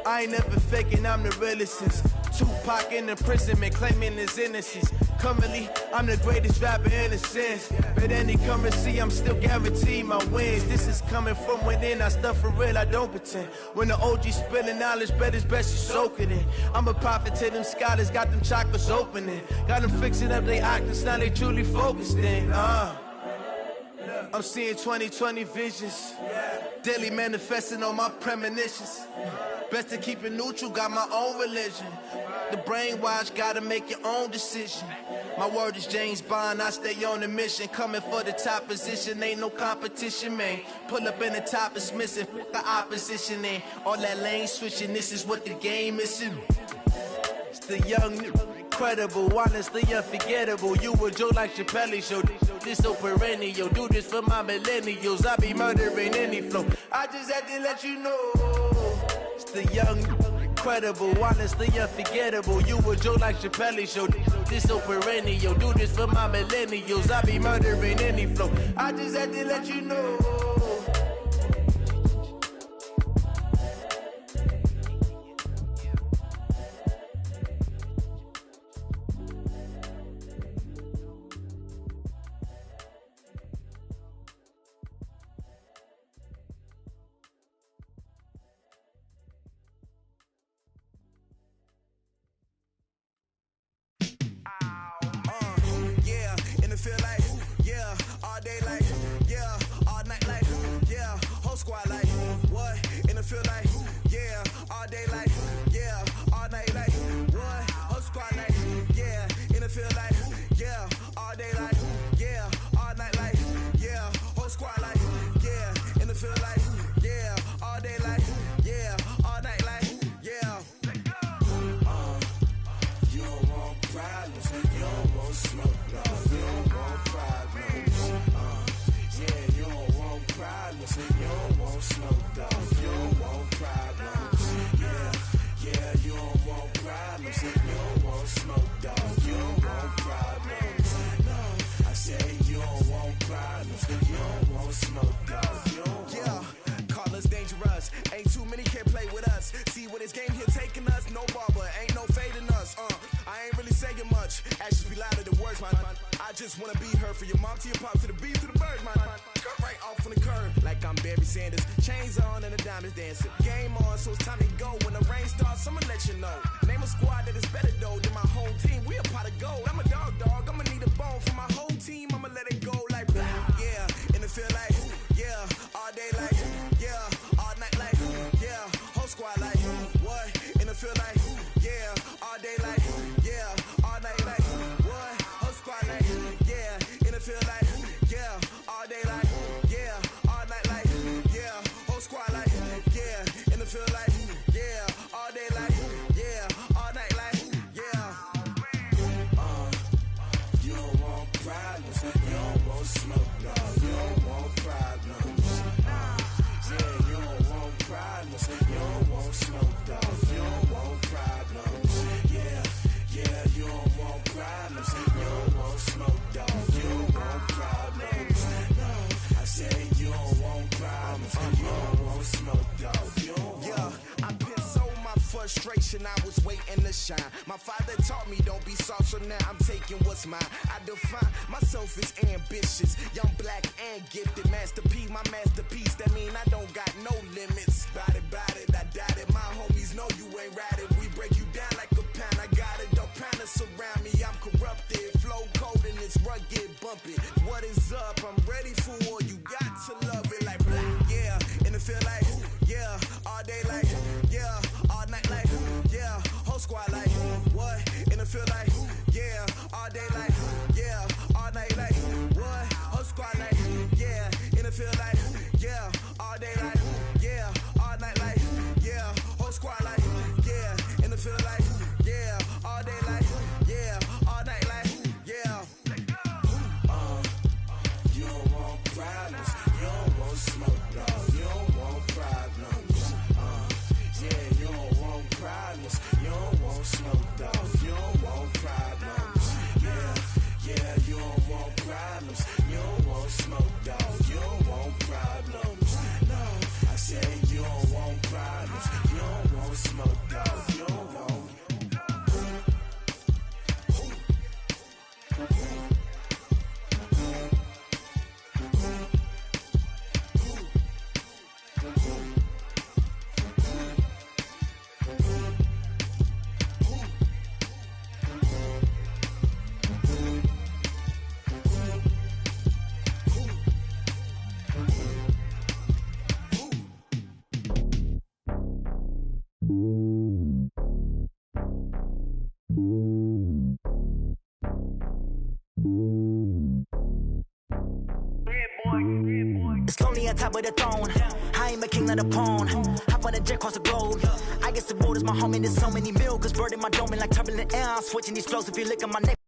I ain't never faking, I'm the realest since Tupac in imprisonment, claiming his innocence. Currently, I'm the greatest rapper in a sense. But any currency, I'm still guaranteed my wins. This is coming from within, I stuff for real, I don't pretend. When the OG spilling knowledge, bet it's best you soak it in. I'm a prophet to them scholars, got them chakras opening. Got them fixing up they octaves, now they truly focused in. I'm seeing 2020 visions, daily manifesting on my premonitions. Best to keep it neutral, got my own religion. The brainwash, gotta make your own decision. My word is James Bond, I stay on the mission. Coming for the top position, ain't no competition, man. Pull up in the top, it's missing, the opposition ain't. All that lane switching, this is what the game is. It's the young, incredible, honestly unforgettable. You a joke like Chappelle show. This so perennial. Do this for my millennials. I be murdering any flow. I just had to let you know. It's the young, incredible, honestly unforgettable. You a joke like Chappelle show. This so perennial. Do this for my millennials. I be murdering any flow. I just had to let you know. just wanna be her. For your mom to your pop to the beat to the bird, man. Cut right off on the curb, like I'm Barry Sanders. Chains on and the diamonds dancing. Game on, so it's time to go. When the rain starts, I'ma let you know. Name a squad that is better though than my whole team. We a pot of gold. I'm a dog. I'ma need a bone for my whole team. I'ma let it go like yeah, and it feel like yeah, all day like yeah, all night like yeah, whole squad like what? And it feel like yeah, all day like yeah, all night like what? Whole squad like yeah, and it feel like yeah, all day like yeah, all night like yeah, whole squad like yeah, and it feel like yeah, all day like yeah, all night like yeah. You don't want problems, you don't want smoke, dog. You don't want problems. Yeah, you don't want problems, you don't want smoke, dog. You don't want problems. Yeah, you don't want problems, you don't want smoke, dog. You don't want problems. No, I say you don't want problems, you don't want smoke, dog. You don't want. I pissed so my frustration, I was waiting to shine. My father taught me don't be soft, so now I'm taking what's mine. I define myself as ambitious, young, black, and gifted. Masterpiece, my masterpiece, that mean I don't got no limits. Bout it, I doubt it. My homies know you ain't ratted. We break you down like a pound. I got it, don't pound to surround me. I'm corrupted, flow cold and it's rugged, bumpy. What is up? I'm ready for war. You got to love it like yeah, and it feel like yeah, all day like yeah, all night like yeah, whole squad like what? And it feel like yeah, all day like yeah, all night like what? Whole squad like yeah, and it feel like yeah, all day like yeah, all night like yeah, whole squad like yeah, and it feel like yeah, all day like yeah, all night like yeah. You don't want problems, you don't want smoke, dog. You don't want problems. Yeah, you don't want problems, you don't want smoke, dog. You don't want problems. Yeah, you don't want problems, you don't want smoke, dog. You don't want problems. No, I say you don't want problems, you don't want smoke, dog. You don't want. It's lonely on top of the throne. I ain't a king, not a pawn. Hop on a jet across the globe. I guess the world is my home and there's so many mil. Cause bird in my dome and like turbulent air. I'm switching these flows if you look at my neck.